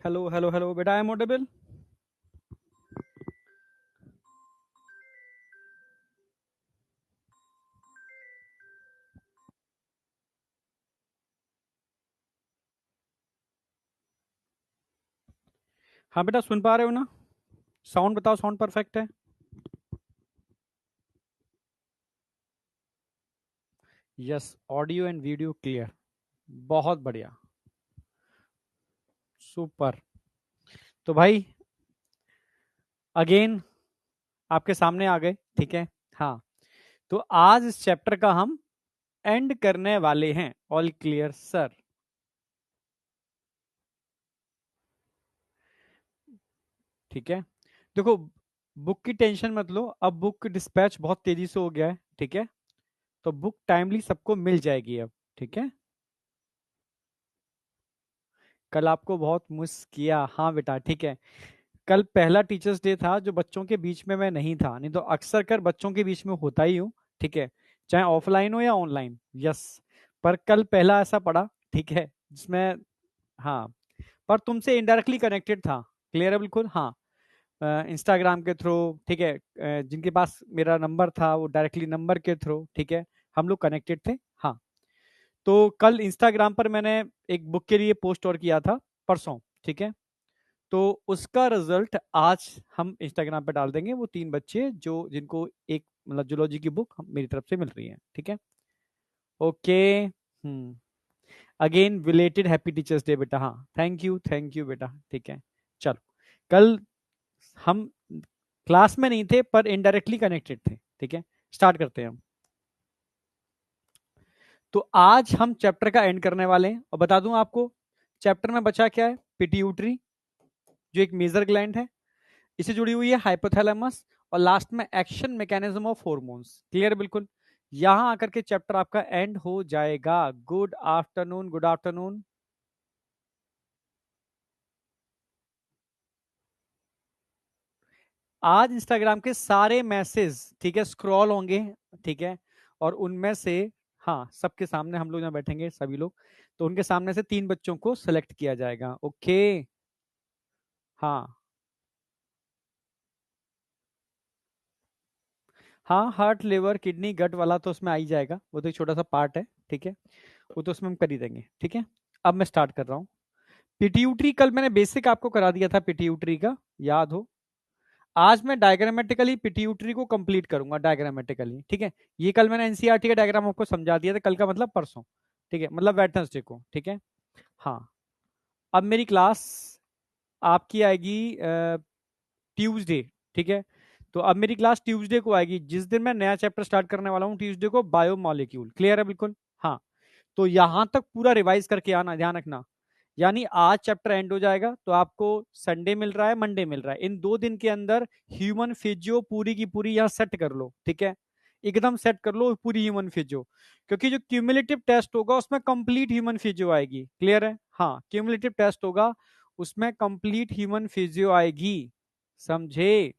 Hello hello hello बेटा, I am audible. हाँ बेटा, सुन पा रहे हो ना? साउंड बताओ, साउंड परफेक्ट है? Yes, audio and video clear. बहुत बढ़िया। सुपर। तो भाई, अगेन आपके सामने आ गए, ठीक है। हाँ, तो आज इस चैप्टर का हम एंड करने वाले हैं। All clear sir? ठीक है। देखो, बुक की टेंशन मत लो, अब बुक डिस्पैच बहुत तेजी से हो गया है, ठीक है। तो बुक टाइमली सबको मिल जाएगी अब, ठीक है। कल आपको बहुत मिस किया, हाँ बेटा, ठीक है। कल पहला टीचर्स डे था जो बच्चों के बीच में मैं नहीं था, नहीं तो अक्सर कर बच्चों के बीच में होता ही हूँ, ठीक है। चाहे ऑफलाइन हो या ऑनलाइन, यस। पर कल पहला ऐसा पड़ा, ठीक है, जिसमें, हाँ, पर तुमसे इनडायरेक्टली कनेक्टेड था। क्लियर है बिल्कुल, हाँ। इंस्टाग्राम के थ्रू, ठीक है। जिनके पास मेरा नंबर था वो डायरेक्टली नंबर के थ्रू, ठीक है, हम लोग कनेक्टेड थे। हाँ, तो कल इंस्टाग्राम पर मैंने एक बुक के लिए पोस्ट और किया था, परसों, ठीक है। तो उसका रिजल्ट आज हम इंस्टाग्राम पे डाल देंगे। वो 3 बच्चे जो जिनको एक मतलब जूलॉजी की बुक मेरी तरफ से मिल रही है, ठीक है। Okay. Again belated happy teachers day बेटा। हाँ, थैंक यू बेटा, ठीक है। चलो, कल हम क्लास में नहीं थे पर इनडायरेक्टली कनेक्टेड थे, ठीक है। स्टार्ट करते हैं हम। तो आज हम चैप्टर का एंड करने वाले हैं, और बता दूं आपको, चैप्टर में बचा क्या है? पिट्यूटरी, जो एक मेजर ग्लैंड है, इससे जुड़ी हुई है हाइपोथैलेमस, और लास्ट में action mechanism of hormones. Clear बिल्कुल? यहां आकर के चैप्टर आपका एंड हो जाएगा। Good afternoon, good afternoon. आज इंस्टाग्राम के सारे मैसेज, ठीक है, स्क्रॉल होंगे, ठीक है। और उनमें से, हाँ, सबके सामने हम लोग यहाँ बैठेंगे सभी लोग, तो उनके सामने से 3 बच्चों को सेलेक्ट किया जाएगा। ओके। हाँ, हाँ, हार्ट, लिवर, किडनी, गट वाला तो उसमें आ ही जाएगा, वो तो एक छोटा सा पार्ट है, ठीक है। वो तो उसमें हम कर ही देंगे, ठीक है। अब मैं स्टार्ट कर रहा हूँ। पिट्यूटरी कल मैंने बेसिक आपको करा दिया था पिट्यूटरी का, याद हो। आज मैं डायग्रामेटिकली पिट्यूटरी को कंप्लीट करूंगा, डायग्रामेटिकली, ठीक है। ये कल मैंने एनसीईआरटी का डायग्राम आपको समझा दिया था, कल का मतलब परसों, ठीक है, मतलब वेडनेसडे को, ठीक है। हाँ, अब मेरी क्लास आपकी आएगी ट्यूसडे, ठीक है। तो अब मेरी क्लास ट्यूसडे को आएगी, जिस दिन मैं नया चैप्टर स्टार्ट करने वाला हूँ ट्यूसडे को, बायोमोलिक्यूल। क्लियर है बिल्कुल? हाँ। तो यहां तक पूरा रिवाइज करके आना, ध्यान रखना। यानी आज चैप्टर एंड हो जाएगा तो आपको संडे मिल रहा है, मंडे मिल रहा है, इन 2 दिन के अंदर ह्यूमन फिजियो पूरी की पूरी यहाँ सेट कर लो, ठीक है। एकदम सेट कर लो पूरी ह्यूमन फिजियो, क्योंकि जो क्यूमुलेटिव टेस्ट होगा उसमें कंप्लीट ह्यूमन फिजियो आएगी। क्लियर है? हाँ, क्यूमुलेटिव टेस्ट होगा, उसमें कंप्लीट ह्यूमन फिजियो आएगी। समझे?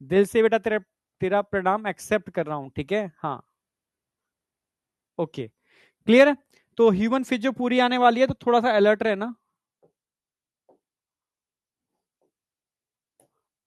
दिल से बेटा, तेरा तेरा प्रणाम एक्सेप्ट कर रहा हूं, ठीक है। हाँ, ओके, क्लियर है। तो ह्यूमन फिजियो पूरी आने वाली है, तो थोड़ा सा अलर्ट रहना।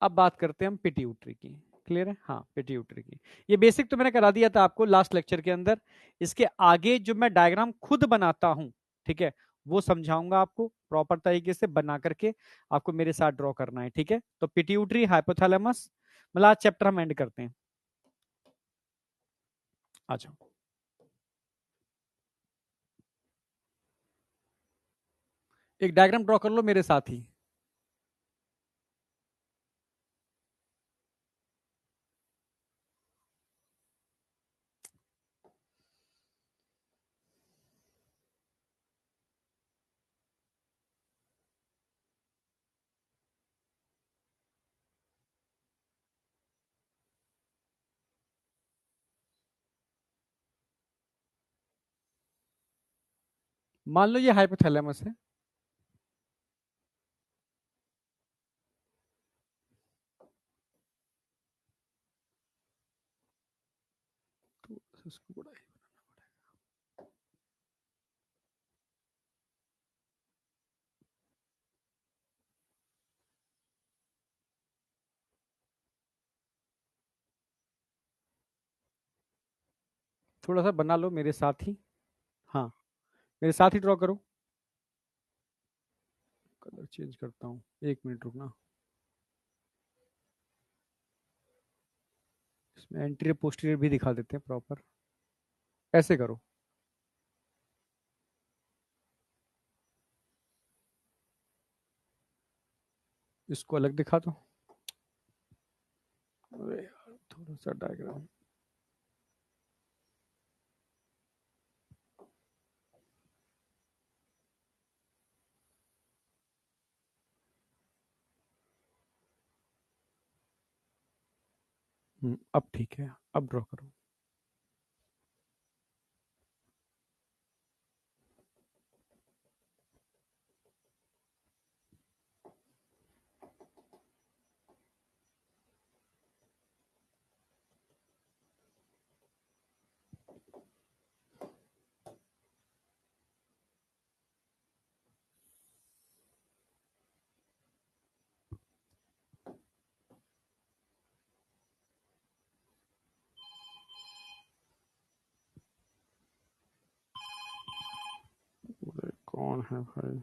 अब बात करते हैं हम पिट्यूटरी की। क्लियर है? हाँ, पिट्यूटरी की ये बेसिक तो मैंने करा दिया था आपको लास्ट लेक्चर के अंदर। इसके आगे जो मैं डायग्राम खुद बनाता हूं, ठीक है, वो समझाऊंगा आपको प्रॉपर तरीके से बना करके, आपको मेरे साथ ड्रॉ करना है, ठीक है। तो पिट्यूटरी, हाइपोथैलेमस, मतलब आज चैप्टर हम एंड करते हैं। आ जाओ। एक डायग्राम ड्रॉ कर लो मेरे साथ ही। मान लो ये हाइपोथैलेमस है। तो इसको बड़ा थोड़ा सा बना लो मेरे साथ ही। हाँ, मेरे साथ ही ड्रॉ करो। कलर चेंज करता हूँ, 1 मिनट रुकना। इसमें एंटीरियर पोस्टीरियर भी दिखा देते हैं प्रॉपर। ऐसे करो। इसको अलग दिखा दो। अरे यार, थोड़ा सा डायग्राम। अब ठीक है, अब ड्रॉ करो। अरे कौन है भाई?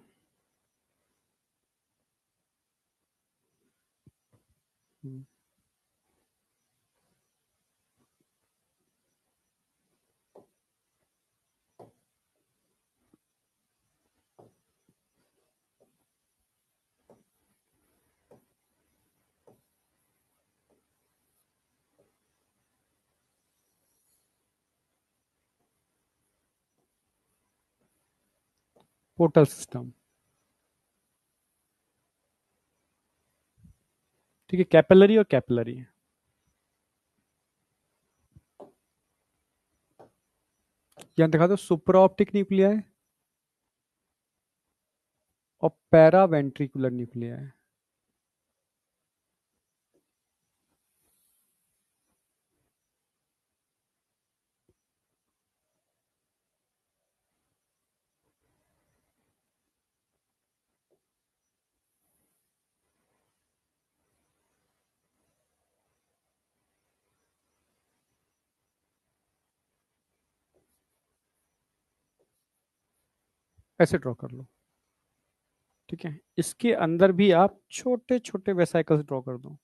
Portal system. ठीक है, कैपिलरी और कैपिलरी। यहाँ दिखा दो, सुपरा ऑप्टिक न्यूक्लिया है और पैरा वेंट्रिकुलर न्यूक्लिया है। ऐसे ड्रॉ कर लो। ठीक है, इसके अंदर भी आप छोटे छोटे वेसाइकल्स ड्रॉ कर दो।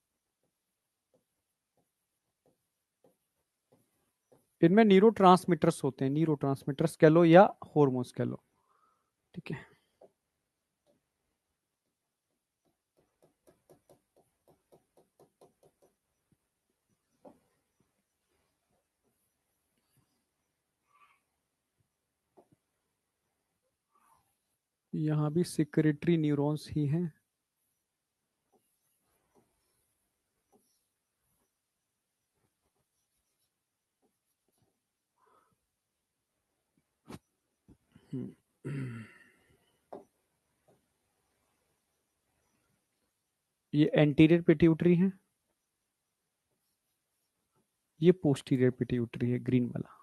इनमें न्यूरो ट्रांसमीटर्स होते हैं, न्यूरो ट्रांसमीटर्स कह लो या हॉर्मोन्स कह लो। ठीक है, यहाँ भी सिक्रेटरी न्यूरॉन्स ही हैं। ये एंटीरियर पिट्यूटरी है, ये पोस्टीरियर पिट्यूटरी है, ग्रीन वाला।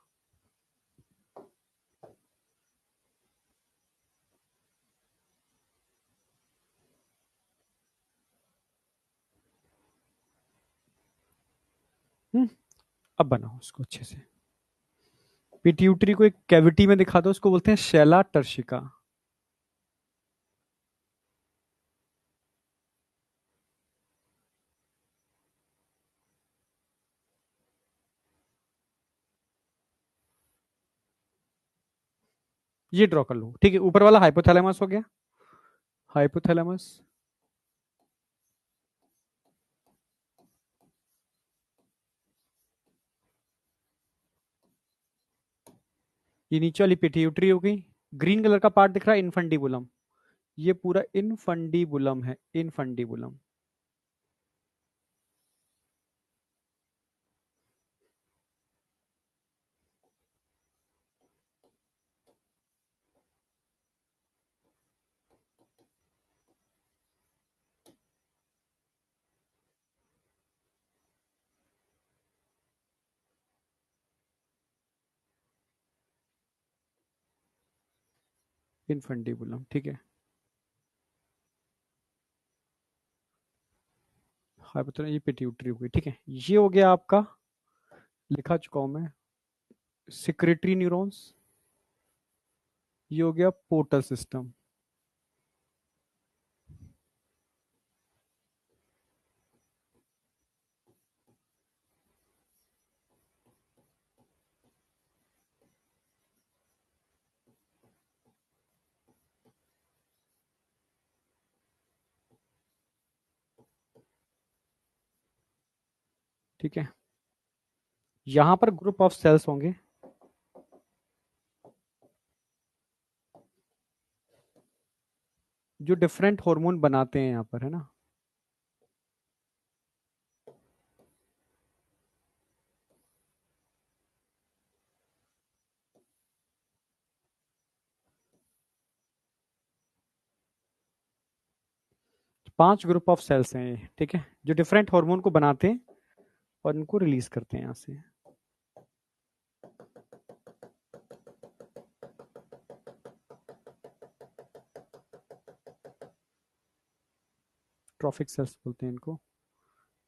अब बनाओ उसको अच्छे से। पिट्यूटरी को एक कैविटी में दिखा दो, उसको बोलते हैं शैला टर्शिका। ये ड्रॉ कर लो। ठीक है, ऊपर वाला हाइपोथैलेमस हो गया। हाइपोथैलेमस। ये नीचे वाली पिट्यूटरी हो गई। ग्रीन कलर का पार्ट दिख रहा है, इनफंडिबुलम। ये पूरा इनफंडिबुलम है, इनफंडिबुलम। इनफंडिबुलम, ठीक है। हाइपोथैलेमस, ये पिट्यूटरी हो गई। ठीक है, ये हो गया आपका, लिखा चुका हूं मैं। सिक्रेटरी न्यूरॉन्स, ये हो गया पोर्टल सिस्टम। ठीक है, यहां पर ग्रुप ऑफ सेल्स होंगे, जो डिफरेंट हार्मोन बनाते हैं यहां पर, है ना। पांच ग्रुप ऑफ सेल्स हैं ये, ठीक है, जो डिफरेंट हार्मोन को बनाते हैं और इनको रिलीज करते हैं यहां से। ट्रॉफिक सेल्स बोलते हैं इनको।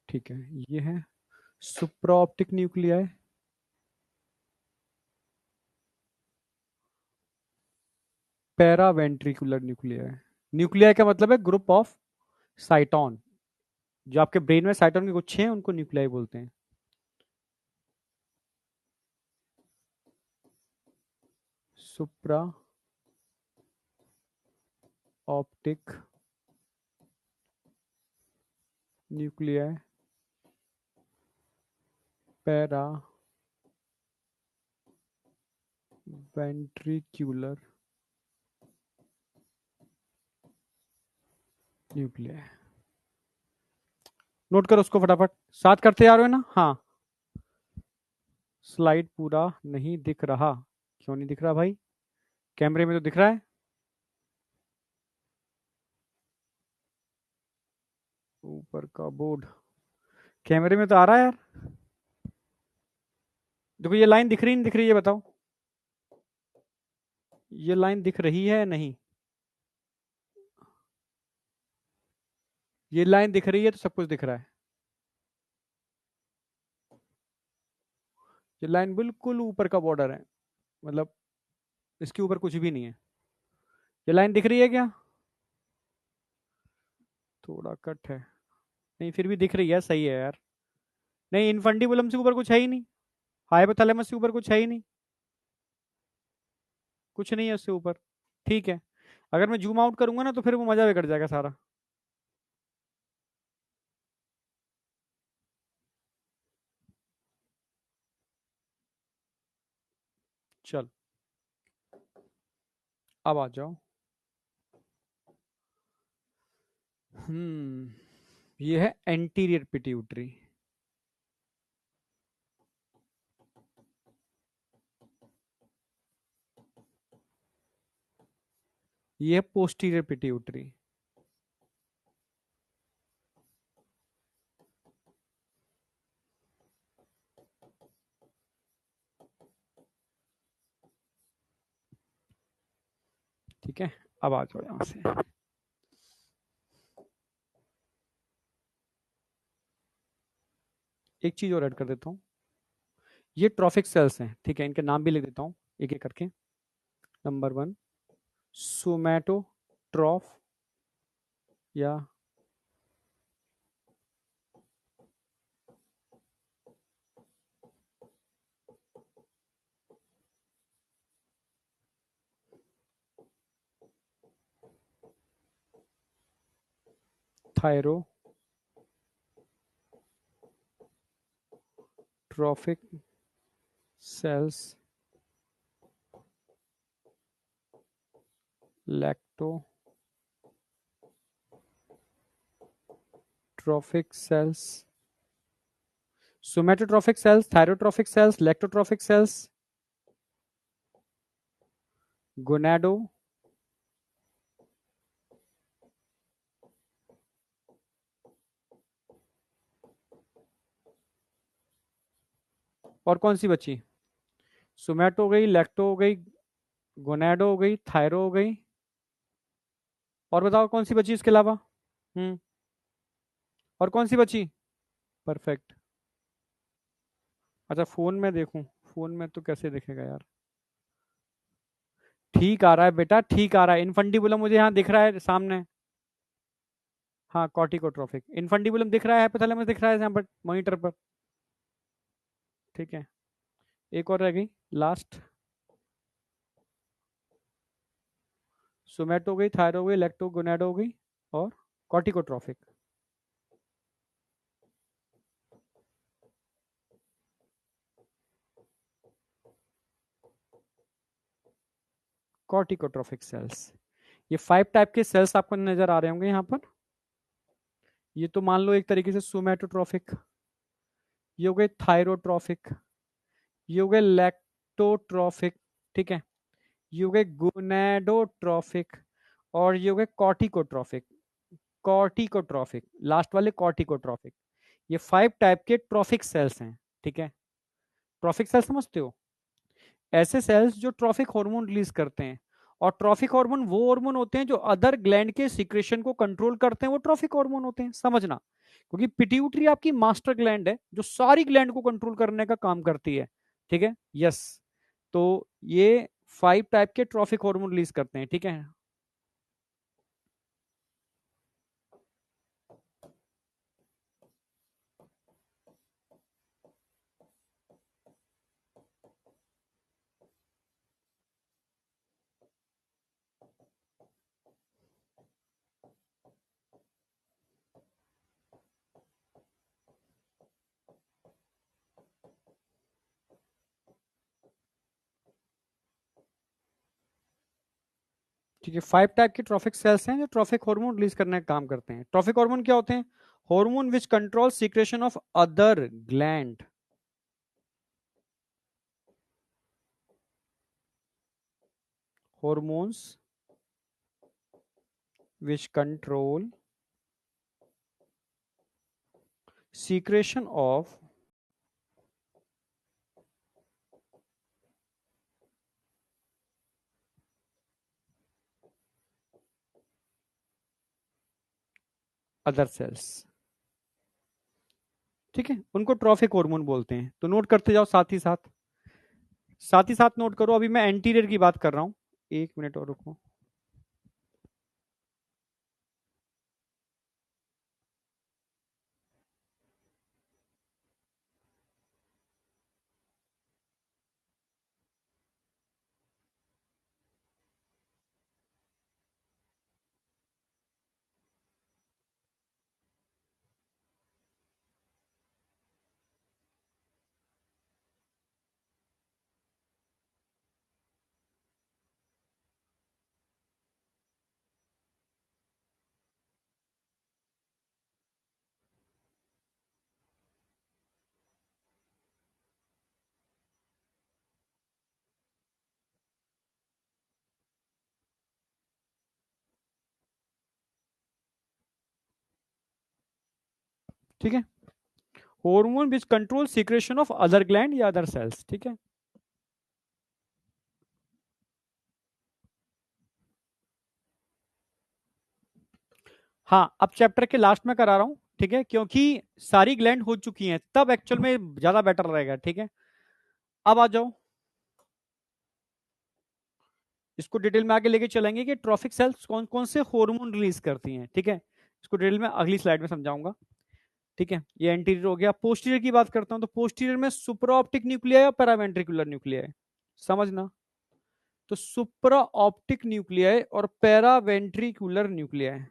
ठीक है, ये है supraoptic nuclei, paraventricular nuclei. Nuclei का मतलब है ग्रुप ऑफ साइटोन, जो आपके ब्रेन में साइटोन के गुच्छे हैं उनको न्यूक्लियाई बोलते हैं। सुप्रा optic nuclei, para ventricular nuclei. Note करो उसको फटाफट, साथ करते जा रहे हो ना। हाँ, स्लाइड पूरा नहीं दिख रहा, क्यों नहीं दिख रहा भाई? कैमरे में तो दिख रहा है। ऊपर का बोर्ड कैमरे में तो आ रहा है यार। देखो ये लाइन दिख रही नहीं दिख रही, ये बताओ, ये लाइन दिख रही है नहीं? ये लाइन दिख रही है तो सब कुछ दिख रहा है। ये लाइन बिल्कुल ऊपर का बॉर्डर है, मतलब इसके ऊपर कुछ भी नहीं है। ये लाइन दिख रही है क्या? थोड़ा कट है, नहीं फिर भी दिख रही है, सही है यार। नहीं, इनफंडिबुलम से ऊपर कुछ है ही नहीं, हाइपोथैलेमस से ऊपर कुछ है ही नहीं, कुछ नहीं है उससे ऊपर। ठीक है, अगर मैं जूम आउट करूंगा ना तो फिर वो मजा बिगड़ जाएगा सारा। चल, अब आ जाओ। ये है एंटीरियर पिट्यूटरी, ये है पोस्टीरियर पिट्यूटरी। ठीक है, अब आ जाओ यहां से। एक चीज और ऐड कर देता हूँ, ये ट्रॉफिक सेल्स हैं, ठीक है, इनके नाम भी लिख देता हूँ एक एक करके। नंबर वन, सोमैटोट्रॉफ या thyrotrophic cells, lactotrophic cells, somatotrophic cells, thyrotrophic cells, lactotrophic cells, gonado और कौन सी बची? सोमैटो हो गई, लैक्टो हो गई, गोनाडो हो गई, थायरो हो गई, और बताओ कौन सी बची इसके अलावा? हम्म, और कौन सी बची? परफेक्ट। अच्छा फोन में देखूं, फोन में तो कैसे दिखेगा यार? ठीक आ रहा है बेटा, ठीक आ रहा है। इनफंडिबुलम मुझे यहाँ दिख रहा है सामने। हाँ, कॉर्टिकोट्रोफिक इनफंडिबुलम दिख रहा है, हाइपोथैलेमस दिख रहा है यहाँ पर मॉनिटर पर। ठीक है, एक और रह गई लास्ट। सोमैटो हो गई, थायरो हो गई, लैक्टोगोनाडो हो गई, और कॉर्टिकोट्रोफिक। कॉर्टिकोट्रोफिक सेल्स, ये 5 टाइप के सेल्स आपको नजर आ रहे होंगे यहाँ पर। ये तो मान लो एक तरीके से सोमैटोट्रोफिक, ये हो गए थायरोट्रोफिक, ये हो गए लैक्टोट्रोफिक, ठीक है, ये हो गए गोनेडोट्रोफिक, और ये हो गए कॉर्टिकोट्रोफिक। कॉर्टिकोट्रोफिक लास्ट वाले कॉर्टिकोट्रोफिक, ये 5 टाइप के ट्रोफिक सेल्स हैं। ठीक है, ट्रोफिक सेल समझते हो? ऐसे सेल्स जो ट्रोफिक हार्मोन रिलीज करते हैं। और ट्रोफिक हार्मोन वो हार्मोन होते हैं जो अदर ग्लैंड के सिक्रेशन को कंट्रोल करते हैं, वो ट्रोफिक हार्मोन होते हैं, समझना। क्योंकि पिट्यूटरी आपकी मास्टर ग्लैंड है जो सारी ग्लैंड को कंट्रोल करने का काम करती है। ठीक है, यस। तो ये 5 टाइप के ट्रोफिक हार्मोन रिलीज करते हैं। ठीक है, ठीक है। 5 टाइप के ट्रोफिक सेल्स हैं जो ट्रोफिक हार्मोन रिलीज करने का काम करते हैं। ट्रोफिक हार्मोन क्या होते हैं? Hormone which control secretion of other gland. Hormones which control secretion of other sales. ठीक है, उनको ट्रॉफिक हार्मोन बोलते हैं। तो नोट करते जाओ साथ ही साथ, साथ ही साथ नोट करो। अभी मैं एंटीरियर की बात कर रहा हूं, एक मिनट और रुको। ठीक है, hormone which control secretion of other gland या अदर सेल्स। ठीक है, हाँ, अब चैप्टर के लास्ट में करा रहा हूं। ठीक है, क्योंकि सारी ग्लैंड हो चुकी हैं, तब एक्चुअल में ज्यादा बेटर रहेगा। ठीक है, अब आ जाओ, इसको डिटेल में आगे लेके चलेंगे कि ट्रॉफिक सेल्स कौन कौन से हार्मोन रिलीज करती हैं। ठीक है, इसको डिटेल में अगली स्लाइड में समझाऊंगा। ठीक है, ये एंटीरियर हो गया। पोस्टीरियर की बात करता हूं, तो पोस्टीरियर में सुप्रा ऑप्टिक न्यूक्लिया या पैरावेंट्रिकुलर न्यूक्लिया है, समझना। तो सुप्रा ऑप्टिक न्यूक्लिया और पैरावेंट्रिकुलर न्यूक्लिया है।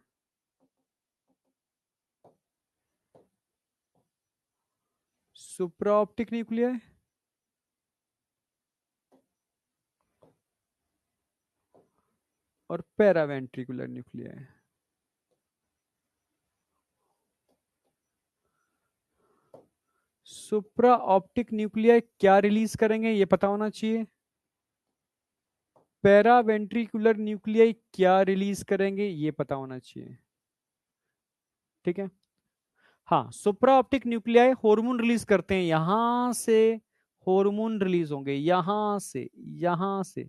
सुप्रा ऑप्टिक न्यूक्लिया और पैरावेंट्रिकुलर न्यूक्लिया है। सुप्रा ऑप्टिक न्यूक्लिया क्या रिलीज करेंगे ये पता होना चाहिए। पैरावेंट्रिकुलर न्यूक्लिया क्या रिलीज करेंगे ये पता होना चाहिए। ठीक है, हाँ, सुप्रा ऑप्टिक न्यूक्लियाई हार्मोन रिलीज करते हैं, यहां से हार्मोन रिलीज होंगे, यहां से, यहां से।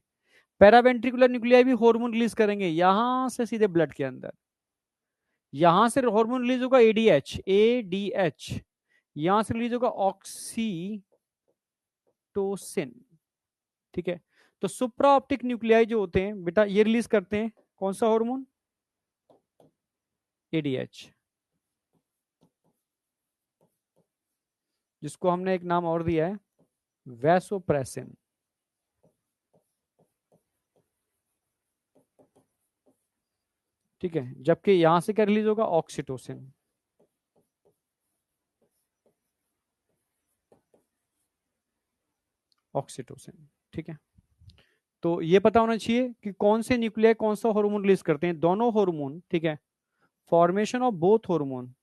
पैरावेंट्रिकुलर न्यूक्लियाई भी हार्मोन रिलीज करेंगे यहां से सीधे ब्लड के अंदर। यहां से हार्मोन रिलीज होगा एडीएच, एडीएच। यहां से रिलीज होगा ऑक्सी ऑक्सीटोसिन, ठीक है। तो सुप्रा ऑप्टिक न्यूक्लियाई जो होते हैं बेटा, ये रिलीज करते हैं कौन सा हार्मोन? एडीएच, जिसको हमने एक नाम और दिया है वैसोप्रेसिन। ठीक है, जबकि यहां से क्या रिलीज होगा? ऑक्सीटोसिन। ऑक्सीटोसिन, ठीक है। तो ये पता होना चाहिए कि कौन से न्यूक्लियाई कौन सा हार्मोन रिलीज करते हैं, दोनों हार्मोन, ठीक है। Formation of both hormone.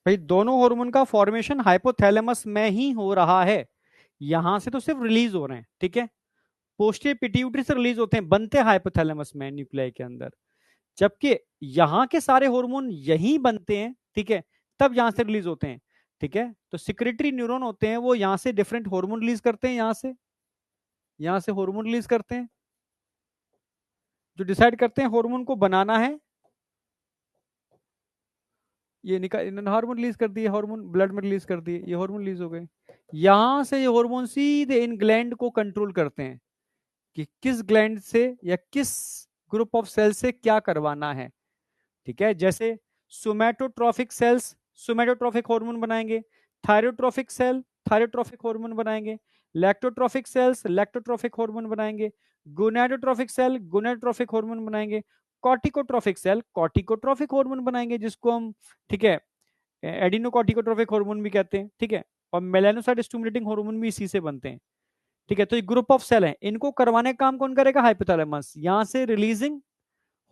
भाई दोनों हार्मोन का फॉर्मेशन हाइपोथैलेमस में ही हो रहा है, यहां से तो सिर्फ रिलीज हो रहे हैं, ठीक है। पोस्टीरियर पिट्यूटरी से रिलीज होते हैं, बनते हैं हाइपोथैलेमस में न्यूक्लियाई के अंदर, जबकि यहाँ के सारे हार्मोन यहीं बनते हैं, ठीक है, तब यहां से रिलीज होते हैं, ठीक है। तो सिक्रेटरी न्यूरॉन होते हैं, वो यहां से डिफरेंट हार्मोन रिलीज करते हैं, यहां से हार्मोन रिलीज करते हैं, जो डिसाइड करते हैं हार्मोन को बनाना है। ये निकाल, इन्होंने हार्मोन रिलीज कर दिए, हार्मोन ब्लड में रिलीज कर दिए, ये हार्मोन रिलीज हो गए। यहां से ये हार्मोन सीधे इन ग्लैंड को कंट्रोल करते हैं कि किस ग्लैंड से या किस ग्रुप ऑफ सेल से क्या करवाना है, ठीक है। जैसे सोमैटोट्रॉफिक सेल्स सोमैटोट्रॉफिक हार्मोन बनाएंगे, थायरोट्रॉफिक सेल थायरोट्रॉफिक हार्मोन बनाएंगे, लैक्टोट्रॉफिक सेल्स लैक्टोट्रॉफिक हार्मोन बनाएंगे, गोनाडोट्रॉफिक सेल गोनाडोट्रॉफिक हार्मोन बनाएंगे, कॉर्टिकोट्रॉफिक सेल कॉर्टिकोट्रॉफिक हार्मोन बनाएंगे, जिसको हम, ठीक है, एडिनोकॉर्टिकोट्रॉफिक हार्मोन भी कहते हैं, ठीक है। और मेलानोसाइट स्टिमुलेटिंग हार्मोन भी इसी से बनते हैं, ठीक है। तो ये ग्रुप ऑफ सेल है, इनको करवाने का काम कौन करेगा? हाइपोथैलेमस। यहां से रिलीजिंग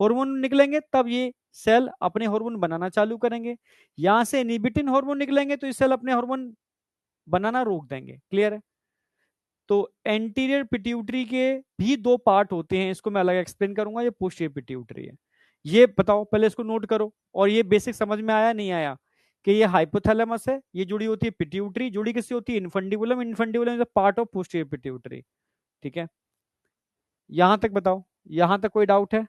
हार्मोन निकलेंगे तब ये सेल अपने हार्मोन बनाना चालू करेंगे, यहां से इनहिबिटिन हार्मोन निकलेंगे तो ये सेल अपने हार्मोन बनाना रोक देंगे। क्लियर है? तो एंटीरियर पिट्यूटरी के भी दो पार्ट होते हैं, इसको मैं अलग एक्सप्लेन करूंगा, ये पोस्टीरियर पिट्यूटरी है। ये बताओ, पहले इसको नोट करो, और ये बेसिक समझ में आया नहीं आया कि ये हाइपोथैलेमस है, ये जुड़ी होती है पिट्यूटरी, जुड़ी किससे होती है? Infundibulum, infundibulum is part of posterior pituitary, ठीक है। यहां तक बताओ, यहां तक कोई डाउट है?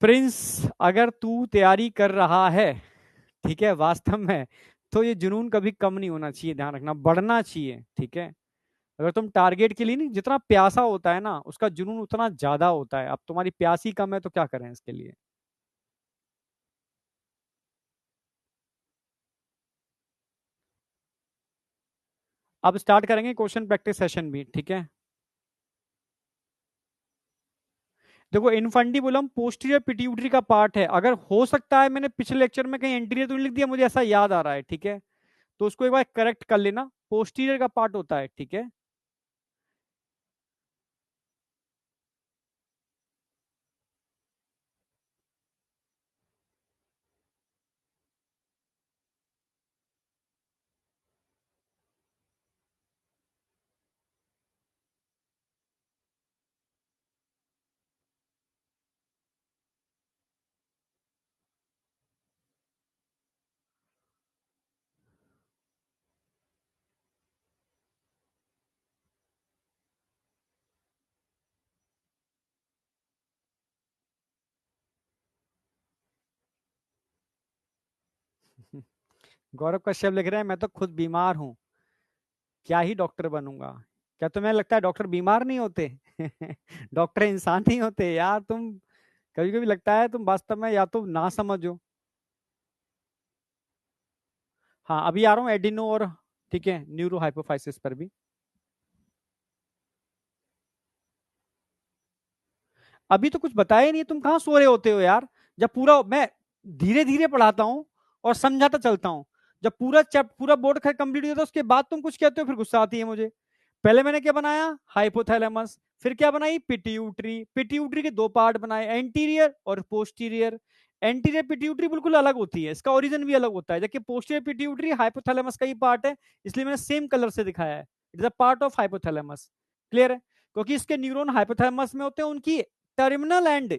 प्रिंस, अगर तू तैयारी कर रहा है, ठीक है, वास्तव में, तो ये जुनून कभी कम नहीं होना चाहिए, ध्यान रखना, बढ़ना चाहिए, ठीक है। अगर तुम टारगेट के लिए नहीं, जितना प्यासा होता है ना उसका जुनून उतना ज्यादा होता है। अब तुम्हारी प्यासी कम है तो क्या करें इसके लिए। अब स्टार्ट करेंगे क्वेश्चन प्रैक्टिस सेशन भी, ठीक है। देखो, इनफंडिबुलम पोस्टीरियर पिट्यूटरी का पार्ट है, अगर हो सकता है मैंने पिछले लेक्चर में कहीं एंटीरियर तो नहीं लिख दिया, मुझे ऐसा याद आ रहा है, ठीक है। तो उसको एक बार करेक्ट कर लेना, पोस्टीरियर का पार्ट होता है, ठीक है। गौरव कश्यप लिख रहे हैं, मैं तो खुद बीमार हूं, क्या ही डॉक्टर बनूंगा। क्या तुम्हें लगता है डॉक्टर बीमार नहीं होते? डॉक्टर इंसान नहीं होते यार। तुम, कभी कभी लगता है तुम वास्तव में या तो ना समझो। हाँ, अभी आ रहा हूँ एडिनो और, ठीक है, न्यूरो हाइपोफाइसिस पर भी। अभी तो कुछ बताया ही नहीं, तुम कहाँ सो रहे होते हो यार? जब पूरा मैं धीरे धीरे पढ़ाता हूँ और समझाता चलता हूँ, जब पूरा बोर्ड कंप्लीट हो जाता है उसके बाद तुम कुछ कहते हो, फिर गुस्सा आती है मुझे। पहले मैंने क्या बनाया, हाइपोथैलेमस, फिर क्या बनाई, पिट्यूटरी। पिट्यूटरी के दो पार्ट बनाए, एंटीरियर और पोस्टीरियर। एंटीरियर पिट्यूटरी बिल्कुल अलग होती है, इसका ओरिजिन भी अलग होता है, जबकि पोस्टीरियर पिट्यूटरी हाइपोथैलेमस का ही पार्ट है, इसलिए मैंने सेम कलर से दिखाया है, it is a part of hypothalamus. Clear है, क्योंकि इसके न्यूरॉन हाइपोथैलेमस में होते हैं, उनकी टर्मिनल एंड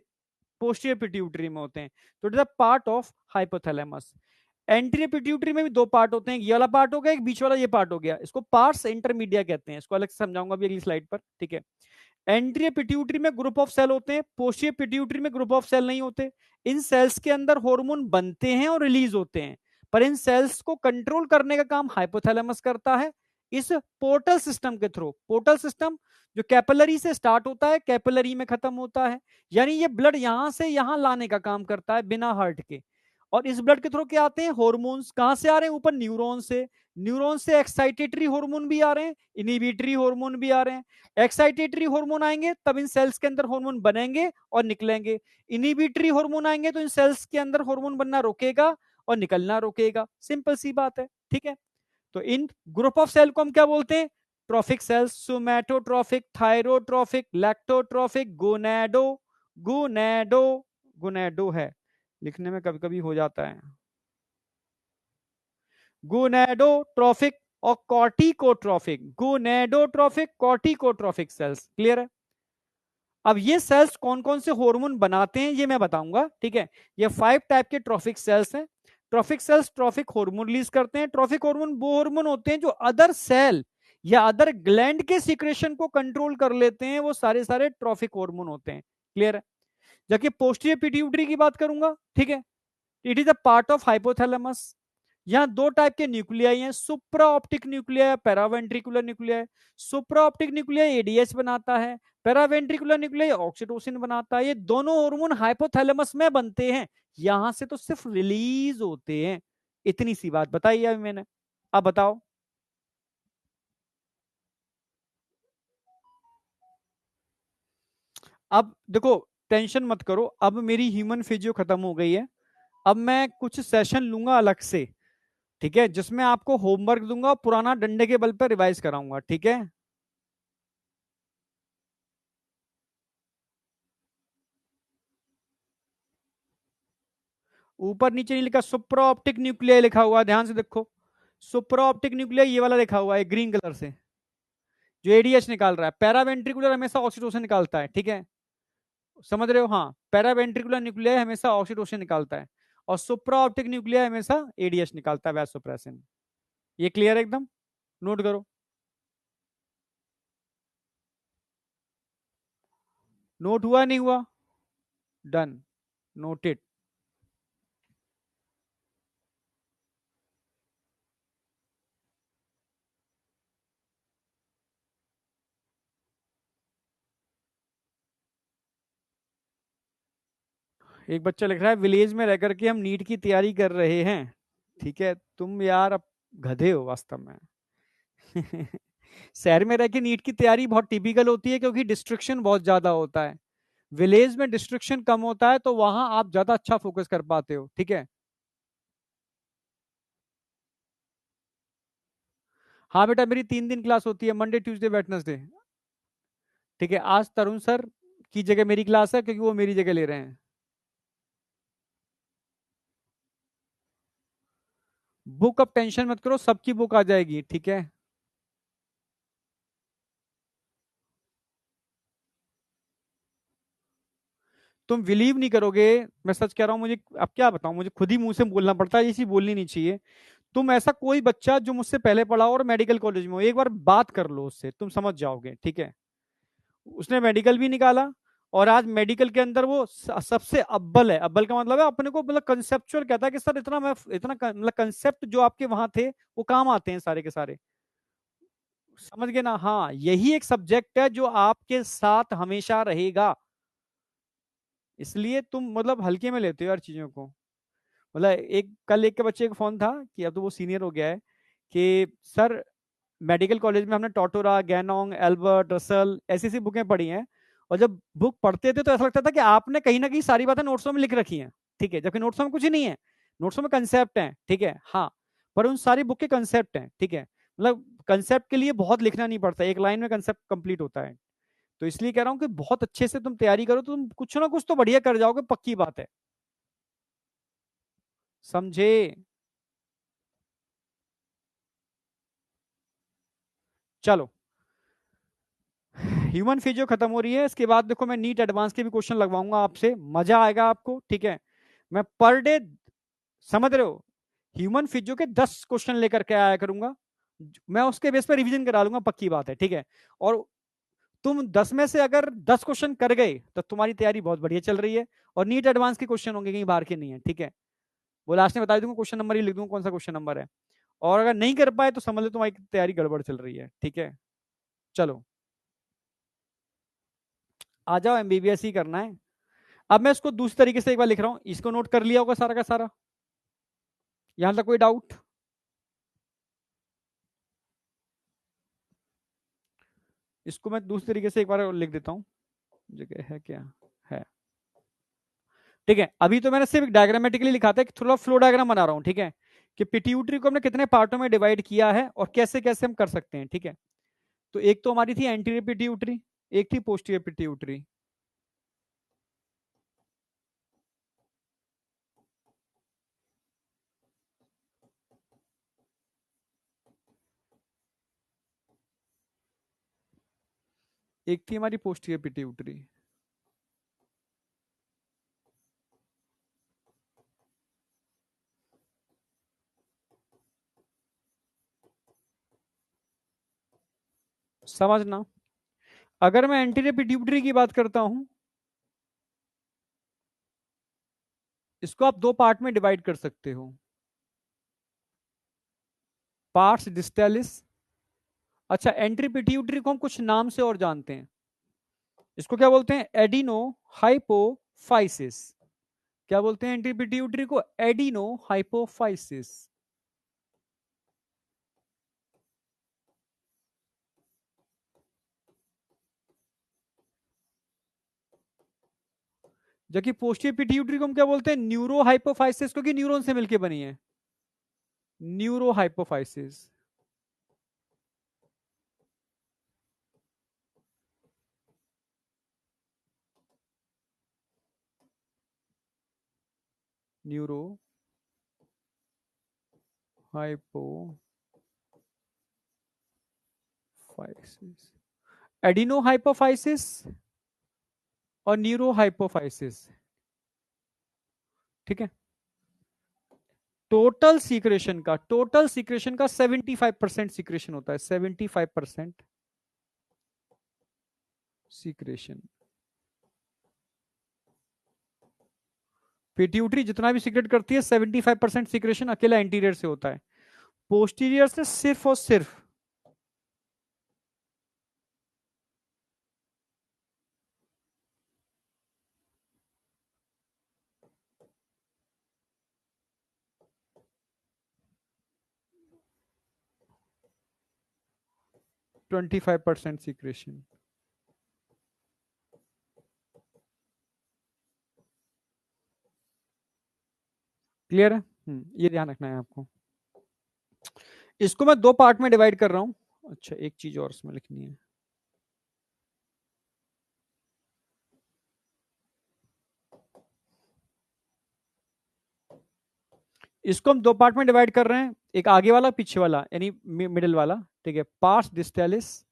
पोस्टीरियर पिट्यूटरी में होते हैं, तो it is a part of hypothalamus. Anterior pituitary में भी दो पार्ट होते हैं, ये वाला पार्ट हो गया, एक बीच वाला ये पार्ट हो गया, इसको पार्ट्स इंटरमीडिया कहते हैं, इसको अलग से समझाऊंगा अभी अगली स्लाइड पर, ठीक है। एंटीरियर पिट्यूटरी में ग्रुप ऑफ सेल होते हैं, पोस्टीरियर पिट्यूटरी में ग्रुप ऑफ सेल नहीं होते। इन सेल्स के अंदर हार्मोन बनते हैं और रिलीज होते हैं, पर इन सेल्स को कंट्रोल करने का काम हाइपोथैलेमस करता है, इस पोर्टल सिस्टम के थ्रू। पोर्टल सिस्टम जो कैपिलरी से स्टार्ट होता है, कैपिलरी में खत्म होता है, यानी ये ब्लड यहां से यहां लाने का काम करता है बिना हार्ट के। और इस ब्लड के थ्रू क्या आते हैं, हॉर्मोन्स कहां से आ रहे हैं, ऊपर न्यूरॉन से। न्यूरॉन से एक्साइटेटरी हार्मोन भी आ रहे हैं, इनहिबिटरी हार्मोन भी आ रहे हैं। एक्साइटेटरी हार्मोन आएंगे तब इन सेल्स के अंदर हार्मोन बनेंगे और निकलेंगे, इनहिबिटरी हार्मोन आएंगे तो इन सेल्स के अंदर हार्मोन बनना रोकेगा और निकलना रोकेगा, सिंपल सी बात है, ठीक है। तो इन ग्रुप ऑफ सेल को हम क्या बोलते हैं, ट्रॉफिक सेल्स, सोमैटोट्रॉफिक, थायरोट्रॉफिक, लैक्टोट्रॉफिक, गोनैडो, गोनैडो, गोनैडो है, लिखने में कभी कभी हो जाता है, गोनैडोट्रॉफिक और कॉर्टिकोट्रॉफिक, गोनैडोट्रॉफिक, कॉर्टिकोट्रॉफिक सेल्स। क्लियर है, अब ये सेल्स कौन कौन से हार्मोन बनाते हैं ये मैं बताऊंगा, ठीक है। ये 5 टाइप के ट्रॉफिक सेल्स हैं। Trophic cells trophic hormone release करते हैं। ट्रॉफिक हार्मोन वो हार्मोन होते हैं जो अदर सेल या अदर ग्लैंड के सिक्रेशन को कंट्रोल कर लेते हैं, वो सारे सारे ट्रॉफिक हार्मोन होते हैं। क्लियर है, जबकि पोस्टीरियर पिट्यूटरी की बात करूंगा, ठीक है, it is a part of hypothalamus. यहां दो टाइप के न्यूक्लियाई हैं, सुप्रा ऑप्टिक न्यूक्लियाई, पैरावेंट्रिकुलर न्यूक्लियाई। सुप्रा ऑप्टिक न्यूक्लियाई एडीएच बनाता है, पैरावेंट्रिकुलर न्यूक्लियाई ऑक्सीटोसिन बनाता है। ये दोनों हार्मोन हाइपोथैलेमस में बनते हैं, यहां से तो सिर्फ रिलीज होते हैं। इतनी सी बात बताई अभी मैंने, अब बताओ। अब देखो, टेंशन मत करो, अब मेरी ह्यूमन फिजियो खत्म हो गई है, अब मैं कुछ सेशन लूंगा अलग से, ठीक है, जिसमें आपको होमवर्क दूंगा, पुराना डंडे के बल पर रिवाइज कराऊंगा, ठीक है। ऊपर नीचे नहीं लिखा, सुप्रा ऑप्टिक न्यूक्लियाई लिखा हुआ है, ध्यान से देखो। सुप्रा ऑप्टिक न्यूक्लियाई ये वाला लिखा हुआ है ग्रीन कलर से, जो एडीएच निकाल रहा है। पैरावेंट्रिकुलर हमेशा ऑक्सीटोसिन निकालता है, ठीक है, समझ रहे हो, हाँ, पैरावेंट्रिकुलर न्यूक्लियाई हमेशा ऑक्सीटोसिन निकालता है, और सुप्रा ऑप्टिक न्यूक्लियाई हमेशा एडीएच निकालता है, वैसोप्रेसिन। ये क्लियर है एकदम, नोट करो, नोट हुआ नहीं हुआ, डन, नोटेड। एक बच्चा लिख रहा है, विलेज में रह करके हम नीट की तैयारी कर रहे हैं, ठीक है, तुम यार अब गधे हो वास्तव में। शहर में रह के नीट की तैयारी बहुत टिपिकल होती है, क्योंकि डिस्ट्रिक्शन बहुत ज्यादा होता है। विलेज में डिस्ट्रिक्शन कम होता है, तो वहां आप ज्यादा अच्छा फोकस कर पाते हो, ठीक है। हाँ बेटा, मेरी 3 दिन क्लास होती है, मंडे ट्यूसडे वेडनेसडे, ठीक है। आज तरुण सर की जगह मेरी क्लास है, क्योंकि वो मेरी जगह ले रहे हैं। बुक अब टेंशन मत करो, सबकी बुक आ जाएगी, ठीक है। तुम बिलीव नहीं करोगे, मैं सच कह रहा हूँ, मुझे अब क्या बताऊं, मुझे खुद ही मुंह से बोलना पड़ता है, ये चीज बोलनी नहीं चाहिए। तुम ऐसा कोई बच्चा जो मुझसे पहले पढ़ा हो और मेडिकल कॉलेज में हो, एक बार बात कर लो उससे, तुम समझ जाओगे, ठीक है। उसने मेडिकल भी निकाला, और आज मेडिकल के अंदर वो सबसे अव्वल है। अव्वल का मतलब है अपने को, मतलब कंसेप्चुअल कहता है कि सर इतना मैं इतना मतलब कंसेप्ट जो आपके वहां थे वो काम आते हैं सारे के सारे, समझ गए ना। हाँ, यही एक सब्जेक्ट है जो आपके साथ हमेशा रहेगा, इसलिए तुम मतलब हल्के में लेते हो यार चीजों को। मतलब एक कल एक के बच्चे का फोन था, कि अब तो वो सीनियर हो गया है, कि सर मेडिकल कॉलेज में हमने टोटोरा, गैनोंग, एल्बर्ट, रसल ऐसी ऐसी बुकें पढ़ी हैं, और जब बुक पढ़ते थे तो ऐसा लगता था कि आपने कहीं ना कहीं सारी बातें नोट्सों में लिख रखी हैं, ठीक है, जबकि नोट्सों में कुछ ही नहीं है, नोट्सों में कंसेप्ट हैं, ठीक है, हाँ, पर उन सारी बुक के कंसेप्ट हैं, ठीक है। मतलब कंसेप्ट के लिए बहुत लिखना नहीं पड़ता, एक लाइन में कंसेप्ट कंप्लीट होता है। तो इसलिए कह रहा हूं कि बहुत अच्छे से तुम तैयारी करो तो तुम कुछ ना कुछ तो बढ़िया कर जाओगे, पक्की बात है। समझे? चलो, ह्यूमन फिजियो खत्म हो रही है। इसके बाद देखो मैं नीट एडवांस के भी क्वेश्चन लगवाऊंगा आपसे, मजा आएगा आपको, ठीक है। मैं पर डे, समझ रहे हो, ह्यूमन फिजियो के 10 क्वेश्चन लेकर के आया करूंगा, मैं उसके बेस पर रिवीजन करा लूंगा, पक्की बात है, ठीक है। और तुम 10 में से अगर 10 क्वेश्चन कर गए तो तुम्हारी तैयारी बहुत बढ़िया चल रही है। और नीट एडवांस के क्वेश्चन होंगे, कहीं बाहर के नहीं है, ठीक है। वो लास्ट में बता दूंगा, क्वेश्चन नंबर ही लिख दूंगा कौन सा क्वेश्चन नंबर है। और अगर नहीं कर पाए तो समझ लो तुम्हारी तैयारी गड़बड़ चल रही है, ठीक है। चलो, आ जाओ, एमबीबीएस ही करना है। अब मैं इसको दूसरी तरीके से एक बार लिख रहा हूं, इसको नोट कर लिया होगा सारा का सारा, यहां तक कोई डाउट? इसको मैं दूसरी तरीके से एक बार लिख देता हूं, जगह है क्या है, ठीक है। अभी तो मैंने सिर्फ डायग्रामेटिकली लिखा था, थोड़ा फ्लो डायग्राम बना रहा हूं, ठीक है, कि पिट्यूटरी को हमने कितने पार्टों में डिवाइड किया है और कैसे कैसे हम कर सकते हैं, ठीक है। तो एक तो हमारी थी एंटीरियर पिट्यूटरी, एक थी पोस्टीरियर पिट्यूटरी। एक थी हमारी पोस्टीरियर पिट्यूटरी। समझना, अगर मैं एंटीरियर पिट्यूटरी की बात करता हूं, इसको आप दो पार्ट में डिवाइड कर सकते हो, पार्ट्स डिस्टेलिस। अच्छा, एंट्री पिट्यूटरी को हम कुछ नाम से और जानते हैं, इसको क्या बोलते हैं? Adeno hypophysis. क्या बोलते हैं एंट्री पिट्यूटरी को? Adeno hypophysis. जबकि पोस्टीरियर पिट्यूटरी को हम क्या बोलते हैं? न्यूरो हाइपोफाइसिस, क्योंकि न्यूरॉन से मिलकर बनी है, neuro hypophysis. Neuro hypophysis, adeno hypophysis और न्यूरो हाइपोफाइसिस, ठीक है। टोटल सीक्रेशन का 75% सीक्रेशन होता है, 75% सीक्रेशन। पिट्यूटरी जितना भी सीक्रेट करती है 75% सीक्रेशन अकेला इंटीरियर से होता है, पोस्टीरियर से सिर्फ और सिर्फ 25% सीक्रेशन। क्लियर है? ये ध्यान रखना है आपको। इसको मैं दो पार्ट में डिवाइड कर रहा हूं। अच्छा, एक चीज और इसमें लिखनी है, इसको हम दो पार्ट में डिवाइड कर रहे हैं, एक आगे वाला पीछे वाला, यानी मिडिल वाला, ठीक है, पार्स डिस्टेलिस।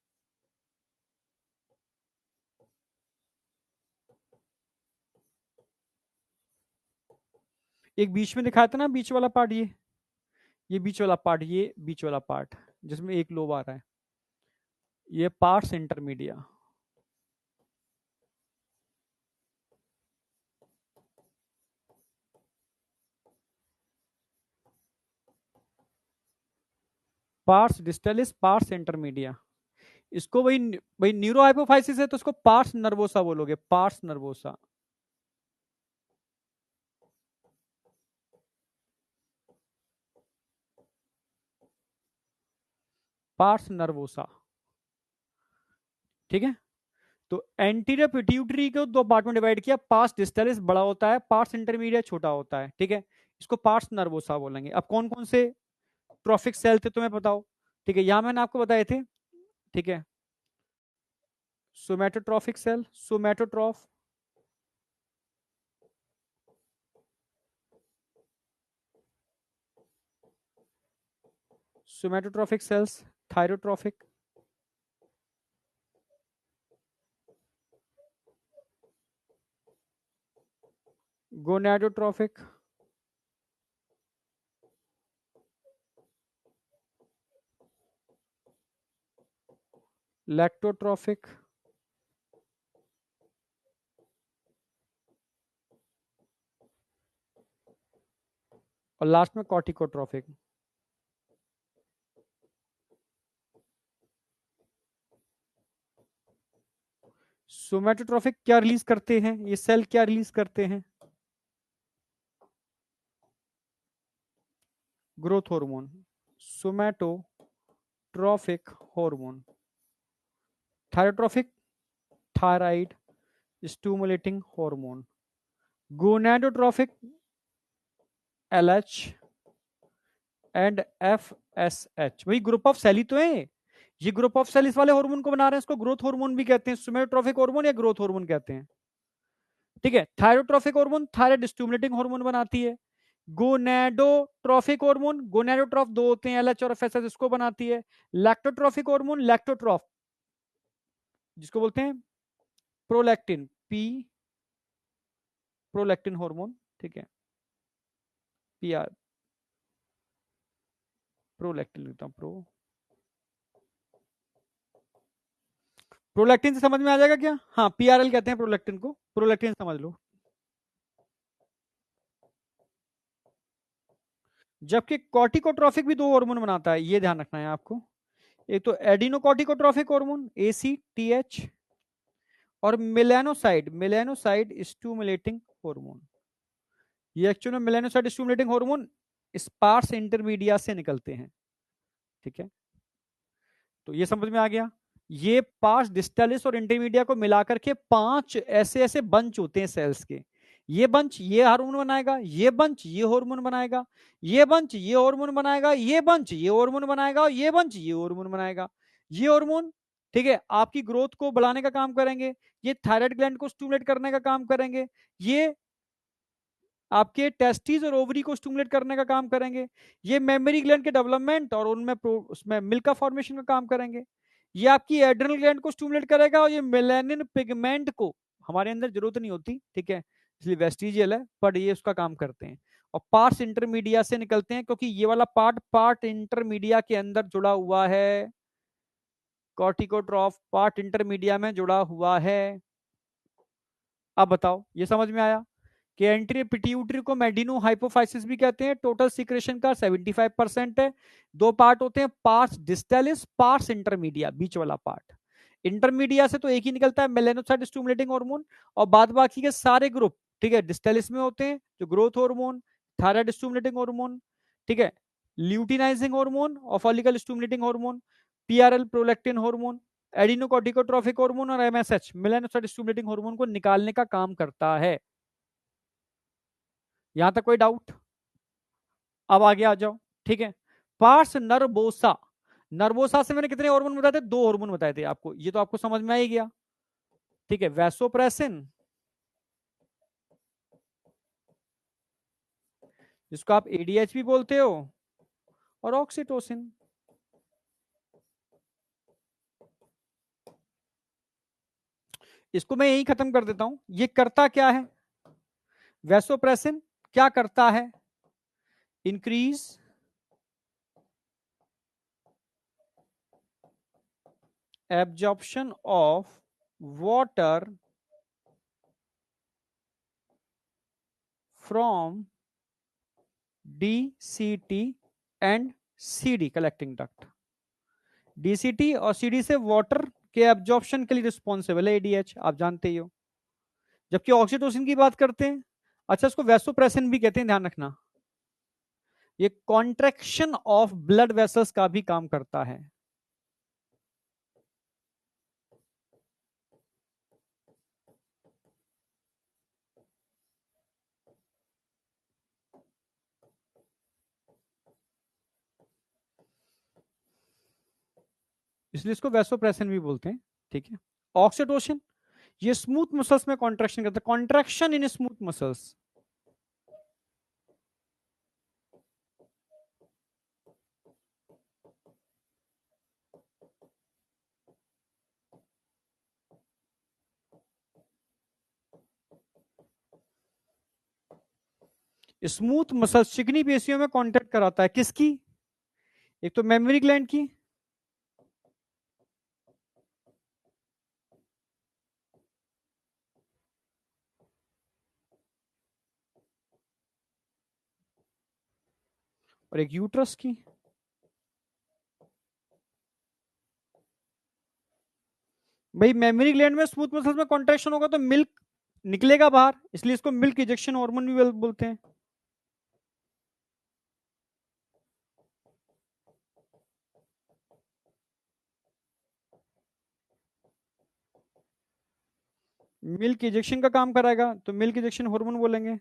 एक बीच में दिखाया था ना, बीच वाला पार्ट, ये बीच वाला पार्ट, ये बीच वाला पार्ट जिसमें एक लोब आ रहा है, ये parts intermedia. Pars distalis, pars intermedia. इसको वही वही न्यूरो हाइपोफाइसिस है तो इसको पार्स नर्वोसा बोलोगे, पार्स नर्वोसा। पार्स नर्वोसा, ठीक है। तो एंटीरियर पिट्यूटरी को दो पार्ट में डिवाइड किया, पार्स डिस्टेलिस बड़ा होता है, पार्स इंटरमीडिया छोटा होता है, ठीक है। इसको पार्स नर्वोसा बोलेंगे। अब कौन कौन से ट्रॉफिक सेल थे तुम्हें बताओ? ठीक है, यहां मैंने आपको बताए थे। ठीक है, सोमैटोट्रॉफिक सेल, सोमैटोट्रॉफ, सोमैटोट्रॉफिक सेल्स, थायरोट्रॉफिक, गोनाडोट्रॉफिक, लैक्टोट्रॉफिक, और लास्ट में कॉर्टिकोट्रॉफिक। सोमैटोट्रॉफिक क्या रिलीज करते हैं, ये सेल क्या रिलीज करते हैं? Growth hormone, somatotrophic hormone. Thyrotrophic, thyroid stimulating hormone. Gonadotrophic, LH and FSH. वही ग्रुप ऑफ सेल ही तो है। ये ग्रुप ऑफ सेल इस वाले हार्मोन को बना रहे हैं, इसको ग्रोथ हार्मोन भी कहते हैं, सोमैटोट्रॉफिक हार्मोन या ग्रोथ हार्मोन कहते हैं। ठीक है, थायरोट्रॉफिक हार्मोन थायराइड स्टिमुलेटिंग हार्मोन बनाती है। गोनेडोट्रॉफिक हार्मोन, गोनेडोट्रॉफ दो होते हैं, एलएच और एफएसएच, इसको बनाती है। लैक्टोट्रॉफिक हार्मोन, लैक्टोट्रॉफ जिसको बोलते हैं प्रोलैक्टिन, पी प्रोलैक्टिन हार्मोन। ठीक है, पी आर, प्रोलैक्टिन लिखता हूं, प्रोलैक्टिन से समझ में आ जाएगा क्या? हाँ, पीआरएल कहते हैं प्रोलैक्टिन को, प्रोलैक्टिन समझ लो। जबकि कॉर्टिकोट्रॉफिक भी दो हार्मोन बनाता है, ये ध्यान रखना है आपको। एक तो एडिनोकॉर्टिकोट्रॉफिक हार्मोन, एसीटीएच, और मेलानोसाइड, मेलानोसाइड स्टिमुलेटिंग हार्मोन। ये एक्चुअली में मेलानोसाइड स्टिमुलेटिंग हार्मोन स्पार्स इंटरमीडिया से निकलते हैं। ठीक है, तो ये समझ में आ गया। ये पांच डिस्टलिस और इंटरमीडिया को मिलाकर के पांच ऐसे ऐसे बंच होते हैं सेल्स के। ये बंच ये हार्मोन बनाएगा, ये बंच ये हार्मोन बनाएगा, ये बंच ये हार्मोन बनाएगा, ये बंच ये हार्मोन बनाएगा, और ये बंच ये हार्मोन बनाएगा। ये हार्मोन, ठीक है, आपकी ग्रोथ को बढ़ाने का काम करेंगे, ये थायराइड ग्लैंड को स्टिमुलेट करने का काम करेंगे, ये आपके टेस्टिस और ओवरी को स्टिमुलेट करने का काम करेंगे, ये मेमोरी ग्लैंड के डेवलपमेंट और उनमें उसमें मिल्क का फॉर्मेशन का काम करेंगे, ये आपकी एड्रिनल ग्लैंड को स्टिमुलेट करेगा, और ये मेलानिन पिगमेंट को हमारे अंदर जरूरत नहीं होती, ठीक है, इसलिए वेस्टिजियल है, पर ये उसका काम करते हैं। और पार्ट्स इंटरमीडिया से निकलते हैं, क्योंकि ये वाला पार्ट पार्ट इंटरमीडिया के अंदर जुड़ा हुआ है। कॉर्टिकोट्रॉफ पार्ट इंटरमीडिया में जुड़ा हुआ है। अब बताओ, ये समझ में आया कि एंट्री पिट्यूटरी को मेडिनो हाइपोफाइसिस भी कहते हैं। टोटल सिक्रेशन का 75% है। दो पार्ट होते हैं, पार्स डिस्टेलिस, पार्स इंटरमीडिया, बीच वाला पार्ट। इंटरमीडिया से तो एक ही निकलता है, मेलेनोसाइट स्टिमुलेटिंग हार्मोन, और बाद बाकी के सारे ग्रुप, ठीक है, डिस्टेलिस में होते हैं, जो growth hormone, thyroid stimulating hormone, ठीक है, ल्यूटिनाइजिंग हार्मोन और follicle stimulating hormone, PRL prolactin hormone, adrenocorticotrophic hormone और एमएसएच मेलानोसाइट स्टिमुलेटिंग हार्मोन को निकालने का काम करता है। यहां तक कोई डाउट? अब आगे आ जाओ। ठीक है, पार्स नर्बोसा, नर्बोसा से मैंने कितने हार्मोन बताए थे? दो हार्मोन बताए थे आपको, ये तो आपको समझ में आ ही गया। ठीक है, वैसोप्रेसिन, जिसको आप एडीएच भी बोलते हो, और ऑक्सीटोसिन। इसको मैं यही खत्म कर देता हूं। ये करता क्या है? वैसोप्रेसिन क्या करता है? Increase absorption of water from DCT and CD collecting duct. DCT और सीडी से वाटर के एब्जॉर्प्शन के लिए रिस्पॉन्सिबल है एडीएच, आप जानते ही हो। जबकि ऑक्सीटोसिन की बात करते हैं, अच्छा, इसको वैसोप्रेसिन भी कहते हैं, ध्यान रखना। ये कॉन्ट्रैक्शन ऑफ ब्लड वेसल्स का भी काम करता है। इसलिए इसको वैसोप्रेसिन भी बोलते हैं, ठीक है। ऑक्सीटोसिन ये स्मूथ मसल्स में कॉन्ट्रैक्शन करता है, contraction in smooth muscles. Smooth muscles चिकनी पेशियों में कॉन्टैक्ट कराता है, किसकी? एक तो मेमोरी ग्लैंड की, और एक यूट्रस की। भाई मेमोरी ग्लैंड में स्मूथ मसल्स में कॉन्ट्रैक्शन होगा तो मिल्क निकलेगा बाहर, इसलिए इसको मिल्क इजेक्शन हार्मोन भी बोलते हैं। मिल्क इजेक्शन का काम कराएगा तो मिल्क इजेक्शन हार्मोन बोलेंगे।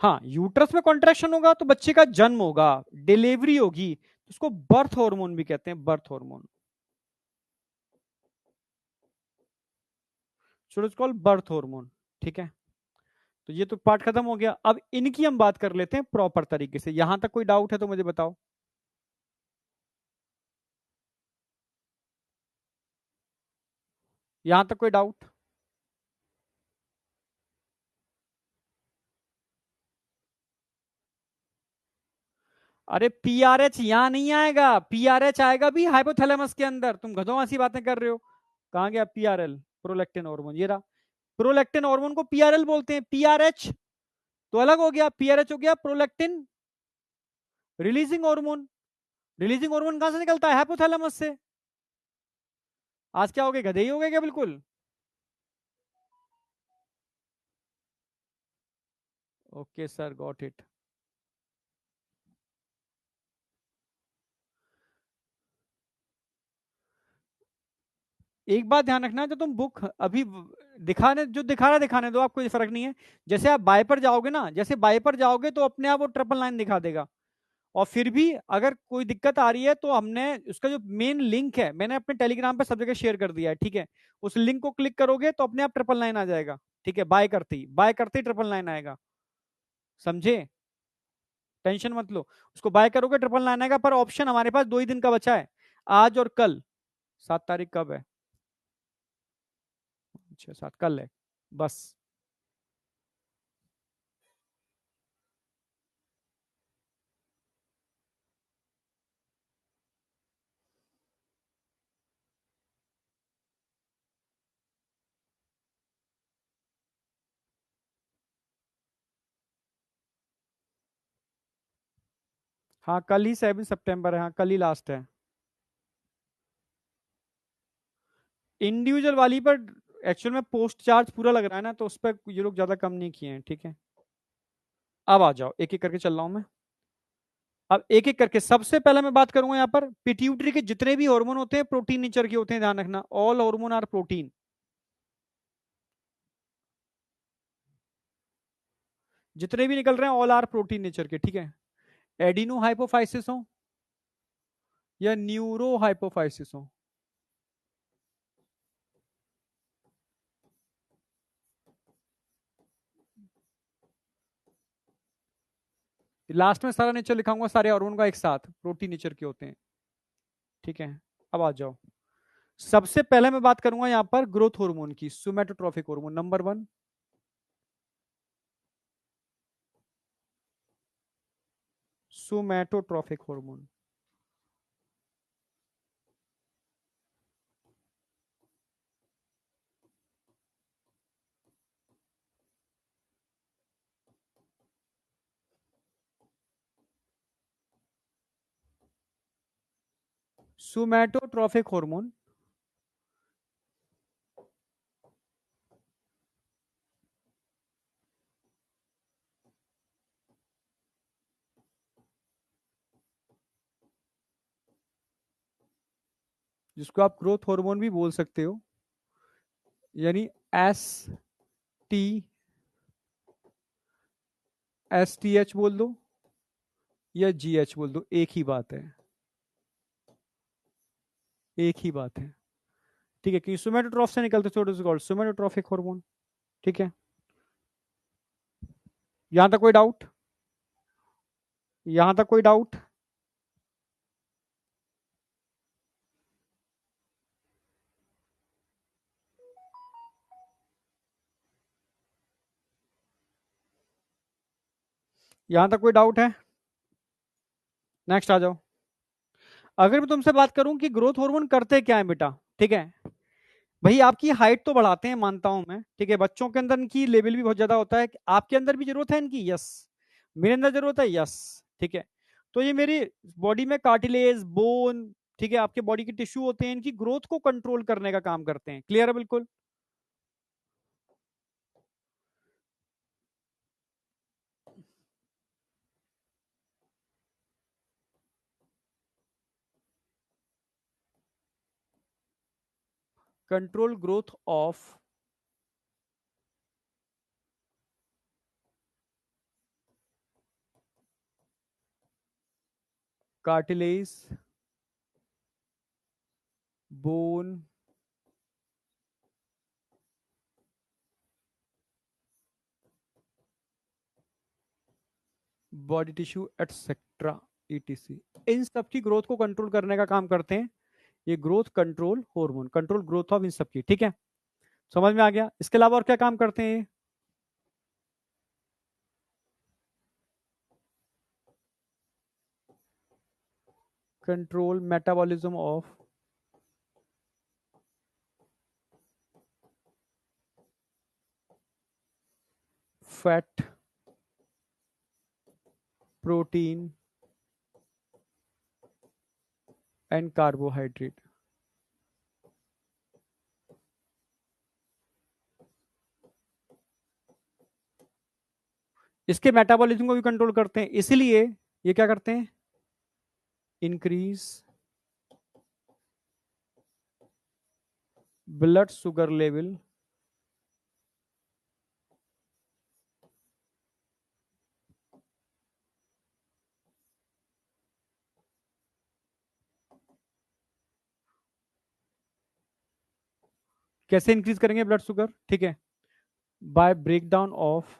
हाँ, यूट्रस में कॉन्ट्रैक्शन होगा तो बच्चे का जन्म होगा, डिलीवरी होगी, तो उसको बर्थ हार्मोन भी कहते हैं, birth hormone. So it's called birth hormone, ठीक है। तो ये तो पार्ट खत्म हो गया, अब इनकी हम बात कर लेते हैं प्रॉपर तरीके से। यहां तक कोई डाउट है तो मुझे बताओ। यहां तक कोई डाउट? अरे पीआरएच यहां नहीं आएगा, पीआरएच आएगा भी हाइपोथैलेमस के अंदर, तुम गधों ऐसी बातें कर रहे हो। कहां गया पीआरएल? प्रोलैक्टिन हार्मोन, ये रहा। प्रोलैक्टिन हार्मोन को पीआरएल बोलते हैं, पीआरएच तो अलग हो गया, पीआरएच हो गया prolactin releasing hormone. Releasing hormone कहां से निकलता है? हाइपोथैलेमस से। आज क्या हो गए, गधे ही हो गए क्या बिल्कुल? Okay sir, got it. एक बात ध्यान रखना, जो तुम बुक अभी दिखाने जो दिखा रहा है दिखाने दो, आपको कोई फर्क नहीं है। जैसे आप बाय पर जाओगे ना, जैसे बाय पर जाओगे तो अपने आप वो ट्रिपल लाइन दिखा देगा। और फिर भी अगर कोई दिक्कत आ रही है तो हमने उसका जो मेन लिंक है, मैंने अपने टेलीग्राम पे सब जगह शेयर कर दिया है, ठीक है। उस लिंक को क्लिक करोगे तो अपने आप ट्रिपल लाइन आ जाएगा, ठीक है। बाय करते ही ट्रिपल लाइन आएगा, समझे? टेंशन मत लो। उसको बाय करोगे ट्रिपल लाइन आएगा, पर ऑप्शन हमारे पास 2 ही दिन का बचा है, आज और कल। 7 तारीख कब है? अच्छा, 7 कल है, बस। हाँ, कल ही 7 सितंबर है, हाँ कल ही लास्ट है। इंडिविजुअल वाली पर एक्चुअल में पोस्ट चार्ज पूरा लग रहा है ना, तो उस पर ये लोग ज्यादा कम नहीं किए हैं, ठीक है। अब आ जाओ, एक एक करके चल रहा हूं मैं। अब एक एक करके, सबसे पहले मैं बात करूंगा यहाँ पर पिट्यूटरी के जितने भी हार्मोन होते हैं प्रोटीन नेचर के होते हैं, ध्यान रखना, ऑल हार्मोन आर प्रोटीन। जितने भी निकल रहे हैं ऑल आर प्रोटीन नेचर के, ठीक है। एडिनो हाइपोफाइसिस हो या न्यूरो हाइपोफाइसिस हो, लास्ट में सारा नेचर लिखाऊंगा, सारे हार्मोन का एक साथ प्रोटीन नेचर के होते हैं, ठीक है। अब आ जाओ, सबसे पहले मैं बात करूंगा यहाँ पर ग्रोथ हार्मोन की, सोमैटोट्रोफिक हार्मोन नंबर 1। सोमैटोट्रोफिक हार्मोन, सोमैटोट्रोफिक हार्मोन जिसको आप ग्रोथ हार्मोन भी बोल सकते हो, यानी टी एस टी एच बोल दो या जी एच बोल दो, एक ही बात है। एक ही बात है, ठीक है, कि सोमेटोट्रॉफ से निकलते सोमेटोट्रॉफिक हार्मोन। ठीक है, यहां तक कोई डाउट? यहां तक कोई डाउट? यहां तक कोई डाउट है? नेक्स्ट आ जाओ। अगर मैं तुमसे बात करूं कि ग्रोथ हार्मोन करते क्या है बेटा, ठीक है, भाई आपकी हाइट तो बढ़ाते हैं, मानता हूं मैं, ठीक है, बच्चों के अंदर इनकी लेवल भी बहुत ज्यादा होता है, आपके अंदर भी जरूरत है इनकी, यस, मेरे अंदर जरूरत है, यस, ठीक है, तो ये मेरी बॉडी में कार्टिलेज, बोन, ठीक है, आपके बॉडी के टिश्यू होते हैं, इनकी ग्रोथ को कंट्रोल करने का काम करते हैं। क्लियर है बिल्कुल? Control growth of cartilage, bone, body tissue etcetera, ETC, इन सब की ग्रोथ को कंट्रोल करने का काम करते हैं ये growth control hormone, control growth of इन सब की। ठीक है, समझ में आ गया? इसके अलावा और क्या काम करते हैं ये? Control metabolism of fat, protein and carbohydrate. इसके मेटाबॉलिज्म को भी कंट्रोल करते हैं, इसलिए ये क्या करते हैं? इंक्रीज ब्लड शुगर लेवल, कैसे इंक्रीज करेंगे ब्लड शुगर? ठीक है, by breakdown of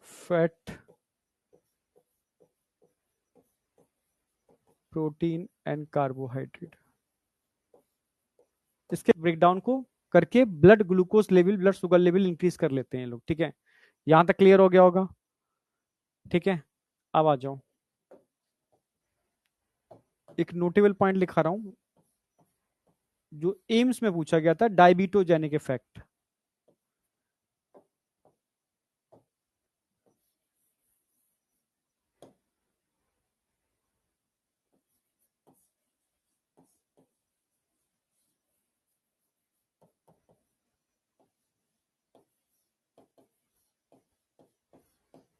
fat, protein and carbohydrate. इसके ब्रेकडाउन को करके blood glucose level, blood sugar level increase कर लेते हैं लोग। ठीक है, यहां तक क्लियर हो गया होगा? ठीक है, अब आ जाओ, एक नोटेबल पॉइंट लिखा रहा हूं जो एम्स में पूछा गया था, डायबिटोजेनिक इफेक्ट।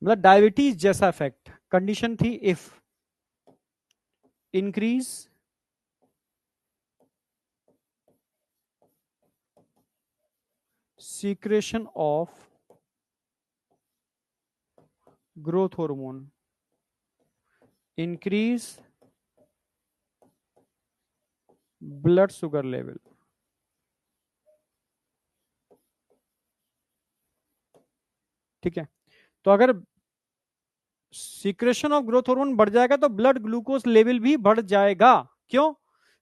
मतलब डायबिटीज जैसा इफेक्ट, कंडीशन थी if increase secretion of growth hormone, increase blood sugar level. ठीक है, तो अगर सीक्रेशन ऑफ ग्रोथ हार्मोन बढ़ जाएगा तो ब्लड ग्लूकोज लेवल भी बढ़ जाएगा। क्यों?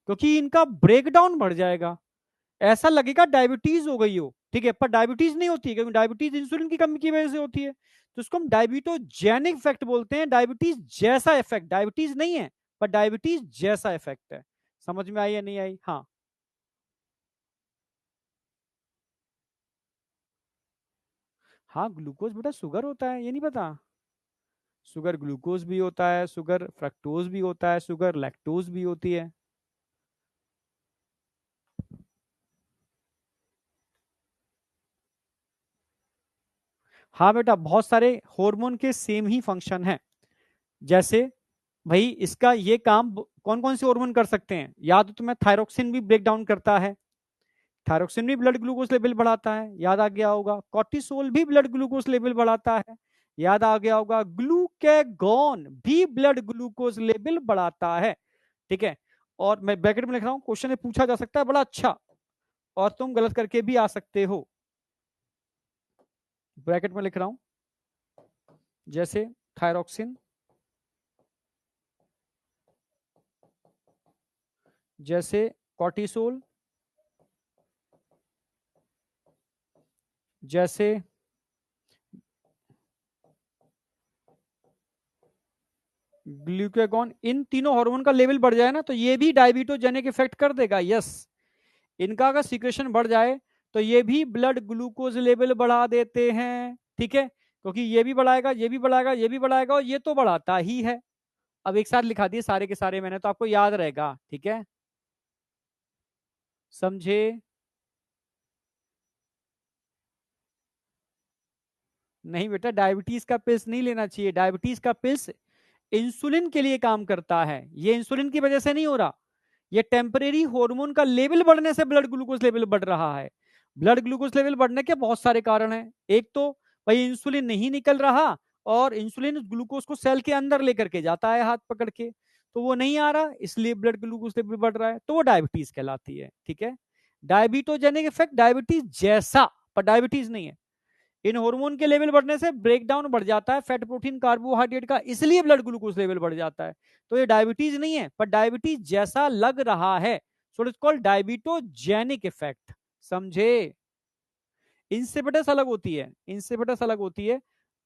क्योंकि इनका ब्रेकडाउन बढ़ जाएगा, ऐसा लगेगा डायबिटीज हो गई हो, ठीक है, पर डायबिटीज नहीं होती है, क्योंकि डायबिटीज इंसुलिन की कमी की वजह से होती है, तो इसको हम डायबिटोजेनिक इफेक्ट बोलते हैं, डायबिटीज जैसा इफेक्ट, डायबिटीज नहीं है पर डायबिटीज जैसा इफेक्ट है। समझ में आई या नहीं आई? हाँ, हाँ, ग्लूकोज बेटा शुगर होता है, ये नहीं पता? शुगर ग्लूकोज भी होता है, शुगर फ्रक्टोज भी होता है, शुगर लैक्टोज भी होती है। हाँ बेटा, बहुत सारे हार्मोन के सेम ही फंक्शन है। जैसे भाई इसका ये काम कौन कौन से हार्मोन कर सकते हैं? या तो तुम्हें थायरोक्सिन भी ब्रेक डाउन करता है, थायरोक्सिन भी ब्लड ग्लूकोज लेवल बढ़ाता है, याद आ गया होगा। कॉर्टिसोल भी ब्लड ग्लूकोज लेवल बढ़ाता है, याद आ गया होगा। ग्लूकेगॉन भी ब्लड ग्लूकोज लेवल बढ़ाता है, ठीक है। और मैं ब्रैकेट में लिख रहा हूं, क्वेश्चन में पूछा जा सकता है बड़ा अच्छा, और तुम गलत करके भी आ सकते हो। ब्रैकेट में लिख रहा हूं, जैसे थायरोक्सिन, जैसे कॉर्टिसोल, जैसे ग्लूकागॉन, इन तीनों हार्मोन का लेवल बढ़ जाए ना तो ये भी डायबिटोजेनिक इफेक्ट कर देगा। यस, इनका अगर सीक्रेशन बढ़ जाए तो ये भी ब्लड ग्लूकोज लेवल बढ़ा देते हैं, ठीक है। क्योंकि ये भी बढ़ाएगा, ये भी बढ़ाएगा, ये भी बढ़ाएगा, और ये तो बढ़ाता ही है। अब एक साथ लिखा दिए सारे के सारे मैंने, तो आपको याद रहेगा, ठीक है। समझे? नहीं बेटा, डायबिटीज का पिल्स नहीं लेना चाहिए। डायबिटीज का पिल्स इंसुलिन के लिए काम करता है, ये इंसुलिन की वजह से नहीं हो रहा। ये टेम्परेरी हार्मोन का लेवल बढ़ने से ब्लड ग्लूकोज लेवल बढ़ रहा है। ब्लड ग्लूकोज लेवल बढ़ने के बहुत सारे कारण हैं। एक तो भाई इंसुलिन नहीं निकल रहा, और इंसुलिन ग्लूकोज को सेल के अंदर लेकर के जाता है हाथ पकड़ के, तो वो नहीं आ रहा, इसलिए ब्लड ग्लूकोज लेवल बढ़ रहा है, तो वो डायबिटीज कहलाती है, ठीक है। डायबिटोजेनिक इफेक्ट डायबिटीज जैसा, पर डायबिटीज नहीं है। इन हार्मोन के लेवल बढ़ने से ब्रेकडाउन बढ़ जाता है फैट, प्रोटीन, कार्बोहाइड्रेट का, इसलिए ब्लड ग्लूकोज लेवल बढ़ जाता है। तो ये डायबिटीज नहीं है, पर डायबिटीज जैसा लग रहा है, so it's called diabetogenic effect. समझे? इंसिपिडस अलग होती है, इंसिपिडस अलग होती है,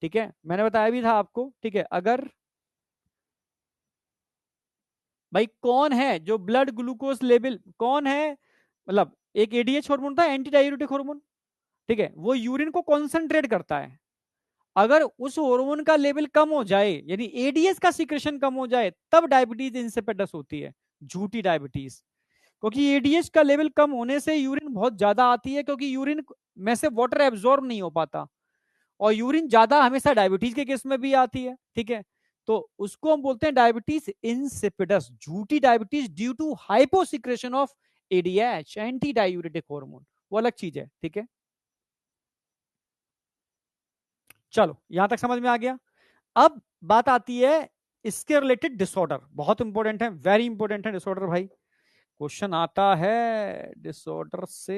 ठीक है, मैंने बताया भी था आपको, ठीक है। अगर भाई कौन है जो ब्लड ग्लूकोज लेवल, कौन है, मतलब एक एडीएच हार्मोन था, एंटी डाययूरेटिक हार्मोन, ठीक है, वो यूरिन को कॉन्सेंट्रेट करता है। अगर उस हार्मोन का लेवल कम हो जाए, यानी एडीएस का सीक्रेशन कम हो जाए, तब डायबिटीज इंसिपिडस होती है, झूठी डायबिटीज। क्योंकि एडीएच का लेवल कम होने से यूरिन बहुत ज्यादा आती है, क्योंकि यूरिन में से वाटर एब्जॉर्ब नहीं हो पाता, और यूरिन ज्यादा हमेशा डायबिटीज के केस में भी आती है, ठीक है। तो उसको हम बोलते हैं डायबिटीज इंसिपिडस, झूठी diabetes, due to hyposecretion of ADH, anti diuretic hormone, वो अलग चीज है, ठीक है। चलो यहां तक समझ में आ गया। अब बात आती है इसके रिलेटेड डिसऑर्डर, बहुत इंपॉर्टेंट है, वेरी इंपॉर्टेंट है डिसऑर्डर भाई। क्वेश्चन आता है डिसऑर्डर से।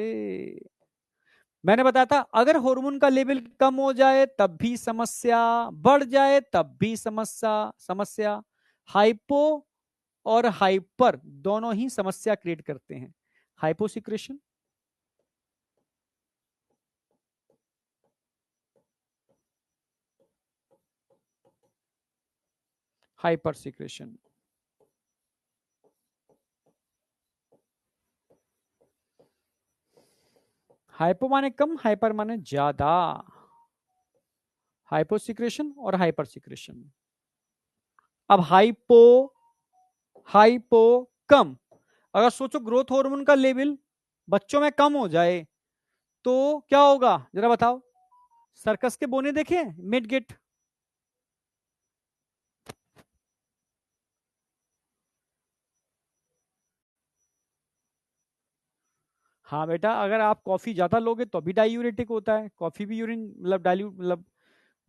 मैंने बताया था अगर हार्मोन का लेवल कम हो जाए तब भी समस्या, बढ़ जाए तब भी समस्या, समस्या। हाइपो और हाइपर दोनों ही समस्या क्रिएट करते हैं। Hyposecretion, hyper secretion. हाइपो माने कम, हाइपर माने ज्यादा। हाइपोसिक्रेशन और हाइपर सिक्रेशन। अब हाइपो, हाइपो, कम। अगर सोचो ग्रोथ हार्मोन का लेवल बच्चों में कम हो जाए तो क्या होगा, जरा बताओ। सर्कस के बोने देखे, मिड गेट। हाँ बेटा, अगर आप कॉफी ज्यादा लोगे तो भी डायूरेटिक होता है, कॉफी भी यूरिन मतलब मतलब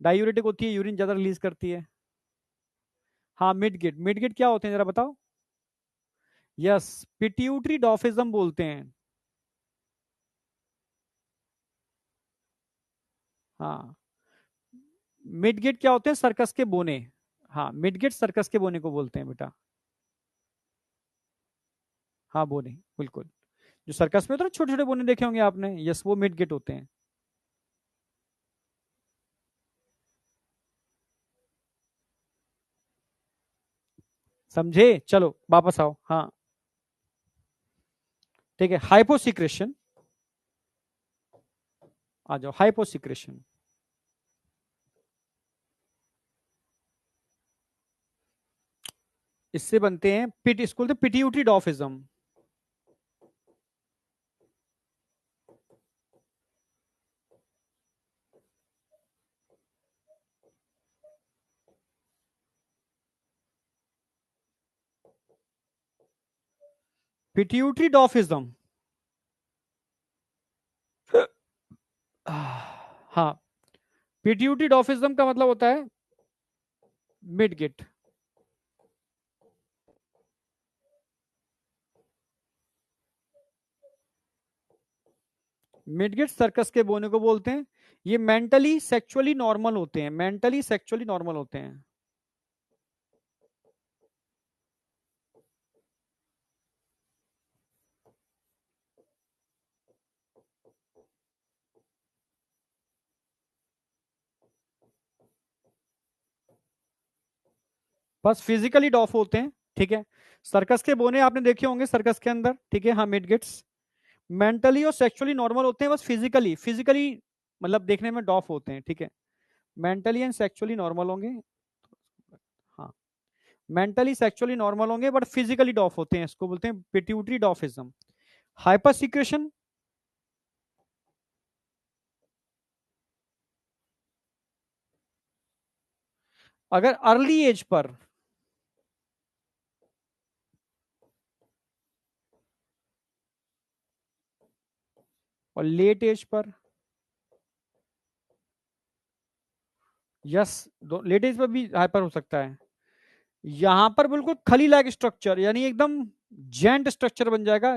डायूरेटिक होती है, यूरिन ज्यादा रिलीज करती है। हाँ मिड गेट, मिड गेट क्या होते हैं जरा बताओ। यस, पिट्यूटरी डॉफिज्म बोलते हैं। हाँ, मिड गेट क्या होते हैं, सर्कस के बोने। हाँ, मिड गेट सर्कस के बोने को बोलते हैं बेटा। हाँ बोने, बिल्कुल। जो सर्कस में तो छोटे छोटे बोने देखे होंगे आपने, यस वो मिड गेट होते हैं। समझे? चलो वापस आओ, हाँ ठीक है। हाइपोसिक्रेशन, आ जाओ, हाइपोसिक्रेशन। इससे बनते हैं पिट, इसको बोलते हैं पिट्यूटरी डॉफिज्म। पिट्यूटरी डॉफिज्म, हाँ, पिट्यूटरी डॉफिज्म का मतलब होता है मिडगेट। मिडगेट सर्कस के बोने को बोलते हैं। ये मेंटली सेक्सुअली नॉर्मल होते हैं, मेंटली सेक्सुअली नॉर्मल होते हैं। बस फिजिकली डॉफ होते हैं, ठीक है। सर्कस के बोने आपने देखे होंगे सर्कस के अंदर, ठीक है। हाँ, मिडगेट्स मेंटली और सेक्सुअली नॉर्मल होते हैं, बस फिजिकली फिजिकली मतलब देखने में डॉफ होते हैं, ठीक है। मेंटली एंड सेक्सुअली नॉर्मल होंगे। हाँ, मेंटली सेक्सुअली नॉर्मल होंगे बट फिजिकली डॉफ होते हैं, इसको बोलते हैं पिट्यूटरी डॉफिज्म। हाइपर सिक्रेशन, अगर अर्ली एज पर और लेट एज पर, यस, लेट एज पर भी हाइपर हो सकता है। यहां पर बिल्कुल खली लाइक स्ट्रक्चर, यानी एकदम जेंट स्ट्रक्चर बन जाएगा,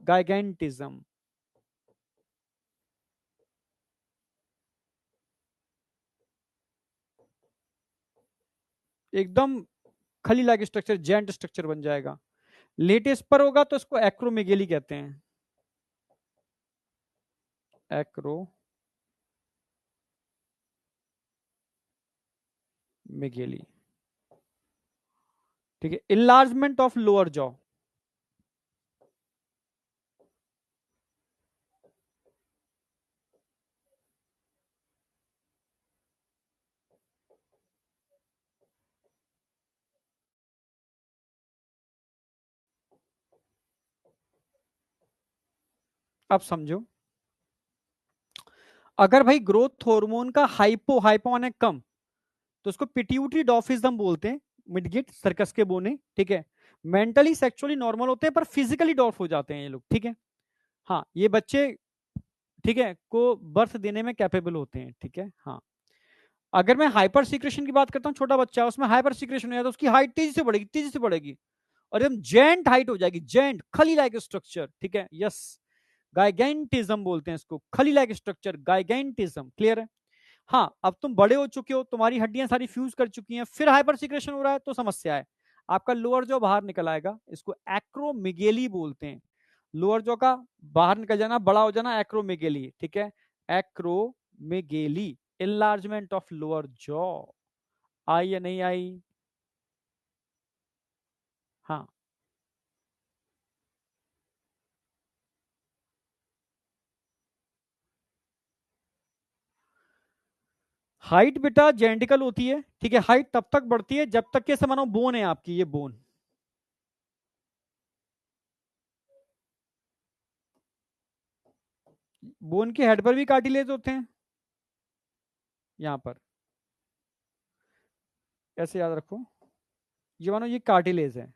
गाइगेंटिज्म। एकदम खली लाइक स्ट्रक्चर, जेंट स्ट्रक्चर बन जाएगा। लेटेस्ट पर होगा तो इसको एक्रोमेगेली कहते हैं, एक्रोमेगेली, ठीक है। इनलार्जमेंट ऑफ लोअर जॉ, अब समझो। अगर भाई ग्रोथ हार्मोन का हाइपो हाइपो माने कम, तो उसको पिट्यूटरी डॉफिज्म बोलते हैं। मिडगेट सर्कस के बोने, ठीक है। मेंटली सेक्सुअली नॉर्मल होते हैं पर फिजिकली डॉफ हो जाते हैं ये लोग, ठीक है। हाँ, ये बच्चे, ठीक है, को बर्थ देने में कैपेबल होते हैं, ठीक है। हाँ, अगर मैं हाइपर सीक्रेशन की बात करता हूँ, छोटा बच्चा उसमें हाइपर सीक्रेशन है तो उसकी हाइट तेजी से बढ़ेगी, तेजी से बढ़ेगी, और एकदम जेंट हाइट हो जाएगी, जेंट खली लाइक स्ट्रक्चर, ठीक है। यस, गाइगेंटिज्म बोलते हैं इसको, खली लाइक स्ट्रक्चर, गाइगेंटिज्म। क्लियर है? हाँ, अब तुम बड़े हो चुके हो, तुम्हारी हड्डियां सारी फ्यूज कर चुकी हैं, फिर हाइपर सिक्रेशन हो रहा है तो समस्या है। आपका लोअर जो बाहर निकल आएगा, इसको एक्रोमिगेली बोलते हैं। लोअर जो का बाहर निकल जाना, बड़ा हो जाना, एक्रोमिगेली, ठीक है। एक्रोमिगेली, इनलार्जमेंट ऑफ लोअर जॉ। आई या नहीं आई? हाँ, हाइट बेटा जेनेटिकल होती है, ठीक है। हाइट तब तक बढ़ती है जब तक के से मानो बोन है आपकी, ये बोन। बोन के हेड पर भी कार्टिलेज होते हैं, यहाँ पर, ऐसे याद रखो। ये मानो ये कार्टिलेज है,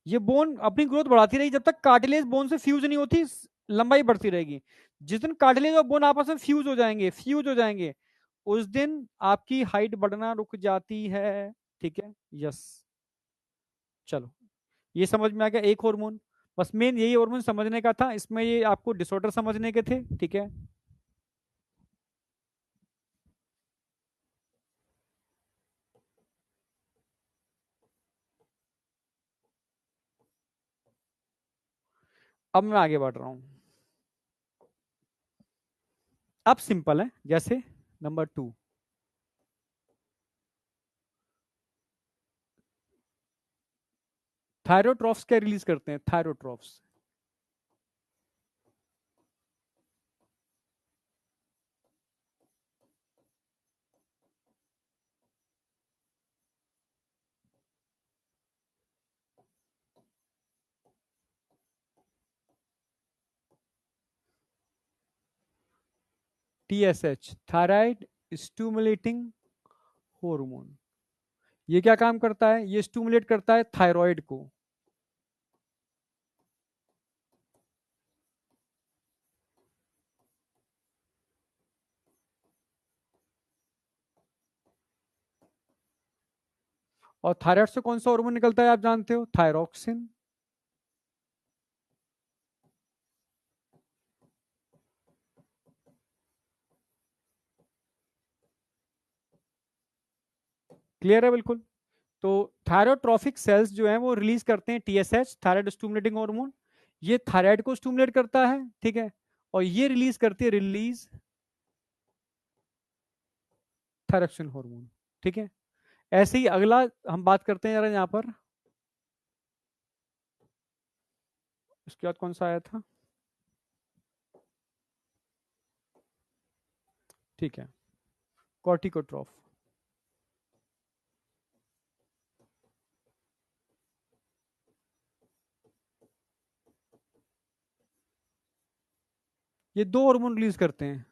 ये बोन अपनी ग्रोथ बढ़ाती रही जब तक कार्टिलेज बोन से फ्यूज नहीं होती, लंबाई बढ़ती रहेगी। जिस दिन कार्टिलेज और बोन आपस में फ्यूज हो जाएंगे, फ्यूज हो जाएंगे, उस दिन आपकी हाइट बढ़ना रुक जाती है, ठीक है। यस, चलो, ये समझ में आ गया एक हार्मोन। बस मेन यही हार्मोन समझने का था, इसमें ये आपको डिसऑर्डर समझने के थे, ठीक है। अब मैं आगे बढ़ रहा हूं। अब सिंपल है, जैसे नंबर 2, थायरोट्रॉफ्स क्या रिलीज करते हैं? थायरोट्रॉफ्स, TSH, थायराइड स्टिमुलेटिंग हार्मोन। ये क्या काम करता है? ये स्टिमुलेट करता है थायराइड को। और थायराइड से कौन सा हार्मोन निकलता है आप जानते हो? थायरोक्सिन। क्लियर है बिल्कुल? तो थायरोट्रॉफिक सेल्स जो है वो रिलीज करते हैं टीएसएच, थायराइड स्टिमुलेटिंग हार्मोन। ये थायराइड को स्टिमुलेट करता है, ठीक है, और ये रिलीज करती है रिलीज थायरोक्सिन हार्मोन, ठीक है। ऐसे ही अगला हम बात करते हैं जरा यहाँ पर, उसके बाद कौन सा आया था, ठीक है, कॉर्टिकोट्रॉफ। ये दो हार्मोन रिलीज करते हैं,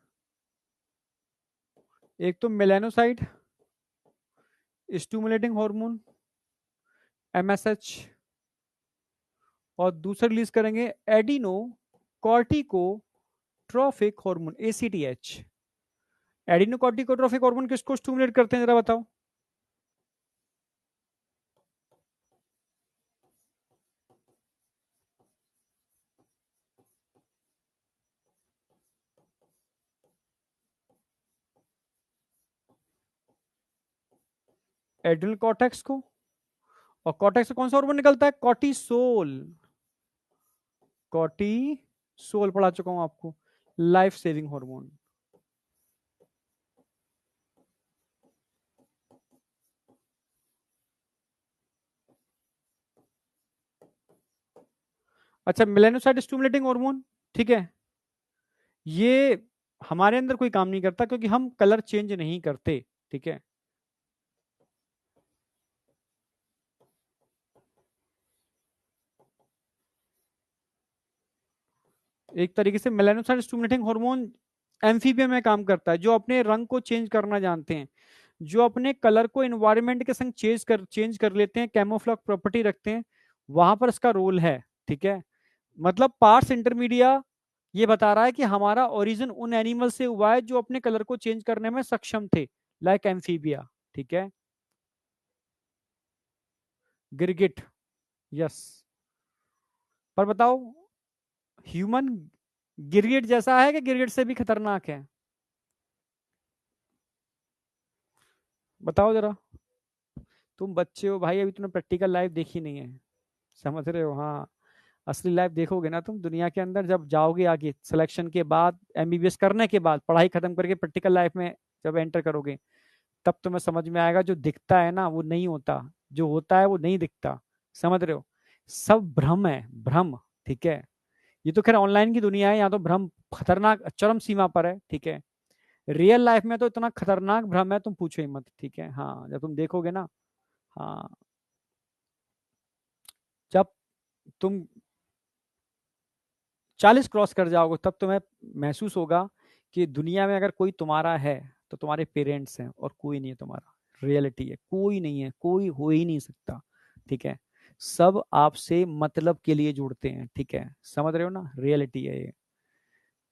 एक तो मेलानोसाइट स्टिमुलेटिंग हार्मोन एमएसएच, और दूसरा रिलीज करेंगे adeno corticotrophic hormone ACTH. Adeno corticotrophic hormone किसको स्टिमुलेट करते हैं जरा बताओ? एड्रिनल कॉर्टेक्स को। और कॉर्टेक्स से कौन सा हार्मोन निकलता है? कॉर्टिसोल। कॉर्टिसोल पढ़ा चुका हूं आपको, लाइफ सेविंग हार्मोन। अच्छा, मेलानोसाइट स्टिमुलेटिंग हार्मोन, ठीक है, ये हमारे अंदर कोई काम नहीं करता क्योंकि हम कलर चेंज नहीं करते, ठीक है। एक तरीके से मेलानोसाइट स्टिमुलेटिंग हार्मोन एम्फीबिया में काम करता है, जो अपने रंग को चेंज करना जानते हैं, जो अपने कलर को एनवायरनमेंट के संग चेंज कर लेते हैं, कैमोफ्लेज प्रॉपर्टी रखते हैं, वहां पर इसका रोल है, ठीक है। मतलब पार्स इंटरमीडिया ये बता रहा है कि हमारा ओरिजिन उन एनिमल से हुआ है जो अपने कलर को चेंज करने में सक्षम थे, लाइक एम्फीबिया, ठीक है। गिरगिट, यस। पर बताओ, ह्यूमन गिरगिट जैसा है कि गिरगिट से भी खतरनाक है? बताओ जरा। तुम बच्चे हो भाई, अभी तुमने प्रैक्टिकल लाइफ देखी नहीं है, समझ रहे हो? हाँ, असली लाइफ देखोगे ना तुम दुनिया के अंदर, जब जाओगे आगे सिलेक्शन के बाद, एमबीबीएस करने के बाद, पढ़ाई खत्म करके प्रैक्टिकल लाइफ में जब एंटर करोगे, तब तुम्हें समझ में आएगा जो दिखता है ना वो नहीं होता, जो होता है वो नहीं दिखता, समझ रहे हो? सब भ्रम है, भ्रम, ठीक है। ये तो खैर ऑनलाइन की दुनिया है, यहाँ तो भ्रम खतरनाक चरम सीमा पर है, ठीक है। रियल लाइफ में तो इतना खतरनाक भ्रम है, तुम पूछो ही मत, ठीक है। हाँ, जब तुम देखोगे ना, हाँ, जब तुम 40 क्रॉस कर जाओगे तब तुम्हें महसूस होगा कि दुनिया में अगर कोई तुम्हारा है तो तुम्हारे पेरेंट्स हैं, और कोई नहीं है तुम्हारा। रियलिटी है, कोई नहीं है, कोई हो ही नहीं सकता, ठीक है। सब आपसे मतलब के लिए जुड़ते हैं, ठीक है, समझ रहे हो ना? रियलिटी है ये।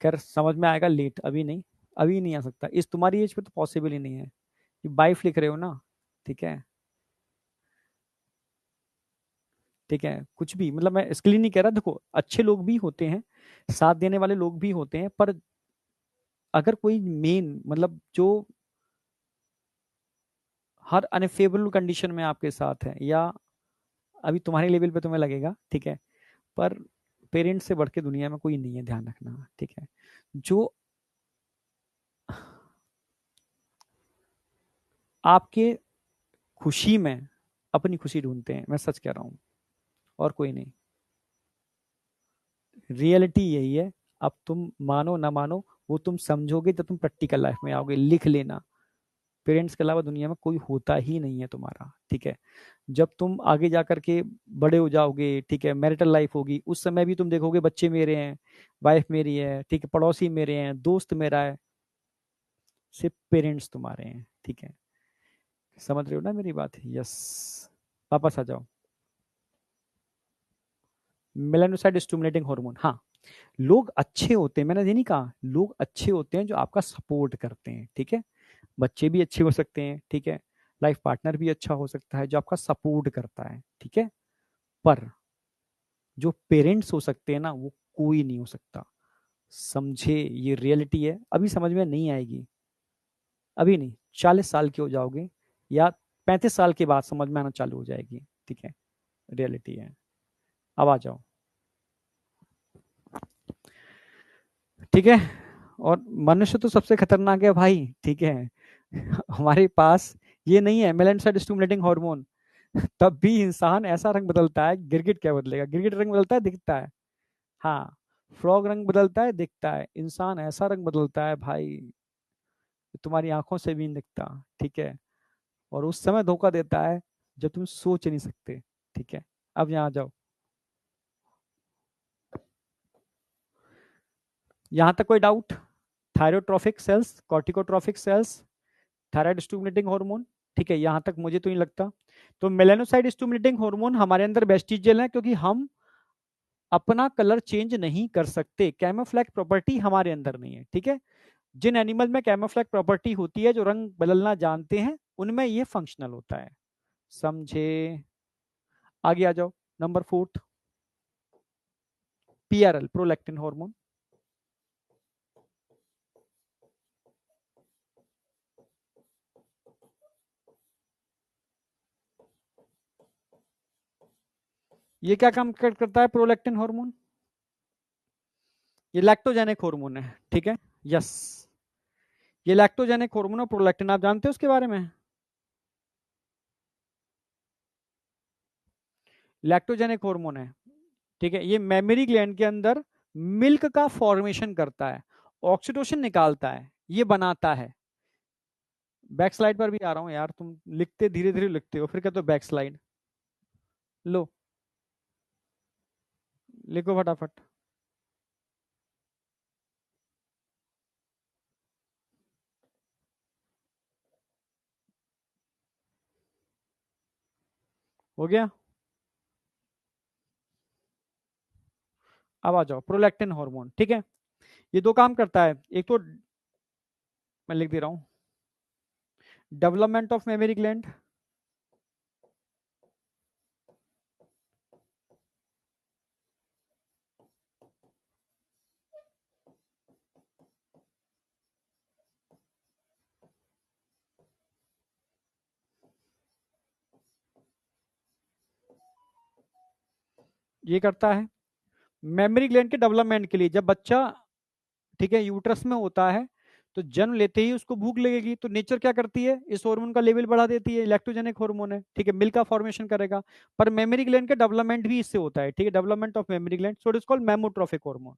खैर समझ में आएगा लेट, अभी नहीं, अभी नहीं आ सकता, इस तुम्हारी एज पे तो पॉसिबल ही नहीं है। ये बाइफ लिख रहे हो ना, ठीक है, ठीक है, कुछ भी मतलब मैं इसके लिए नहीं कह रहा, देखो अच्छे लोग भी होते हैं, साथ देने वाले लोग भी होते हैं, पर अगर कोई मेन मतलब जो हर अनफेवरेबल कंडीशन में आपके साथ है, या अभी तुम्हारे लेवल पे तुम्हें लगेगा, ठीक है, पर पेरेंट्स से बढ़ के दुनिया में कोई नहीं है, ध्यान रखना, ठीक है। जो आपके खुशी में अपनी खुशी ढूंढते हैं, मैं सच कह रहा हूँ, और कोई नहीं। रियलिटी यही है। अब तुम मानो ना मानो, वो तुम समझोगे जब तुम प्रैक्टिकल लाइफ में आओगे, लिख लेना। पेरेंट्स के अलावा दुनिया में कोई होता ही नहीं है तुम्हारा, ठीक है। जब तुम आगे जा करके बड़े हो जाओगे, ठीक है, मैरिटल लाइफ होगी, उस समय भी तुम देखोगे बच्चे मेरे हैं, वाइफ मेरी है, ठीक है, पड़ोसी मेरे हैं, दोस्त मेरा है, सिर्फ पेरेंट्स तुम्हारे हैं, ठीक है। समझ रहे हो ना मेरी बात? यस। वापस आ जाओ। मेलानोसाइट स्टिमुलेटिंग हार्मोन, हाँ। लोग अच्छे होते हैं, मैंने ये नहीं कहा, लोग अच्छे होते हैं जो आपका सपोर्ट करते हैं, ठीक है। बच्चे भी अच्छे हो सकते हैं, ठीक है, लाइफ पार्टनर भी अच्छा हो सकता है जो आपका सपोर्ट करता है, ठीक है। पर जो पेरेंट्स हो सकते हैं ना, वो कोई नहीं हो सकता। समझे, ये रियलिटी है। अभी समझ में नहीं आएगी, अभी नहीं, 40 साल के हो जाओगे या 35 साल के बाद समझ में आना चालू हो जाएगी, ठीक है। रियलिटी है। अब आ जाओ, ठीक है। और मनुष्य तो सबसे खतरनाक है भाई, ठीक है। हमारे पास ये नहीं है मेलानिन स्टिमुलेटिंग हार्मोन, तब भी इंसान ऐसा रंग बदलता है। गिरगिट क्या बदलेगा? गिरगिट रंग बदलता है, दिखता है। हाँ, फ्रॉग रंग बदलता है, दिखता है। इंसान ऐसा रंग बदलता है भाई, तुम्हारी आंखों से भी नहीं दिखता, ठीक है। और उस समय धोखा देता है जब तुम सोच नहीं सकते, ठीक है। अब यहाँ जाओ, यहाँ तक कोई doubt? Thyrotrophic cells, corticotrophic cells, thyroid stimulating hormone, ठीक है, यहाँ तक मुझे तो नहीं लगता। तो मेलानोसाइट स्टिमुलेटिंग हार्मोन हमारे अंदर वेस्टिजियल है, क्योंकि हम अपना कलर चेंज नहीं कर सकते। कैमोफ्लेक्स प्रॉपर्टी हमारे अंदर नहीं है, ठीक है। जिन एनिमल में कैमोफ्लेक्स प्रॉपर्टी होती है, जो रंग बदलना जानते हैं, उनमें ये फंक्शनल होता है। समझे? आगे आ जाओ, नंबर 4, पीआरएल, प्रोलैक्टिन हार्मोन। ये क्या काम करता है प्रोलैक्टिन हार्मोन? ये लैक्टोजेनिक हार्मोन है, ठीक है। यस, ये लैक्टोजेनिक हार्मोन और प्रोलैक्टिन, आप जानते हो उसके बारे में? लैक्टोजेनिक हार्मोन है, ठीक है। ये मेमोरी ग्लैंड के अंदर मिल्क का फॉर्मेशन करता है, ऑक्सीटोसिन निकालता है, ये बनाता है। बैक स्लाइड पर भी आ रहा हूं यार, तुम लिखते धीरे धीरे लिखते हो, फिर कहते हो बैक स्लाइड। लो, लिखो फटाफट। हो गया? अब आ जाओ, प्रोलैक्टिन हार्मोन, ठीक है। ये दो काम करता है, एक तो मैं लिख दे रहा हूं, डेवलपमेंट ऑफ मेमोरी ग्लैंड, ये करता है मेमोरी ग्लैंड के डेवलपमेंट के लिए। जब बच्चा, ठीक है, यूट्रस में होता है, तो जन्म लेते ही उसको भूख लगेगी, तो नेचर क्या करती है, इस हार्मोन का लेवल बढ़ा देती है। इलेक्ट्रोजेनिक हार्मोन है, ठीक है, मिल्क का फॉर्मेशन करेगा। पर मेमोरी ग्लैंड का डेवलपमेंट भी इससे होता है, ठीक है, development of mammary gland, so it is called mammotrophic hormone.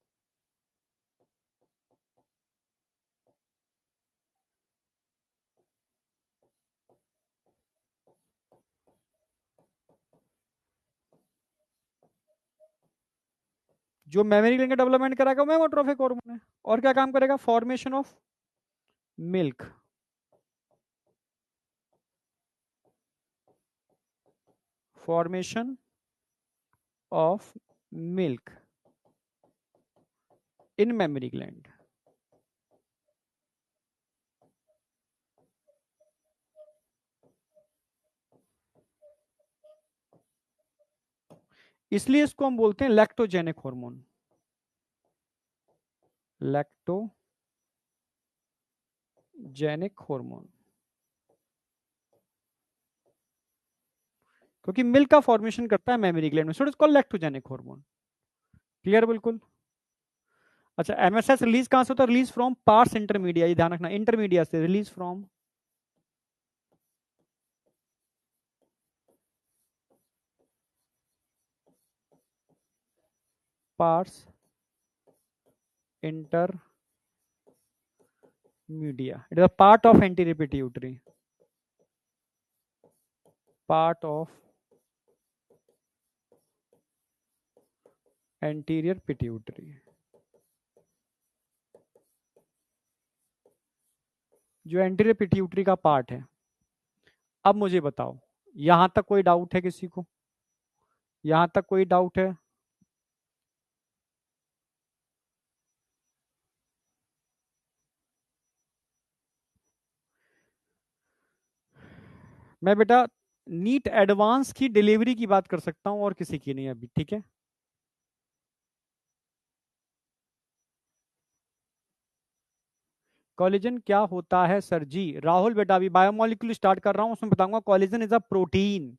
जो मेमोरी ग्लैंड का डेवलपमेंट कराएगा वो मेमोट्रोफिक हार्मोन है। और क्या काम करेगा? Formation of milk, formation of milk in mammary gland. इसलिए इसको हम बोलते हैं लैक्टोजेनिक हार्मोन, लैक्टोजेनिक हार्मोन, क्योंकि मिल्क का फॉर्मेशन करता है मेमोरी ग्लैंड में, so it is called lactogenic hormone. Clear बिल्कुल? अच्छा, एमएसएस रिलीज कहां से होता है? रिलीज फ्रॉम पार्स इंटरमीडिया, ये ध्यान रखना, इंटरमीडिया से release from parse intermedia, it is a part of anterior pituitary, part of anterior pituitary, जो एंटीरियर पिट्यूटरी का पार्ट है। अब मुझे बताओ, यहां तक कोई डाउट है किसी को? यहां तक कोई डाउट है? मैं बेटा नीट एडवांस की डिलीवरी की बात कर सकता हूं और किसी की नहीं अभी, ठीक है। कोलेजन क्या होता है सर जी? राहुल बेटा अभी बायोमोलिक्यूल स्टार्ट कर रहा हूं, उसमें बताऊंगा। Collagen is a protein,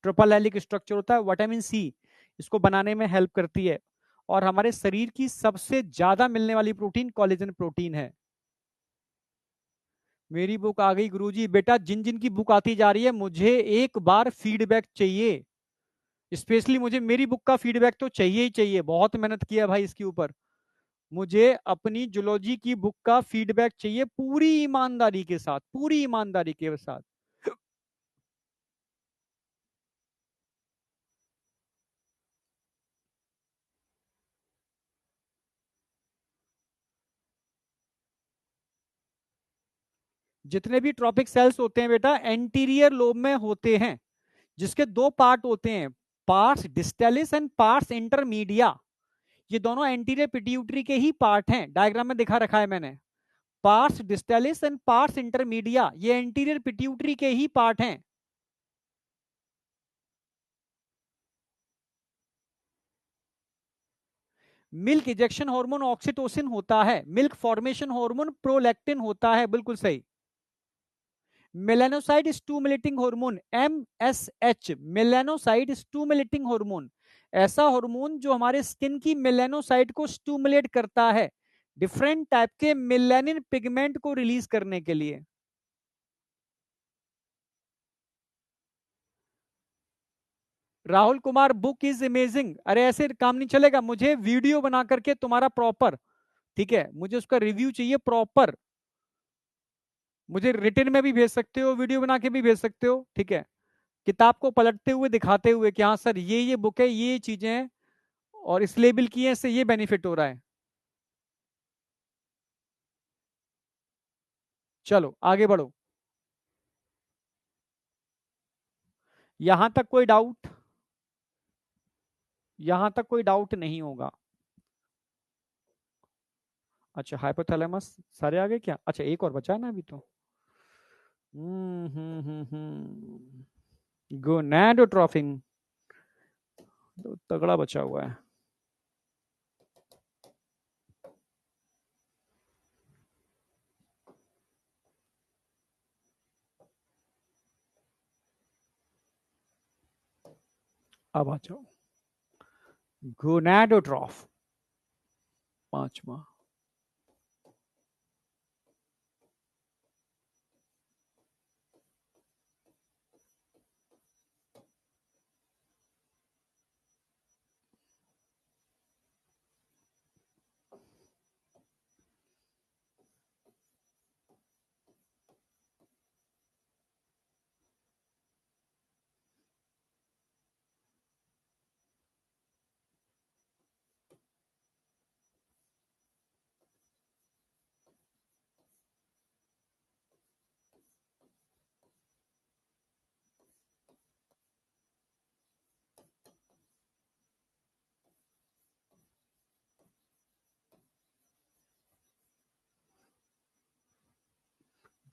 triple हेलिक structure होता है, विटामिन सी इसको बनाने में हेल्प करती है, और हमारे शरीर की सबसे ज्यादा मिलने वाली प्रोटीन कोलेजन प्रोटीन है। मेरी बुक आ गई गुरुजी। बेटा जिन जिन की बुक आती जा रही है, मुझे एक बार फीडबैक चाहिए। स्पेशली मुझे मेरी बुक का फीडबैक तो चाहिए ही चाहिए, बहुत मेहनत किया है भाई इसके ऊपर। मुझे अपनी जूलॉजी की बुक का फीडबैक चाहिए पूरी ईमानदारी के साथ, पूरी ईमानदारी के साथ। जितने भी ट्रॉपिक सेल्स होते हैं बेटा एंटीरियर लोब में होते हैं, जिसके दो पार्ट होते हैं, pars distalis and pars intermedia. ये दोनों एंटीरियर पिट्यूटरी के ही पार्ट हैं, डायग्राम में दिखा रखा है मैंने। Pars distalis and pars intermedia ये एंटीरियर पिट्यूटरी के ही पार्ट हैं। मिल्क इजेक्शन हार्मोन ऑक्सीटोसिन होता है, मिल्क फॉर्मेशन हार्मोन प्रोलैक्टिन होता है, बिल्कुल सही। Melanocyte stimulating hormone MSH, melanocyte stimulating hormone, ऐसा हार्मोन जो हमारे स्किन की मेलानोसाइट को स्टूमुलेट करता है डिफरेंट टाइप के मेलानिन पिगमेंट को रिलीज करने के लिए। Rahul Kumar book is amazing. अरे ऐसे काम नहीं चलेगा, मुझे वीडियो बना करके तुम्हारा प्रॉपर, ठीक है, मुझे उसका रिव्यू चाहिए प्रॉपर। मुझे रिटर्न में भी भेज सकते हो, वीडियो बना के भी भेज सकते हो, ठीक है। किताब को पलटते हुए दिखाते हुए कि हाँ सर ये बुक है, ये चीजें हैं, और इस लेबल की है, इससे ये बेनिफिट हो रहा है। चलो आगे बढ़ो। यहां तक कोई डाउट? यहां तक कोई डाउट नहीं होगा? अच्छा हाइपोथैलेमस सारे आ गए क्या? अच्छा एक और बचा है ना अभी तो। गोनाडोट्रोफिन तो तगड़ा बचा हुआ है। अब आ जाओ, गोनाडोट्रॉफ पांचवा।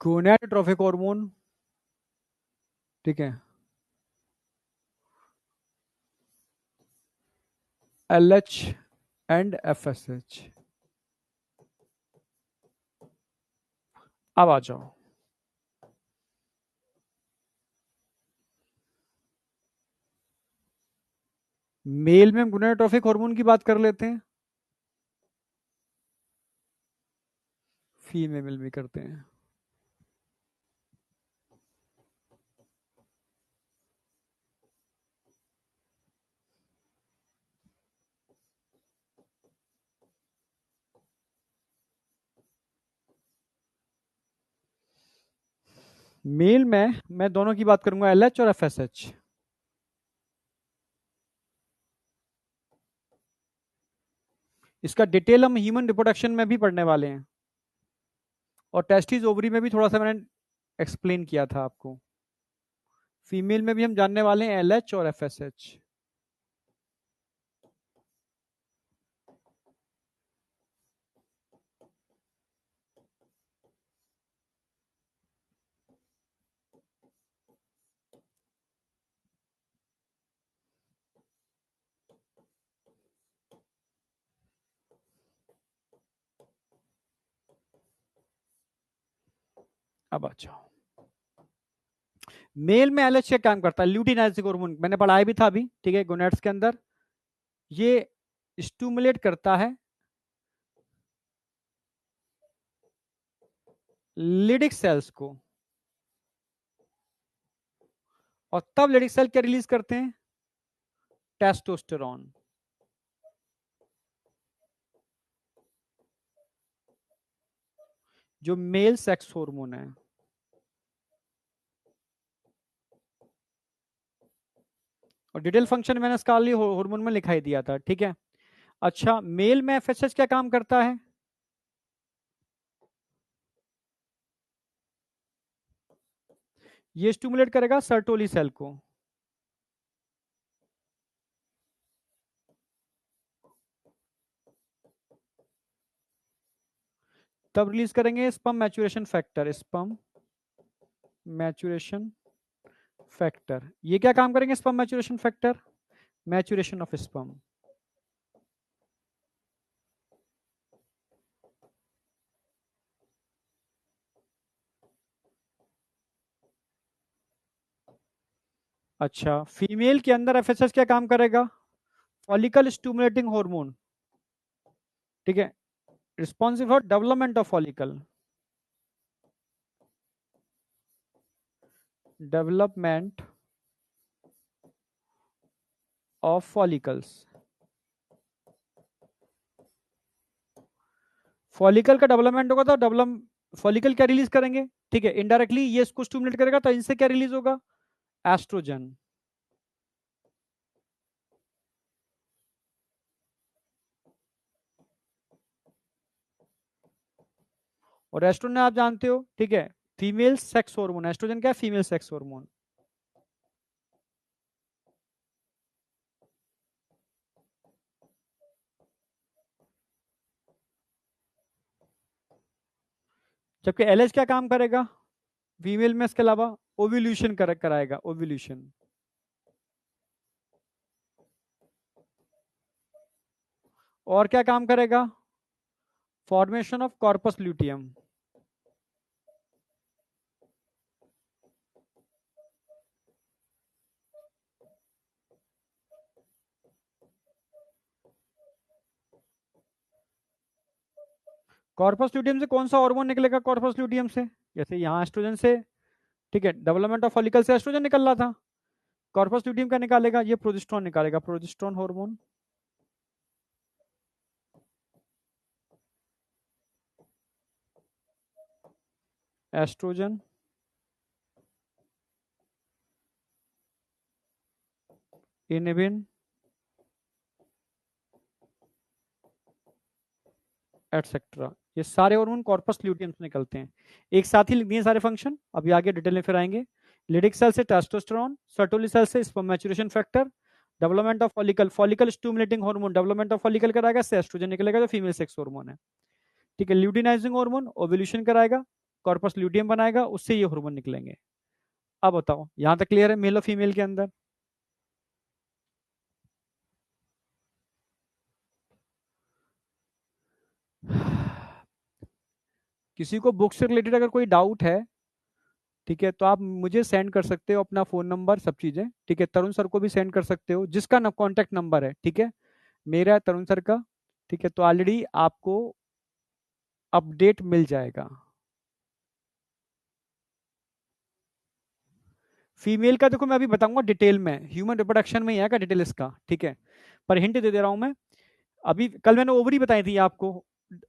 गोनाडोट्रोफिक हार्मोन, ठीक है, LH एंड FSH। अब आ जाओ, मेल में हम गोनाडोट्रोफिक हार्मोन की बात कर लेते हैं, फीमेल में करते हैं। मेल में मैं दोनों की बात करूंगा, LH और FSH। इसका डिटेल हम ह्यूमन रिप्रोडक्शन में भी पढ़ने वाले हैं, और टेस्टिस ओवरी में भी थोड़ा सा मैंने एक्सप्लेन किया था आपको। फीमेल में भी हम जानने वाले हैं LH और FSH। अब अच्छा, मेल में एलएच क्या काम करता है? ल्यूटिनाइजिंग हार्मोन, मैंने पढ़ाया भी था अभी, ठीक है, गोनेड्स के अंदर। ये स्टिमुलेट करता है लिडिक सेल्स को, और तब लिडिक सेल क्या रिलीज करते हैं? टेस्टोस्टेरॉन। जो मेल सेक्स हार्मोन है। और डिटेल फंक्शन मैंने इसका हार्मोन में लिखाई दिया था, ठीक है। अच्छा, मेल में एफएसएच क्या काम करता है? ये स्टिमुलेट करेगा सर्टोली सेल को, तब रिलीज करेंगे sperm maturation factor. Sperm maturation factor, ये क्या काम करेंगे? Sperm maturation factor, maturation of sperm. अच्छा, फीमेल के अंदर एफएसएच क्या काम करेगा? फॉलिकल स्टिमुलेटिंग हार्मोन, ठीक है, responsive for development of follicle, development of follicles. Follicle का डेवलपमेंट होगा तो डेवलप फॉलिकल क्या रिलीज करेंगे? ठीक है, इनडायरेक्टली ये इसको स्टिमुलेट करेगा, तो इनसे क्या रिलीज होगा? एस्ट्रोजन। और एस्ट्रोजन आप जानते हो, ठीक है, फीमेल सेक्स हार्मोन। एस्ट्रोजन क्या है? Female sex hormone. जबकि एलएच क्या काम करेगा फीमेल में? इसके अलावा ओव्यूल्यूशन कराएगा, ओव्यूल्यूशन। और क्या काम करेगा? Formation of corpus luteum. Corpus luteum से कौन सा हार्मोन निकलेगा? कॉर्पस ल्यूटियम से, जैसे यहाँ एस्ट्रोजन से, ठीक है, डेवलपमेंट ऑफ फॉलिकल से एस्ट्रोजन निकल रहा था, कॉर्पस ल्यूटियम का निकालेगा, ये प्रोजेस्टेरॉन निकालेगा, progesterone hormone. Estrogen inhibin etcetera, ये सारे हार्मोन कॉर्पस ल्यूटियम से निकलते हैं। एक साथ ही लिख दिए सारे फंक्शन, अभी आगे डिटेल में फिर आएंगे। लिडिक सेल से टेस्टोस्टेरॉन, सर्टोली सेल से sperm maturation factor, development of follicle, follicle stimulating hormone development of follicle कराएगा, से एस्ट्रोजन निकलेगा जो फीमेल सेक्स हार्मोन है, ठीक है। ल्यूटिनाइजिंग हार्मोन ओव्यूलेशन कराएगा, कॉर्पस ल्यूटियम बनाएगा, उससे ये हार्मोन निकलेंगे। अब बताओ, यहां तक क्लियर है मेल और फीमेल के अंदर? किसी को बुक से रिलेटेड अगर कोई डाउट है, ठीक है, तो आप मुझे सेंड कर सकते हो अपना फोन नंबर, सब चीजें, ठीक है। तरुण सर को भी सेंड कर सकते हो, जिसका ना कॉन्टेक्ट नंबर है, ठीक है, मेरा है, तरुण सर का, ठीक है, तो ऑलरेडी आपको अपडेट मिल जाएगा। फीमेल का देखो मैं अभी बताऊंगा डिटेल में, ह्यूमन रिप्रोडक्शन में ही आएगा डिटेल इसका, ठीक है, पर हिंट दे दे रहा हूं मैं। अभी कल मैंने ओवरी बताई थी आपको,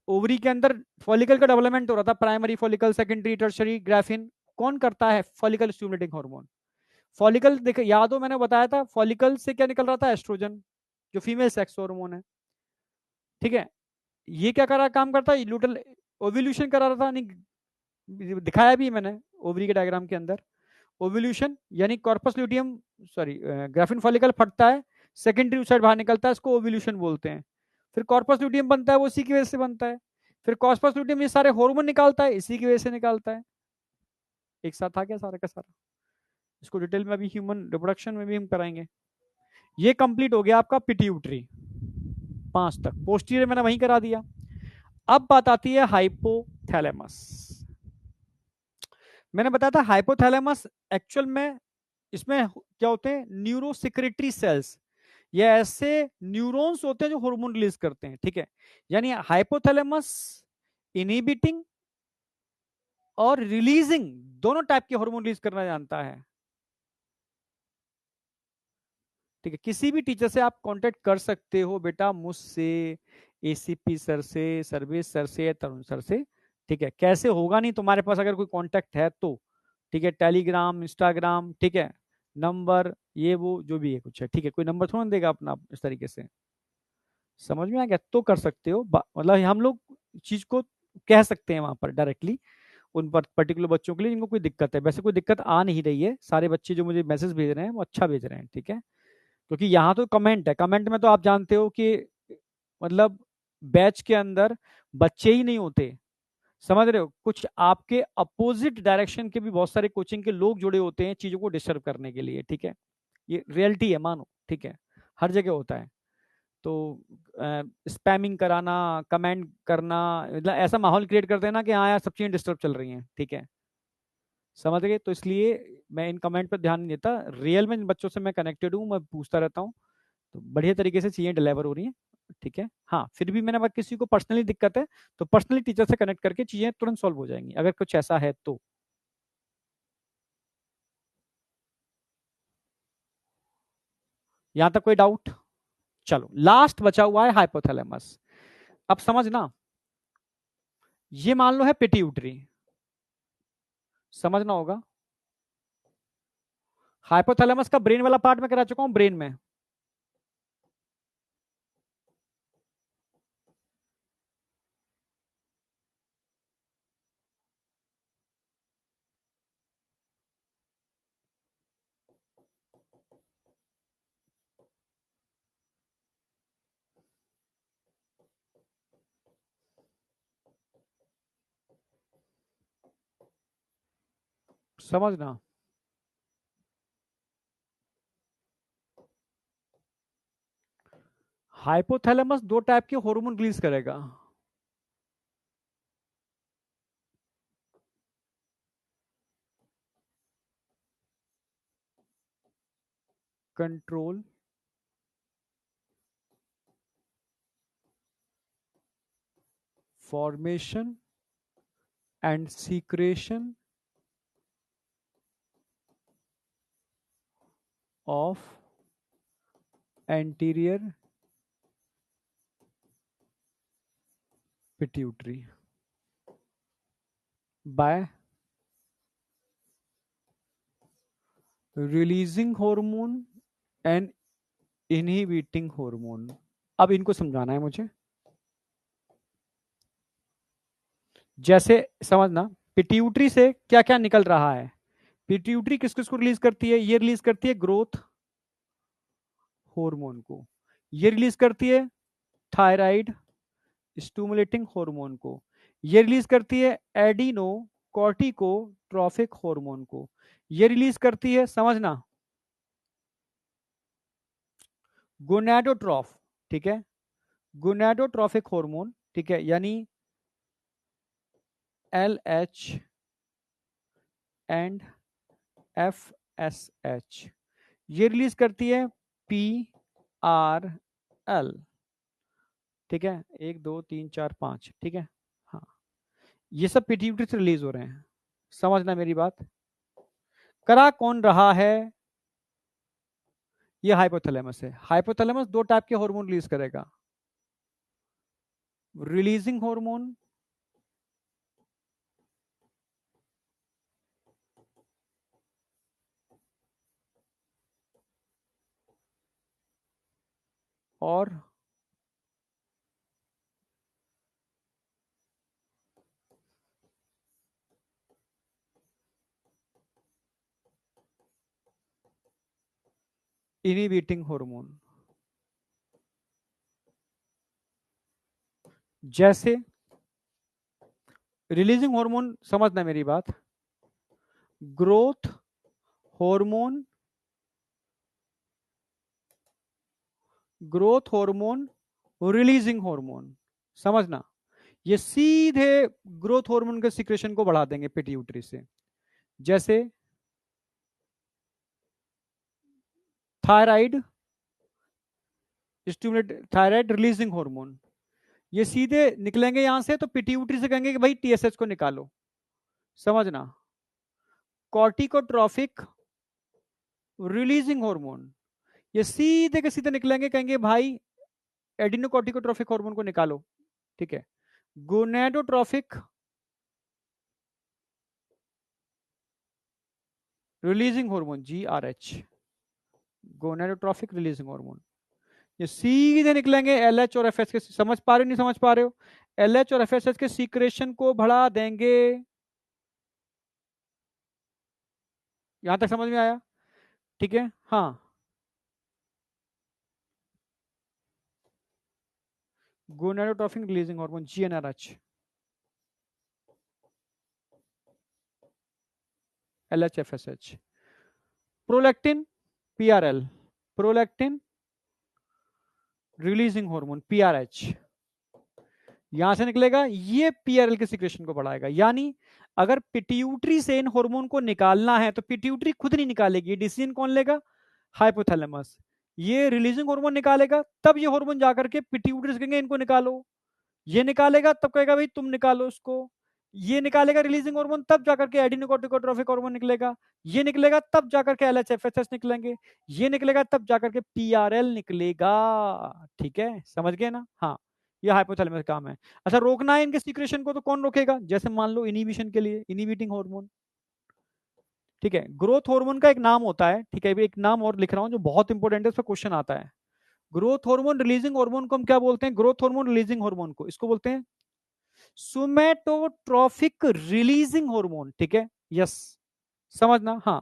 ओवरी के अंदर फॉलिकल का डेवलपमेंट हो रहा था, primary follicle, secondary, tertiary, graphene. कौन करता है? Follicle stimulating hormone. फॉलिकल देखो, याद हो मैंने बताया था, फॉलिकल से क्या निकल रहा था? एस्ट्रोजन, जो फीमेल सेक्स हार्मोन है, ठीक है। ये क्या करा काम करता है? ल्यूटल ओव्यूल्यूशन करा रहा था, नहीं दिखाया भी मैंने ओवरी के डायग्राम के अंदर। ओव्यूल्यूशन यानी corpus luteum, sorry, graphene follicle फटता है, सेकेंडरी साइड बाहर निकलता है, इसको ओव्यूल्यूशन बोलते हैं। फिर कॉर्पस ल्यूटियम बनता है, वो इसी की वजह से बनता है। फिर कॉर्पस ल्यूटियम ये सारे हार्मोन निकालता है, इसी की वजह से निकालता है। एक साथ आ गया सारा का सारा। इसको डिटेल में अभी ह्यूमन रिप्रोडक्शन में भी हम कराएंगे। ये कंप्लीट हो गया आपका पिट्यूटरी, 5 तक। पोस्टीरियर मैंने वहीं करा दिया। अब बात आती है हाइपोथैलेमस। मैंने बताया था हाइपोथैलेमस एक्चुअल में इसमें क्या होते हैं, न्यूरो सिक्रेटरी सेल्स। ये ऐसे न्यूरॉन्स होते हैं जो हार्मोन रिलीज करते हैं, ठीक है। यानी हाइपोथैलेमस इनहिबिटिंग और रिलीजिंग दोनों टाइप के हार्मोन रिलीज करना जानता है, ठीक है। किसी भी टीचर से आप कांटेक्ट कर सकते हो बेटा, मुझसे, एसीपी सर से, सर्वेश सर से, तरुण सर से, ठीक है। कैसे होगा नहीं तुम्हारे पास अगर कोई कांटेक्ट है तो, ठीक है। टेलीग्राम, इंस्टाग्राम, ठीक है, नंबर, ये वो जो भी है कुछ है, ठीक है। कोई नंबर थोड़ा ना देगा अपना इस तरीके से, समझ में आ गया? तो कर सकते हो, मतलब हम लोग चीज को कह सकते हैं वहां पर डायरेक्टली उन पर्टिकुलर बच्चों के लिए जिनको कोई दिक्कत है। वैसे कोई दिक्कत आ नहीं रही है, सारे बच्चे जो मुझे मैसेज भेज रहे हैं वो अच्छा भेज रहे हैं, ठीक है। क्योंकि यहाँ तो कमेंट है, कमेंट में तो आप जानते हो कि मतलब बैच के अंदर बच्चे ही नहीं होते, समझ रहे हो, कुछ आपके अपोजिट डायरेक्शन के भी बहुत सारे कोचिंग के लोग जुड़े होते हैं चीजों को डिस्टर्ब करने के लिए, ठीक है। ये रियलिटी है, मानो, ठीक है। हर जगह होता है। तो स्पैमिंग कराना, कमेंट करना, मतलब ऐसा माहौल क्रिएट करते हैं ना कि हाँ यार सब चीजें डिस्टर्ब चल रही हैं, ठीक है। समझ गए? तो इसलिए मैं इन कमेंट पर ध्यान नहीं देता, रियल में इन बच्चों से मैं कनेक्टेड हूँ, मैं पूछता रहता हूँ, तो बढ़िया तरीके से चीजें डिलीवर हो रही हैं, ठीक है। हाँ, फिर भी मैंने अगर किसी को पर्सनली दिक्कत है तो पर्सनली टीचर से कनेक्ट करके चीजें तुरंत सॉल्व हो जाएंगी, अगर कुछ ऐसा है तो। यहां तक कोई डाउट? चलो, लास्ट बचा हुआ है हाइपोथैलेमस। अब समझना, ये मान लो है पिट्यूटरी, समझना होगा। हाइपोथैलेमस का ब्रेन वाला पार्ट में करा चुका हूं, ब्रेन में। समझना, हाइपोथैलेमस दो टाइप के हार्मोन रिलीज करेगा, control formation and secretion of anterior pituitary bye releasing hormone and inhibiting hormone. अब इनको समझाना है मुझे, जैसे समझना, पिट्यूटरी से क्या क्या निकल रहा है। पिट्यूटरी किस किस को रिलीज करती है? ये रिलीज करती है ग्रोथ हार्मोन को, ये रिलीज करती है थायराइड स्टिमुलेटिंग हार्मोन को, ये रिलीज करती है एडिनो कॉर्टिकोट्रोफिक हार्मोन को, ये रिलीज करती है, समझना, गोनाडोट्रॉफ, ठीक है, गोनाडोट्रोफिक हार्मोन, ठीक है, यानी LH एंड FSH, ये रिलीज करती है PRL, ठीक है, 1 2 3 4 5, ठीक है। हाँ, ये सब पिट्यूटरी से रिलीज हो रहे हैं, समझना मेरी बात। करा कौन रहा है? ये हाइपोथैलेमस है। हाइपोथैलेमस दो टाइप के हार्मोन रिलीज करेगा, रिलीजिंग हार्मोन और इनहिबिटिंग हार्मोन। जैसे रिलीजिंग हार्मोन, समझना मेरी बात, growth hormone, growth hormone, releasing hormone, समझना, ये सीधे ग्रोथ हार्मोन के सिक्रेशन को बढ़ा देंगे पिट्यूटरी से। जैसे thyroid, stimulate thyroid releasing hormone, ये सीधे निकलेंगे यहां से, तो पिट्यूटरी से कहेंगे कि भाई टीएसएच को निकालो, समझना। कॉर्टिकोट्रॉफिक रिलीजिंग हार्मोन, ये सीधे के सीधे निकलेंगे, कहेंगे भाई एडिनोकॉर्टिकोट्रॉफिक हार्मोन को निकालो, ठीक है। गोनेडोट्रॉफिक रिलीजिंग हार्मोन, जीआरएच, गोनेडोट्रॉफिक रिलीजिंग हार्मोन, ये सीधे निकलेंगे एलएच और एफएस के, समझ पा रहे हो नहीं समझ पा रहे हो, एलएच और एफएसएच के सीक्रेशन को बढ़ा देंगे। यहां तक समझ में आया? ठीक है, हाँ। Gonadotrophic releasing hormone, GNRH, LH FSH. Prolactin, PRL, prolactin releasing hormone, PRH, यहां से निकलेगा, ये पीआरएल के सिक्रेशन को बढ़ाएगा। यानी अगर पिट्यूटरी से इन हार्मोन को निकालना है तो पिट्यूटरी खुद नहीं निकालेगी, डिसीजन कौन लेगा? हाइपोथैलेमस। ये रिलीजिंग हार्मोन निकालेगा, तब ये हार्मोन जाकर के पिट्यूटरी से कहेंगे इनको निकालो, ये निकालेगा तब कहेगा भाई तुम निकालो उसको, ये निकालेगा रिलीजिंग हार्मोन, तब जाकर के एडिनोकोर्टिकोट्रॉफिक हार्मोन निकलेगा, ये निकलेगा तब जाकर के एलएचएफएसएच निकलेंगे, ये निकलेगा तब जाकर के पीआरएल निकलेगा। ठीक है, समझ गए ना? हाँ, ये हाइपोथैलेमस का काम है। अच्छा, रोकना है इनके सीक्रेशन को तो कौन रोकेगा? जैसे मान लो इनिबिशन के लिए इनिबिटिंग हार्मोन, ठीक है। ग्रोथ हार्मोन का एक नाम होता है, ठीक है, एक नाम और लिख रहा हूं जो बहुत इंपॉर्टेंट है, उस पर क्वेश्चन आता है। ग्रोथ हार्मोन रिलीजिंग हार्मोन को हम क्या बोलते हैं? ग्रोथ हार्मोन रिलीजिंग हार्मोन को इसको बोलते हैं सोमैटोट्रॉफिक रिलीजिंग हार्मोन, ठीक है, यस, समझना। हाँ,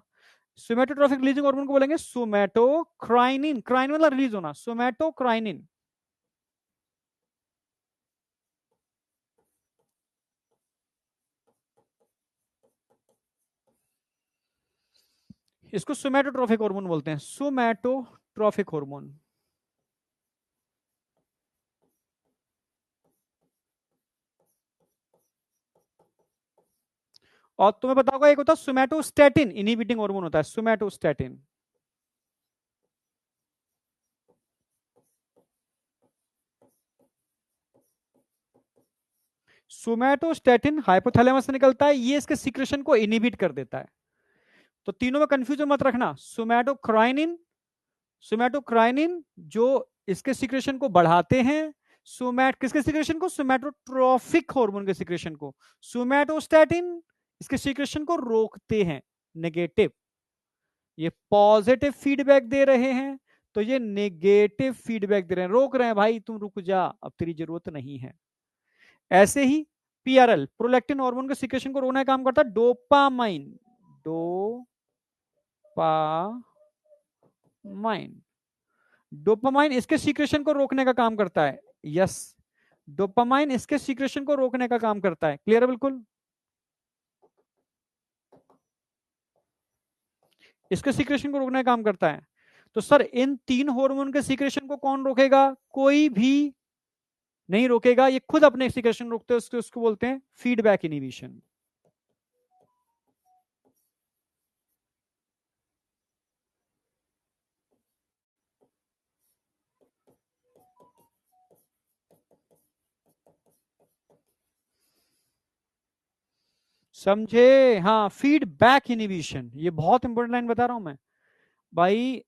सोमैटोट्रॉफिक रिलीजिंग हार्मोन को बोलेंगे सोमैटोक्राइनिन, क्राइनिन वाला रिलीज होना, सोमैटोक्राइनिन। इसको सोमैटोट्रॉफिक हार्मोन बोलते हैं, सोमैटोट्रॉफिक हार्मोन। और तुम्हें पता होगा एक होता है सोमैटोस्टैटिन, इनहिबिटिंग हार्मोन होता है सोमैटोस्टैटिन। सोमैटोस्टैटिन हाइपोथैलेमस से निकलता है, ये इसके सीक्रेशन को इनहिबिट कर देता है। तो तीनों में कंफ्यूजन मत रखना, सोमैटोक्राइनिन, सोमैटोक्राइनिन जो इसके सीक्रेशन को बढ़ाते हैं, सोमैट किसके सीक्रेशन को? सोमैटोट्रॉफिक हार्मोन के सीक्रेशन को। सोमैटोस्टैटिन इसके सीक्रेशन को रोकते हैं, नेगेटिव। ये पॉजिटिव फीडबैक दे रहे हैं, तो ये नेगेटिव फीडबैक दे रहे हैं, रोक रहे हैं, भाई तुम रुक जा, अब तेरी जरूरत नहीं है। ऐसे ही पीआरएल, प्रोलैक्टिन हार्मोन के सीक्रेशन को रोकने का काम करता है डोपामाइन, डोपामाइन, डोपामाइन इसके सीक्रेशन को रोकने का काम करता है, यस, डोपामाइन इसके सीक्रेशन को रोकने का काम करता है। क्लियर है बिल्कुल? इसके सीक्रेशन को रोकने का काम करता है। तो सर इन तीन हार्मोन के सीक्रेशन को कौन रोकेगा? कोई भी नहीं रोकेगा, ये खुद अपने सीक्रेशन रोकते हैं, उसको बोलते हैं फीडबैक इनहिबिशन। समझे? हाँ, फीडबैक इनहिबिशन, ये बहुत इंपॉर्टेंट लाइन बता रहा हूं मैं भाई।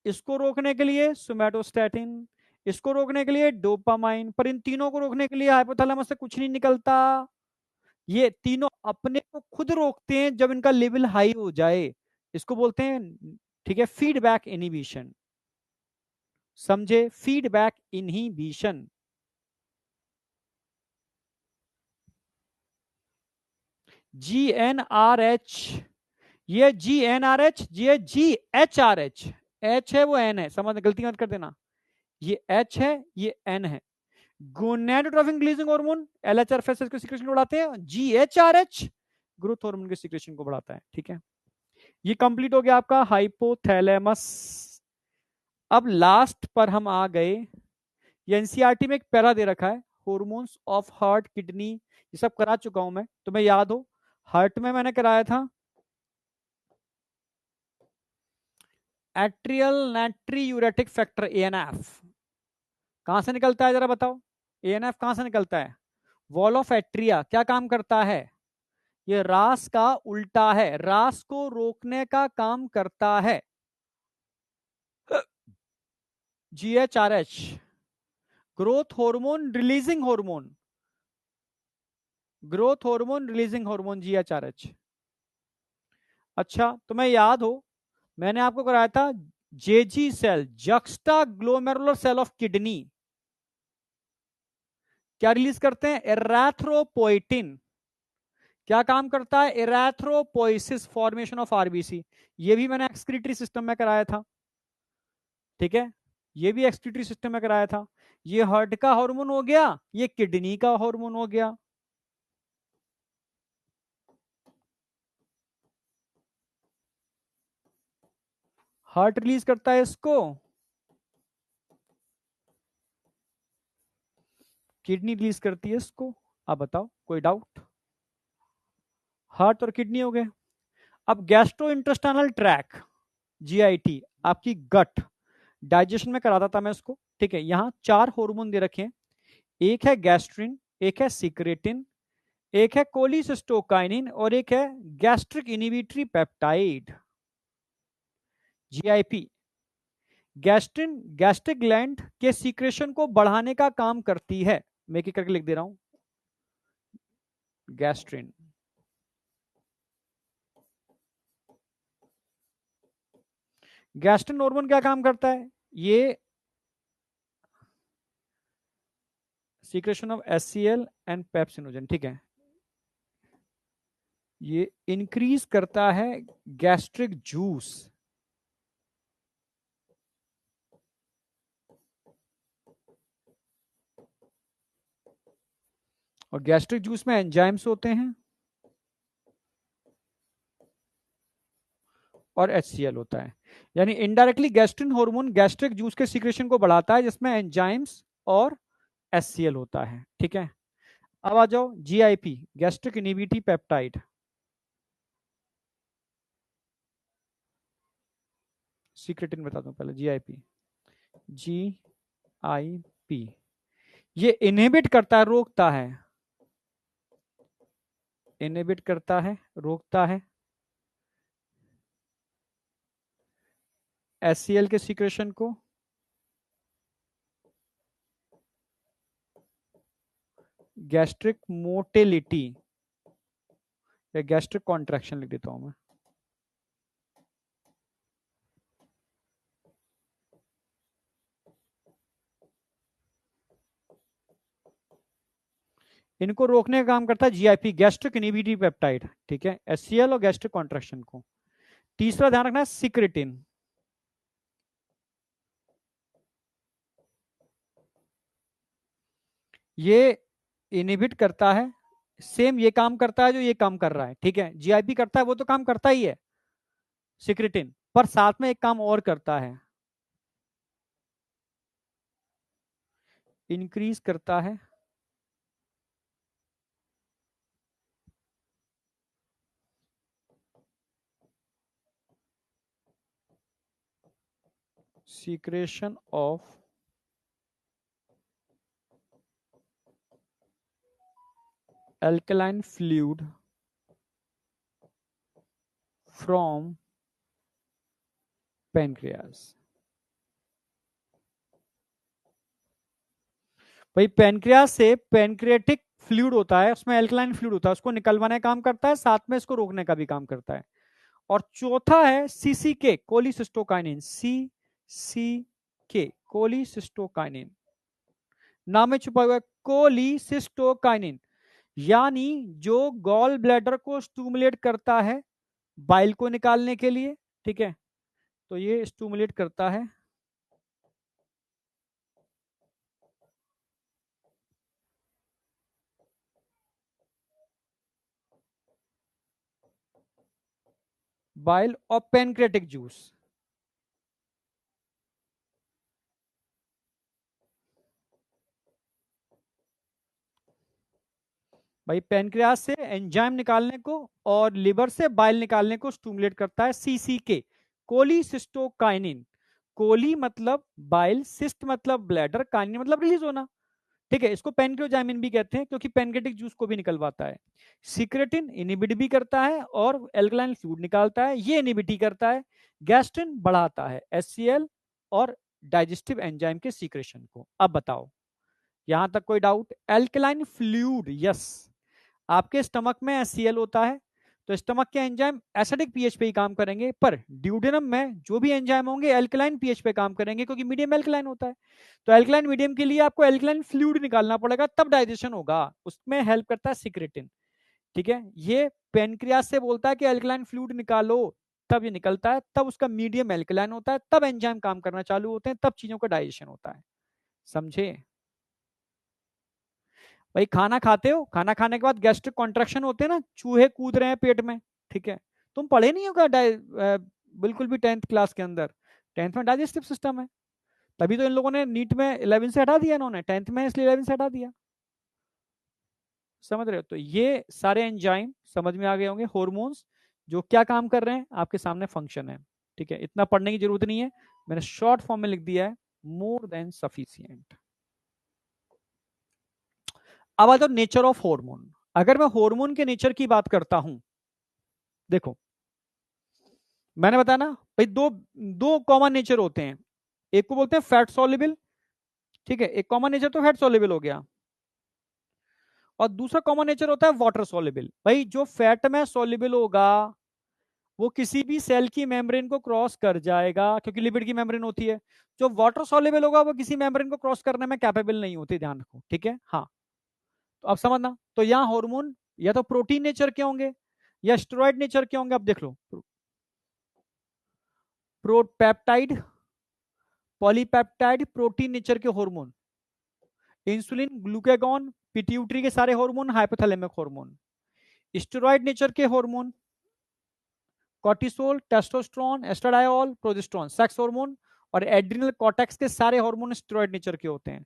इसको रोकने के लिए सोमैटोस्टैटिन, इसको रोकने के लिए डोपामाइन, पर इन तीनों को रोकने के लिए हाइपोथैलेमस से कुछ नहीं निकलता। ये तीनों अपने को खुद रोकते हैं जब इनका लेवल हाई हो जाए, इसको बोलते हैं, ठीक है, फीडबैक इनहिबिशन। समझे? Feedback inhibition. GnRH, ये GnRH, ये GHRH, H है वो N है, समझ, गलती मत कर देना, ये H है ये N है। गोनेडोट्रोफिक रिलीजिंग हार्मोन LHRFS के सीक्रेशन को बढ़ाते हैं, GHRH ग्रोथ हार्मोन के सीक्रेशन को बढ़ाता है। ठीक है, ये कंप्लीट हो गया आपका हाइपोथैलेमस। अब लास्ट पर हम आ गए, ये एनसीईआरटी में एक पैरा दे रखा है, हॉर्मोन्स ऑफ हार्ट किडनी, ये सब करा चुका हूं मैं, तुम्हें याद हो हार्ट में मैंने कराया था एट्रियल नाट्रियूरेटिक फैक्टर एएनएफ कहां से निकलता है, जरा बताओ। एएनएफ कहां से निकलता है? वॉल ऑफ एट्रिया क्या काम करता है? ये रास का उल्टा है, रास को रोकने का काम करता है। GHRH, growth hormone releasing hormone, growth hormone releasing hormone, GHRH. अच्छा, तुम्हें याद हो मैंने आपको कराया था JG cell, juxta glomerular cell of kidney, क्या रिलीज करते हैं? एराथ्रोपोइटिन। क्या काम करता है? Erythropoiesis, formation of RBC. ये भी मैंने एक्सक्रीटरी सिस्टम में कराया था, ठीक है, ये भी एक्सक्रीटरी सिस्टम में कराया था। ये हार्ट का हार्मोन हो गया, ये किडनी का हार्मोन हो गया। हार्ट रिलीज करता है इसको, किडनी रिलीज करती है इसको। अब बताओ, कोई डाउट? हार्ट और किडनी हो गए। अब गैस्ट्रो इंटेस्टाइनल ट्रैक, जीआईटी, आपकी गट, डाइजेशन में कराता था मैं इसको, ठीक है। यहां 4 हार्मोन दे रखे हैं, एक है गैस्ट्रिन, एक है सिक्रेटिन, एक है कोलिसिस्टोकाइनिन और एक है gastric inhibitory peptide, GIP. Gastrin gastric gland के सीक्रेशन को बढ़ाने का काम करती है। मैं एक करके लिख दे रहा हूं, गैस्ट्रिन। गैस्ट्रिन हार्मोन क्या काम करता है? ये secretion of HCL and pepsinogen, ठीक है। ये इंक्रीज करता है गैस्ट्रिक जूस, और गैस्ट्रिक जूस में एंजाइम्स होते हैं और एचसीएल होता है। यानी indirectly gastrin hormone gastric juice के सीक्रेशन को बढ़ाता है जिसमें एंजाइम्स और एचसीएल होता है, ठीक है। अब आ जाओ GIP, gastric inhibitory peptide. Secretin बता दूं पहले, जीआईपी, जीआईपी ये इनहिबिट करता है, रोकता है, इनहिबिट करता है, रोकता है एचसीएल के सीक्रेशन को, गैस्ट्रिक मोटिलिटी या गैस्ट्रिक कॉन्ट्रैक्शन लिख देता हूं मैं। इनको रोकने का काम करता है जीआईपी, गैस्ट्रिक इनिबिटरी पेप्टाइड, ठीक है, एचसीएल और गैस्ट्रिक कॉन्ट्रैक्शन को। तीसरा ध्यान रखना है सिक्रेटिन, ये इनहिबिट करता है, सेम ये काम करता है जो ये काम कर रहा है, ठीक है। जीआईपी करता है वो तो काम करता ही है सिक्रेटिन, पर साथ में एक काम और करता है, इंक्रीज करता है secretion of alkaline fluid from pancreas। भाई पेनक्रियास से पेनक्रियाटिक फ्लूइड होता है, उसमें एल्कलाइन फ्लूइड होता है, उसको निकलवाने का काम करता है, साथ में इसको रोकने का भी काम करता है। और चौथा है सीसीके, कोलिसिस्टोकाइनिन, के कोलिसिस्टोकाइनिन, नाम में छुपा हुआ है कोलिसिस्टोकाइनिन, यानी जो गॉल ब्लैडर को स्टूमुलेट करता है बाइल को निकालने के लिए, ठीक है। तो ये स्टूमुलेट करता है बाइल और पेनक्रेटिक जूस। भाई पेनक्रियास से एंजाइम निकालने को और लिवर से बाइल निकालने को स्टूमुलेट करता है सीसीके, कोलिसिस्टोकाइनिन, कोली मतलब बाइल, सिस्ट मतलब ब्लैडर, काइनिन मतलब रिलीज होना, ठीक है। इसको पेनक्लोजामिन भी कहते हैं क्योंकि पेनक्रेटिक जूस को भी निकलवाता है। सिक्रेटिन इनिबिट भी करता है और एल्कलाइन फ्लूइड निकालता है, ये इनिबिट ही करता है। गैस्ट्रिन बढ़ाता है HCl और डाइजेस्टिव एंजाइम के सीक्रेशन को। अब बताओ यहां तक कोई डाउट? एल्कलाइन फ्लूइड, यस, आपके स्टमक में HCl होता है तो स्टमक के एंजाइम एसिडिक पीएच पे ही काम करेंगे, पर ड्यूडेनम में जो भी एंजाइम होंगे एल्कलाइन पीएच पे काम करेंगे क्योंकि मीडियम एल्कलाइन होता है। तो एल्कलाइन मीडियम के लिए आपको एल्कलाइन फ्लूइड निकालना पड़ेगा, तब डाइजेशन होगा, उसमें हेल्प करता है सिक्रेटिन, ठीक है। ये पेनक्रियास से बोलता है कि एल्कलाइन फ्लूइड निकालो, तब ये निकलता है, तब उसका मीडियम एल्कलाइन होता है, तब एंजाइम काम करना चालू होते हैं, तब चीजों का डाइजेशन होता है। समझे भाई? खाना खाते हो, खाना खाने के बाद गैस्ट्रिक कॉन्ट्रैक्शन होते हैं ना, चूहे कूद रहे हैं पेट में, ठीक है। तुम पढ़े नहीं होगा बिल्कुल भी 10th क्लास के अंदर, 10th में डाइजेस्टिव सिस्टम है, तभी तो इन लोगों ने नीट में 11 से हटा दिया, इन्होंने 10th में इसलिए 11 से हटा दिया। समझ रहे हो? तो ये सारे एंजाइम समझ में आ गए होंगे, हॉर्मोन्स जो क्या काम कर रहे हैं आपके सामने फंक्शन है, ठीक है। इतना पढ़ने की जरूरत नहीं है, मैंने शॉर्ट फॉर्म में लिख दिया है, मोर देन सफिशियंट। अब आ जाओ नेचर ऑफ हार्मोन। अगर मैं हार्मोन के नेचर की बात करता हूं, देखो मैंने बताया ना भाई, दो दो कॉमन नेचर होते हैं, एक को बोलते हैं फैट सॉल्युबल, ठीक है, एक कॉमन नेचर तो फैट सॉल्युबल हो गया, और दूसरा कॉमन नेचर होता है वाटर सॉल्युबल। भाई जो फैट में सॉल्युबल होगा वो किसी भी सेल की मेम्ब्रेन को क्रॉस कर जाएगा क्योंकि लिपिड की मेम्ब्रेन होती है। जो वाटर सॉल्युबल होगा वो किसी मेम्ब्रेन को क्रॉस करने में कैपेबल नहीं होती, ध्यान रखो, ठीक है। हाँ, तो अब समझना, तो यहाँ हार्मोन या तो प्रोटीन नेचर के होंगे या स्टेरॉइड नेचर के होंगे। अब देख लो, प्रोपेप्टाइड, पॉलीपेप्टाइड, प्रोटीन नेचर के हार्मोन, इंसुलिन, ग्लूकागॉन, पिट्यूटरी के सारे hormone, hypothalamic hormone. Steroid nature के hormone, cortisol, testosterone, estradiol, progesterone, sex hormone, और एड्रिनल कॉर्टेक्स के सारे हार्मोन स्टेरॉइड नेचर के होते हैं।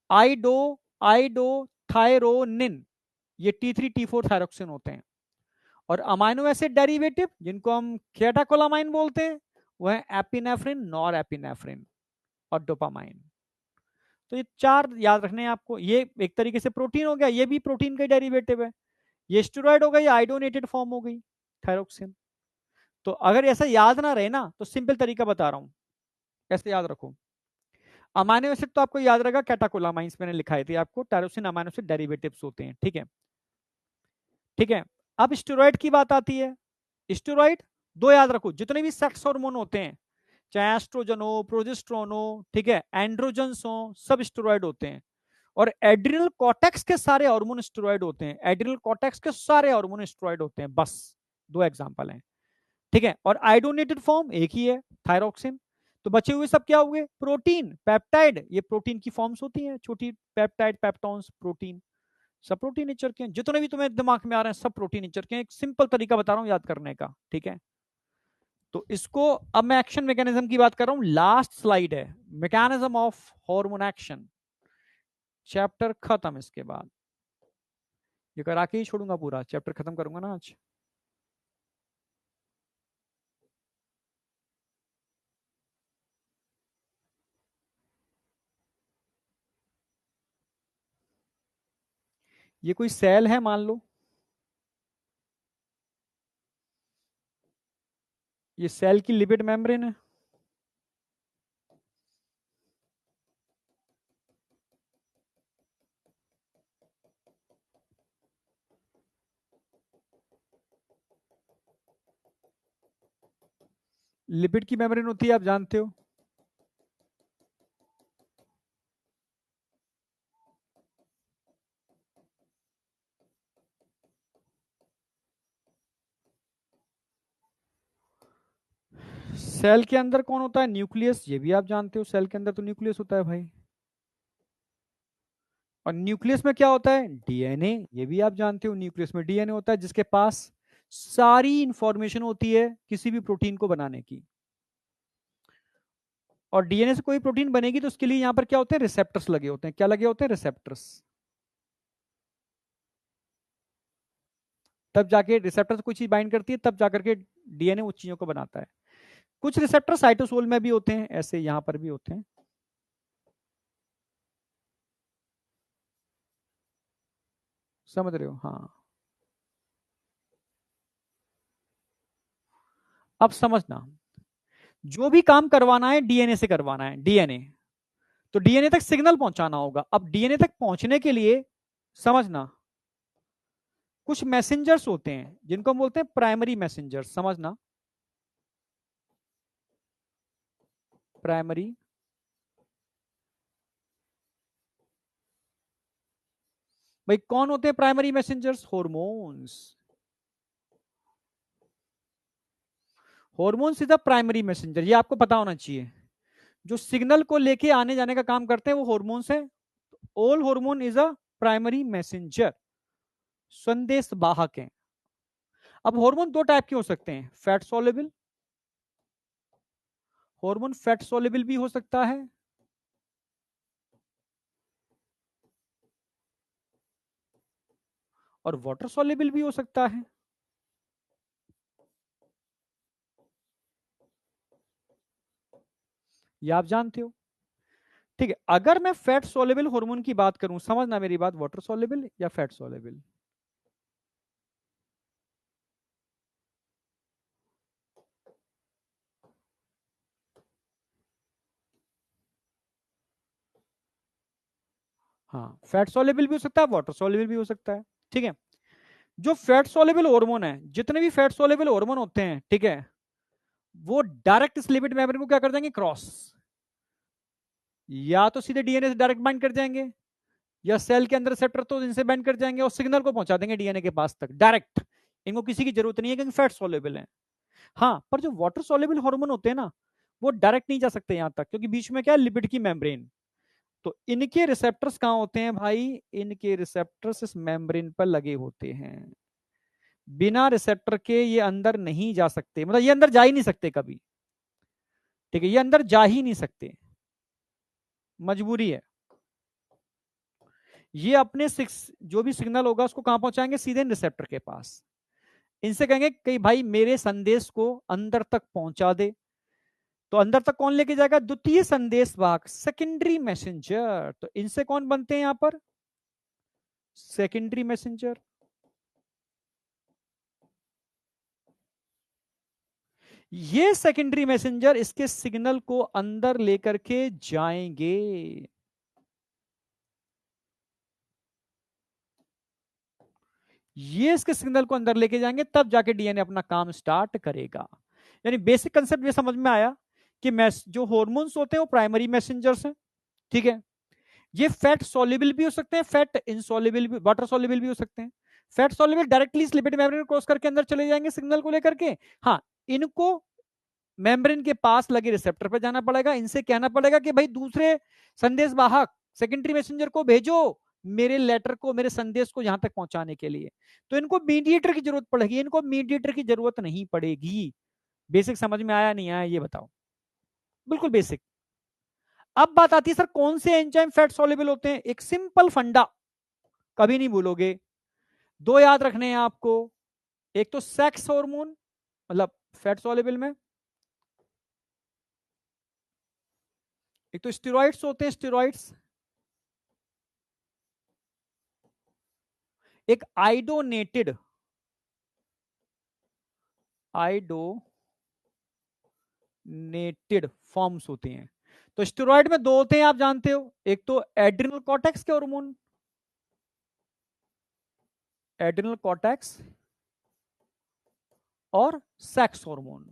आइडो आइडो थायरोनिन, ये T3 T4 थायरोक्सिन होते हैं। और अमाइनो एसिड डेरिवेटिव जिनको हम कैटाकोलामाइन बोलते हैं वो है एपिनेफ्रिन, नॉर एपिनेफ्रिन और डोपामाइन। तो ये चार याद रखने हैं आपको। ये एक तरीके से प्रोटीन हो गया, ये भी प्रोटीन का डेरिवेटिव है। ये स्टेरॉइड हो गई, ये आइडोनेटेड फॉर्म हो गई थायरोक्सिन। तो अगर ऐसा याद ना रहे ना तो सिंपल तरीका बता रहा हूं, कैसे याद रखो। अमाइनो एसिड तो आपको याद रहेगा, कैटाकोलामाइंस मैंने लिखाई थी आपको, टायरोसिन अमाइनो एसिड डेरिवेटिव्स होते हैं, ठीक है, ठीक है। अब स्टेरॉइड की बात आती है। स्टेरॉइड दो याद रखो, जितने भी सेक्स हार्मोन होते हैं, चाहे एस्ट्रोजन हो, प्रोजेस्टेरोन हो, ठीक है, एंड्रोजन्स हो, सब स्टेरॉइड होते हैं। और एड्रिनल कॉर्टेक्स के सारे हार्मोन स्टेरॉइड होते हैं, एड्रिनल कॉर्टेक्स के सारे हार्मोन स्टेरॉइड होते हैं, बस दो एग्जांपल हैं, ठीक है। और आइडोनेटेड फॉर्म एक ही है, थायरोक्सिन। तो बचे हुए सब क्या हुए? प्रोटीन, पेप्टाइड, ये प्रोटीन की फॉर्म्स होती हैं, छोटी पेप्टाइड, पेप्टॉन्स, प्रोटीन, सब प्रोटीन नेचर के हैं। जितने भी तुम्हें दिमाग में आ रहे हैं सब प्रोटीन नेचर के हैं। एक सिंपल तरीका बता रहा हूं याद करने का, ठीक है। तो इसको, अब मैं एक्शन मैकेनिज्म की बात कर रहा हूं, लास्ट स्लाइड है, mechanism of hormone action, chapter खत्म। इसके बाद ये करा के ही छोड़ूंगा, पूरा चैप्टर खत्म करूंगा ना आज। ये कोई सेल है मान लो, ये सेल की लिपिड मेम्ब्रेन है, लिपिड की मेम्ब्रेन होती है, आप जानते हो। सेल के अंदर कौन होता है? न्यूक्लियस, ये भी आप जानते हो, सेल के अंदर तो न्यूक्लियस होता है भाई। और न्यूक्लियस में क्या होता है? डीएनए, ये भी आप जानते हो, न्यूक्लियस में डीएनए होता है जिसके पास सारी इंफॉर्मेशन होती है किसी भी प्रोटीन को बनाने की। और डीएनए से कोई प्रोटीन बनेगी तो उसके लिए यहां पर क्या होते हैं? रिसेप्टर्स लगे होते हैं। क्या लगे होते हैं? रिसेप्टर्स। तब जाके रिसेप्टर से कोई चीज बाइंड करती है, तब जाकर के डीएनए उस चीजों को बनाता है। कुछ रिसेप्टर साइटोसोल में भी होते हैं, ऐसे यहां पर भी होते हैं। समझ रहे हो? हाँ, अब समझना, जो भी काम करवाना है डीएनए से करवाना है, डीएनए, तो डीएनए तक सिग्नल पहुंचाना होगा। अब डीएनए तक पहुंचने के लिए समझना, कुछ मैसेंजर्स होते हैं जिनको हम बोलते हैं प्राइमरी मैसेंजर्स। समझना, प्राइमरी, भाई कौन होते हैं primary messengers? Hormones. Hormones is the primary messenger, ये आपको पता होना चाहिए। जो सिग्नल को लेके आने जाने का काम करते हैं वो हॉर्मोन्स है। All hormone is a primary messenger, संदेश वाहक है। अब हार्मोन दो टाइप के हो सकते हैं, fat soluble, hormone fat soluble भी हो सकता है, और वाटर सोलेबल भी हो सकता है। ये आप जानते हो, ठीक है। अगर मैं फैट सोलेबल हार्मोन की बात करूं, समझना मेरी बात, वाटर सोलेबल या फैट सोलेबल? हाँ, फैट सोलेबल भी हो सकता है, वाटर सोलेबल भी हो सकता है, ठीक है। जो फैट सोलेबल हार्मोन है, जितने भी फैट सोलेबल हार्मोन होते हैं, ठीक है, वो डायरेक्ट इस लिपिड मेम्ब्रेन को क्या कर देंगे? क्रॉस, या तो सीधे डीएनए से डायरेक्ट बाइंड कर जाएंगे, या सेल के अंदर रिसेप्टर तो इनसे बाइंड कर जाएंगे और सिग्नल को पहुंचा देंगे डीएनए के पास तक डायरेक्ट। इनको किसी की जरूरत नहीं है क्योंकि फैट सोलेबल है। हाँ, पर जो वाटर सोलेबल हार्मोन होते हैं ना, वो डायरेक्ट नहीं जा सकते यहां तक, क्योंकि बीच में क्या है? लिपिड की मेम्ब्रेन। तो इनके रिसेप्टर्स कहां होते हैं भाई? इनके रिसेप्टर्स इस मेम्ब्रेन पर लगे होते हैं। बिना रिसेप्टर के ये अंदर नहीं जा सकते, मतलब ये अंदर जा ही नहीं सकते कभी, ठीक है, ये अंदर जा ही नहीं सकते, मजबूरी है। ये अपने जो भी सिग्नल होगा उसको कहां पहुंचाएंगे? सीधे रिसेप्टर के पास। इनसे कहेंगे कि भाई मेरे संदेश को अंदर तक पहुंचा दे। तो अंदर तक कौन लेके जाएगा? द्वितीय संदेश वाहक, सेकेंडरी मैसेंजर। तो इनसे कौन बनते हैं यहां पर? Secondary messenger. ये सेकेंडरी मैसेंजर इसके सिग्नल को अंदर लेकर के जाएंगे। ये इसके सिग्नल को अंदर लेके जाएंगे, तब जाके डीएनए अपना काम स्टार्ट करेगा। यानी बेसिक कंसेप्ट ये समझ में आया कि जो हॉर्मोन्स होते हैं वो प्राइमरी मैसेंजर्स हैं, ठीक है। ये फैट सोल्यूबल भी हो सकते हैं, फैट इनसोल्यूबल भी, वाटर सोल्यूबल भी हो सकते हैं। Fat soluble directly lipid membrane cross करके अंदर चले जाएंगे सिग्नल को लेकर के। हाँ, इनको मेम्ब्रेन के पास लगे रिसेप्टर पर जाना पड़ेगा, इनसे कहना पड़ेगा कि भाई दूसरे संदेश वाहक सेकेंडरी मैसेंजर को भेजो मेरे लेटर को, मेरे संदेश को यहां तक पहुंचाने के लिए। तो इनको मीडिएटर की जरूरत पड़ेगी, इनको मीडिएटर की जरूरत नहीं पड़ेगी। बेसिक समझ में आया नहीं आया ये बताओ? बिल्कुल बेसिक। अब बात आती है सर कौन से एंजाइम फैट सॉल्युबल होते हैं? एक सिंपल फंडा कभी नहीं भूलोगे, दो याद रखने हैं आपको। एक तो सेक्स हार्मोन, मतलब फैट सॉल्युबल में, एक तो स्टेरॉइड्स होते हैं, स्टेरॉइड्स, एक आइडोनेटेड, आइडोनेटेड फॉर्म्स होते हैं। तो स्टेरॉइड में दो होते हैं आप जानते हो, एक तो एड्रिनल कॉर्टेक्स के हार्मोन, एड्रिनल कॉर्टेक्स, और सेक्स हार्मोन।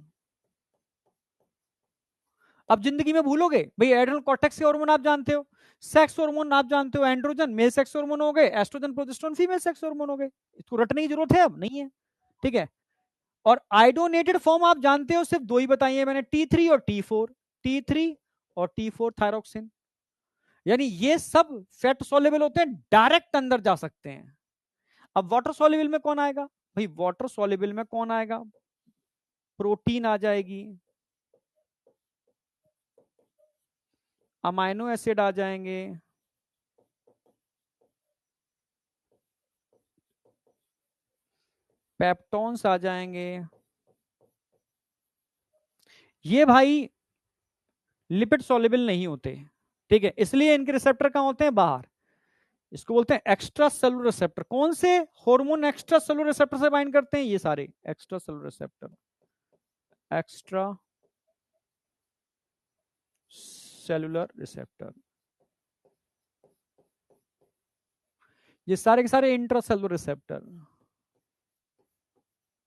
अब जिंदगी में भूलोगे भाई, एड्रिनल कॉर्टेक्स के हार्मोन आप जानते हो, सेक्स हार्मोन आप जानते हो, एंड्रोजन मेल सेक्स हार्मोन हो गए, estrogen progesterone female sex hormone हो गए। इसको रटने की जरूरत है? अब नहीं है, ठीक है। और आइडोनेटेड फॉर्म आप जानते हो, सिर्फ दो ही बताई है मैंने, T3 और T4, T3 और T4 थायरोक्सिन। यानी ये सब फैट सोलेबल होते हैं, डायरेक्ट अंदर जा सकते हैं। अब वाटर सोलेबल में कौन आएगा भाई? वाटर सोलेबल में कौन आएगा? प्रोटीन आ जाएगी, अमाइनो एसिड आ जाएंगे, पेप्टोन्स आ जाएंगे, ये भाई लिपिड सॉल्युबल नहीं होते, ठीक है, इसलिए इनके रिसेप्टर कहां होते हैं, बाहर। इसको बोलते हैं एक्स्ट्रा सेलुलर रिसेप्टर। कौन से हार्मोन एक्स्ट्रा सेलुलर रिसेप्टर से बाइंड करते हैं, ये सारे extra cellular receptor, extra cellular receptor, ये सारे के सारे intra cellular receptor,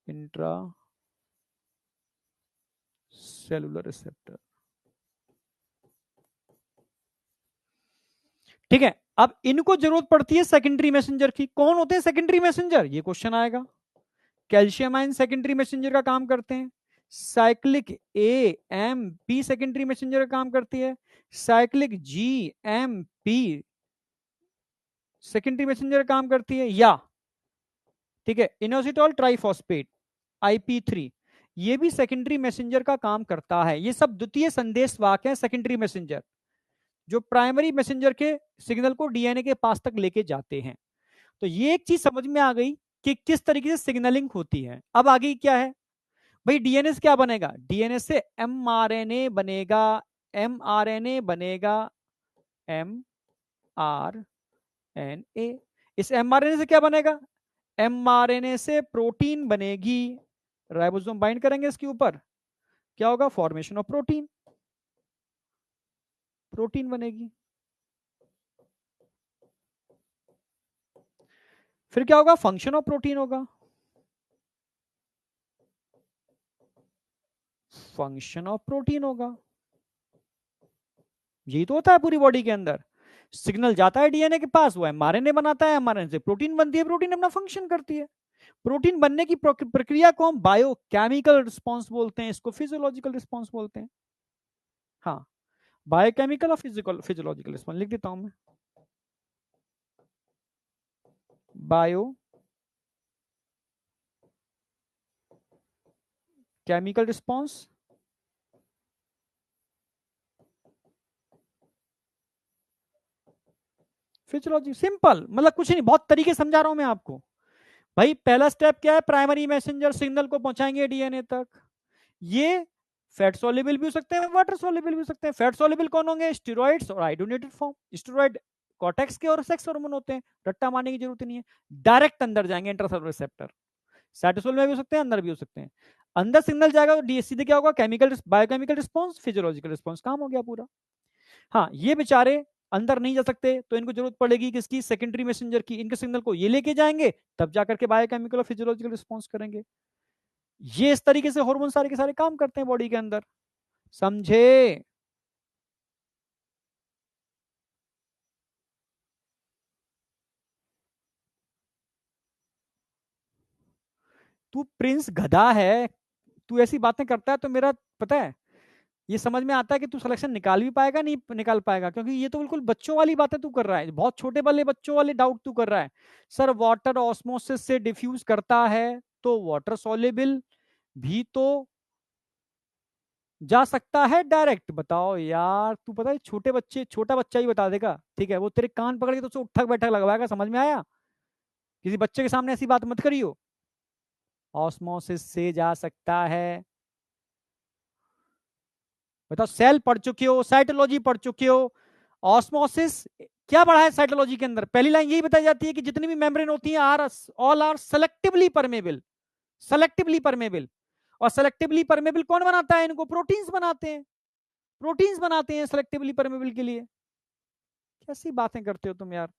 intra cellular receptor, ठीक है। अब इनको जरूरत पड़ती है सेकेंडरी मैसेंजर की। कौन होते हैं सेकेंडरी मैसेंजर, ये क्वेश्चन आएगा। कैल्शियम आयन सेकेंडरी मैसेंजर का काम करते हैं, cyclic A M P secondary messenger का काम करती है, cyclic G M P secondary messenger का काम करती है, या ठीक है इनोसिटॉल ट्राइफॉस्फेट IP3 ये भी सेकेंडरी मैसेंजर का काम करता है। ये सब द्वितीय संदेश वाहक हैं, सेकेंडरी मैसेंजर, जो प्राइमरी मैसेंजर के सिग्नल को डीएनए के पास तक लेके जाते हैं। तो ये एक चीज समझ में आ गई कि किस तरीके से सिग्नलिंग होती है। अब आगे क्या है भाई, डीएनए से क्या बनेगा, डीएनए से एमआरएनए बनेगा, एमआरएनए बनेगा, एमआरएनए। इस एमआरएनए से क्या बनेगा, एमआरएनए से प्रोटीन बनेगी, राइबोसोम बाइंड करेंगे इसके ऊपर, क्या होगा, फॉर्मेशन ऑफ प्रोटीन, प्रोटीन बनेगी। फिर क्या होगा, फंक्शन ऑफ प्रोटीन होगा, फंक्शन ऑफ प्रोटीन होगा। यही तो होता है पूरी बॉडी के अंदर। सिग्नल जाता है डीएनए के पास, वो एमआरएनए बनाता है, एमआरएनए से प्रोटीन बनती है, प्रोटीन अपना फंक्शन करती है। प्रोटीन बनने की प्रक्रिया को हम बायोकेमिकल रिस्पांस बोलते हैं, इसको फिजियोलॉजिकल रिस्पांस बोलते हैं। हाँ, बायोकेमिकल और फिजिकल फिजियोलॉजिकल रिस्पांस लिख देता हूं मैं, bio chemical response, physiology. Simple, मतलब कुछ नहीं, बहुत तरीके समझा रहा हूं मैं आपको। भाई पहला स्टेप क्या है, प्राइमरी मैसेंजर सिग्नल को पहुंचाएंगे डीएनए तक। ये फैट सोल्यूबल भी हो सकते हैं, वाटर सोल्यूबल भी हो सकते हैं। फैट सोल्यूबल कौन होंगे, स्टेरॉइड्स और हाइड्रोनेटेड फॉर्म। स्टेरॉइड कॉर्टेक्स के और सेक्स हार्मोन होते हैं, रट्टा मारने की जरूरत नहीं है, डायरेक्ट अंदर जाएंगे इंट्रासेलुलर रिसेप्टर। साइटोसोल में भी हो सकते हैं, अंदर भी हो सकते हैं। अंदर सिग्नल जाएगा तो सीधे क्या होगा, chemical biochemical response, physiological response, काम हो गया पूरा। हाँ, ये बेचारे अंदर नहीं जा सकते तो इनको जरूरत पड़ेगी किसकी, सेकेंडरी मैसेंजर की। इनके सिग्नल को ये लेके जाएंगे, तब जाकर के बायोकेमिकल और फिजियोलॉजिकल रिस्पॉन्स करेंगे। ये इस तरीके से हार्मोन सारे के सारे काम करते हैं बॉडी के अंदर, समझे। तू प्रिंस गधा है, तू ऐसी बातें करता है तो मेरा पता है, ये समझ में आता है कि तू सिलेक्शन निकाल भी पाएगा नहीं निकाल पाएगा, क्योंकि ये तो बिल्कुल बच्चों वाली बातें तू कर रहा है, बहुत छोटे वाले बच्चों वाले डाउट तू कर रहा है। सर वाटर ऑस्मोसिस से डिफ्यूज करता है तो वाटर सॉल्युबल भी तो जा सकता है डायरेक्ट। बताओ यार, तू पता है छोटे बच्चे, छोटा बच्चा ही बता देगा, ठीक है, वो तेरे कान पकड़ के तो उसे उठक बैठक लगवाएगा, समझ में आया। किसी बच्चे के सामने ऐसी बात मत करियो, ऑस्मोसिस से जा सकता है। बताओ, सेल पढ़ चुके हो, साइटोलॉजी पढ़ चुके हो, ऑस्मोसिस क्या पढ़ा है साइटोलॉजी के अंदर, पहली लाइन यही बताई जाती है कि जितनी भी मेम्ब्रेन होती है are all are selectively permeable, selectively permeable. और सेलेक्टिवली परमेबल कौन बनाता है इनको, प्रोटीन्स बनाते हैं, प्रोटीन्स बनाते हैं सेलेक्टिवली परमेबल के लिए। कैसी बातें करते हो तुम यार,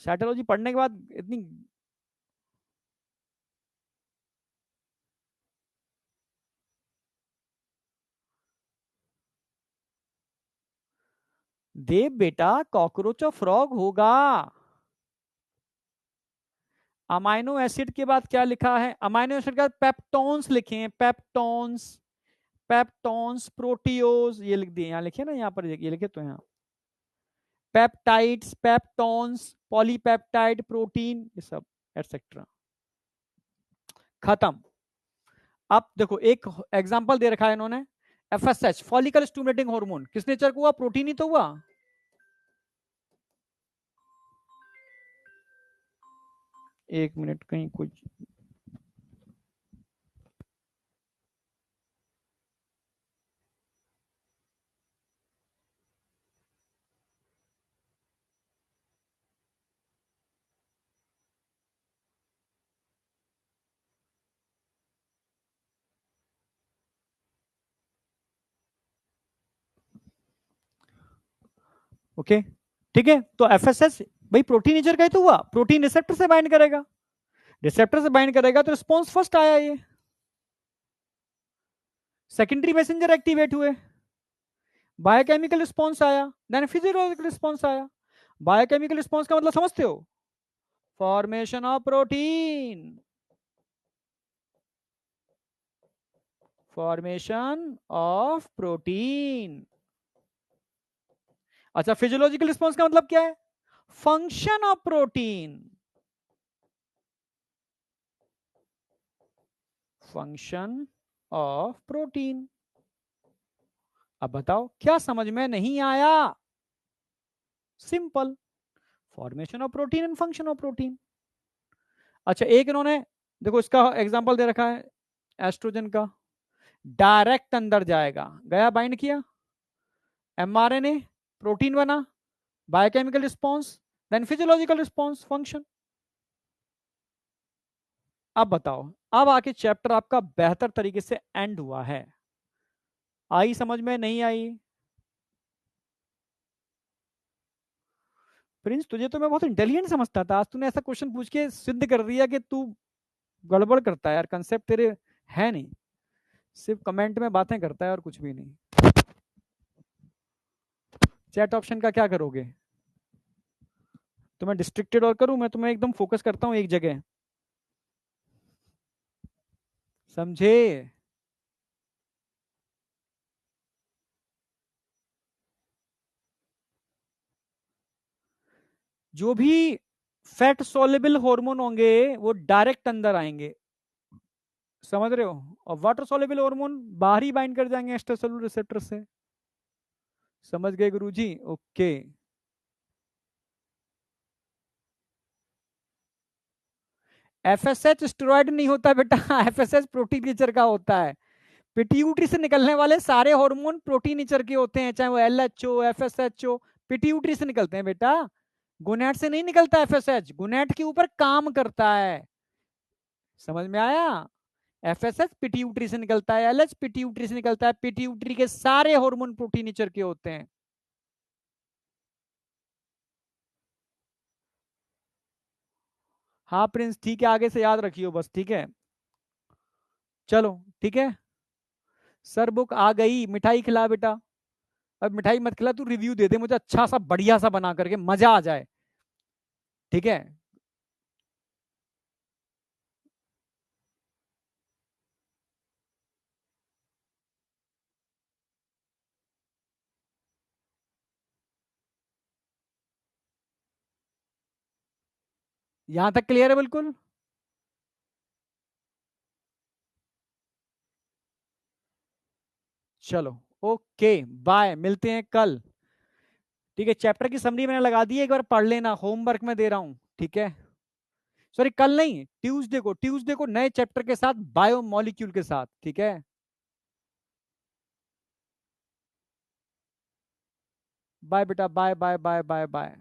साइटोलॉजी पढ़ने के बाद इतनी। देव बेटा, कॉकरोच और फ्रॉग होगा। अमाइनो एसिड के बाद क्या लिखा है, अमाइनो एसिड के बाद पेप्टोन्स लिखे हैं, पेप्टोन्स, पेप्टोन्स, प्रोटियोज, ये लिख दिए, यहाँ लिखे ना, यहाँ पर ये लिखे तो यहाँ पेप्टाइड्स, पेप्टोन्स, पॉलीपेप्टाइड, प्रोटीन, ये सब एटसेट्रा, खत्म। अब देखो एक एग्जांपल दे रखा है इन्होंने, FSH फॉलिकल स्टिमुलेटिंग हार्मोन किस नेचर को हुआ, प्रोटीन ही तो हुआ। एक मिनट, कहीं कुछ ओके, ठीक है। तो एफएसएच भाई प्रोटीन नेचर का ही तो हुआ, प्रोटीन रिसेप्टर से बाइंड करेगा, रिसेप्टर से बाइंड करेगा तो रिस्पॉन्स फर्स्ट आया, ये सेकेंडरी मैसेंजर एक्टिवेट हुए, बायोकेमिकल रिस्पॉन्स आया, देन फिजियोलॉजिकल रिस्पॉन्स आया। बायोकेमिकल रिस्पॉन्स का मतलब समझते हो, formation of protein, formation of protein. अच्छा, फिजियोलॉजिकल रिस्पॉन्स का मतलब क्या है, function of protein, function of protein. अब बताओ क्या समझ में नहीं आया, simple, formation of protein and function of protein. अच्छा, एक इन्होंने देखो इसका एग्जांपल दे रखा है एस्ट्रोजन का, डायरेक्ट अंदर जाएगा, गया बाइंड किया, एमआरएनए, प्रोटीन बना, biochemical response, then physiological response, function. अब बताओ, अब आके चैप्टर आपका बेहतर तरीके से एंड हुआ है, आई समझ में नहीं आई? प्रिंस तुझे तो मैं बहुत इंटेलिजेंट समझता था, आज तूने ऐसा क्वेश्चन पूछ के सिद्ध कर दिया कि तू गड़बड़ करता है यार, कंसेप्ट तेरे है नहीं, सिर्फ कमेंट में बातें करता है और कुछ भी नहीं। चैट ऑप्शन का क्या करोगे, तो मैं डिस्ट्रिक्टेड और करूं, मैं तुम्हें एकदम फोकस करता हूं एक जगह, समझे? जो भी फैट सोलेबल हार्मोन होंगे वो डायरेक्ट अंदर आएंगे, समझ रहे हो, और वाटर सोलेबल हार्मोन बाहर ही बाइंड कर जाएंगे एक्स्ट्रासेलुलर रिसेप्टर से। समझ गए गुरुजी? ओके। एफएसएच स्टेरॉइड नहीं होता बेटा, एफएसएच प्रोटीन नेचर का होता है। पिट्यूटरी से निकलने वाले सारे हार्मोन प्रोटीन नेचर के होते हैं, चाहे वो एलएचओ, एफएसएचओ, पिट्यूटरी से निकलते हैं बेटा, गोनेट से नहीं निकलता एफएसएच, गोनेट के ऊपर काम करता है। समझ में आया? एफएसएच पिट्यूटरी से निकलता है, एलएच पिट्यूटरी से निकलता है, पिट्यूटरी के सारे हार्मोन प्रोटीन नेचर के होते हैं। हाँ प्रिंस, ठीक है, आगे से याद रखियो बस, ठीक है, चलो ठीक है। सर बुक आ गई, मिठाई खिला बेटा। अब मिठाई मत खिला, तू रिव्यू दे दे मुझे अच्छा सा बढ़िया सा बना करके, मजा आ जाए, ठीक है। यहां तक क्लियर है बिल्कुल? चलो, ओके, बाय, मिलते हैं कल, ठीक है। चैप्टर की समरी मैंने लगा दी है, एक बार पढ़ लेना, होमवर्क में दे रहा हूं, ठीक है। सॉरी कल नहीं, ट्यूसडे को, ट्यूसडे को नए चैप्टर के साथ, बायोमोलिक्यूल के साथ, ठीक है। बाय बेटा, bye bye bye bye bye.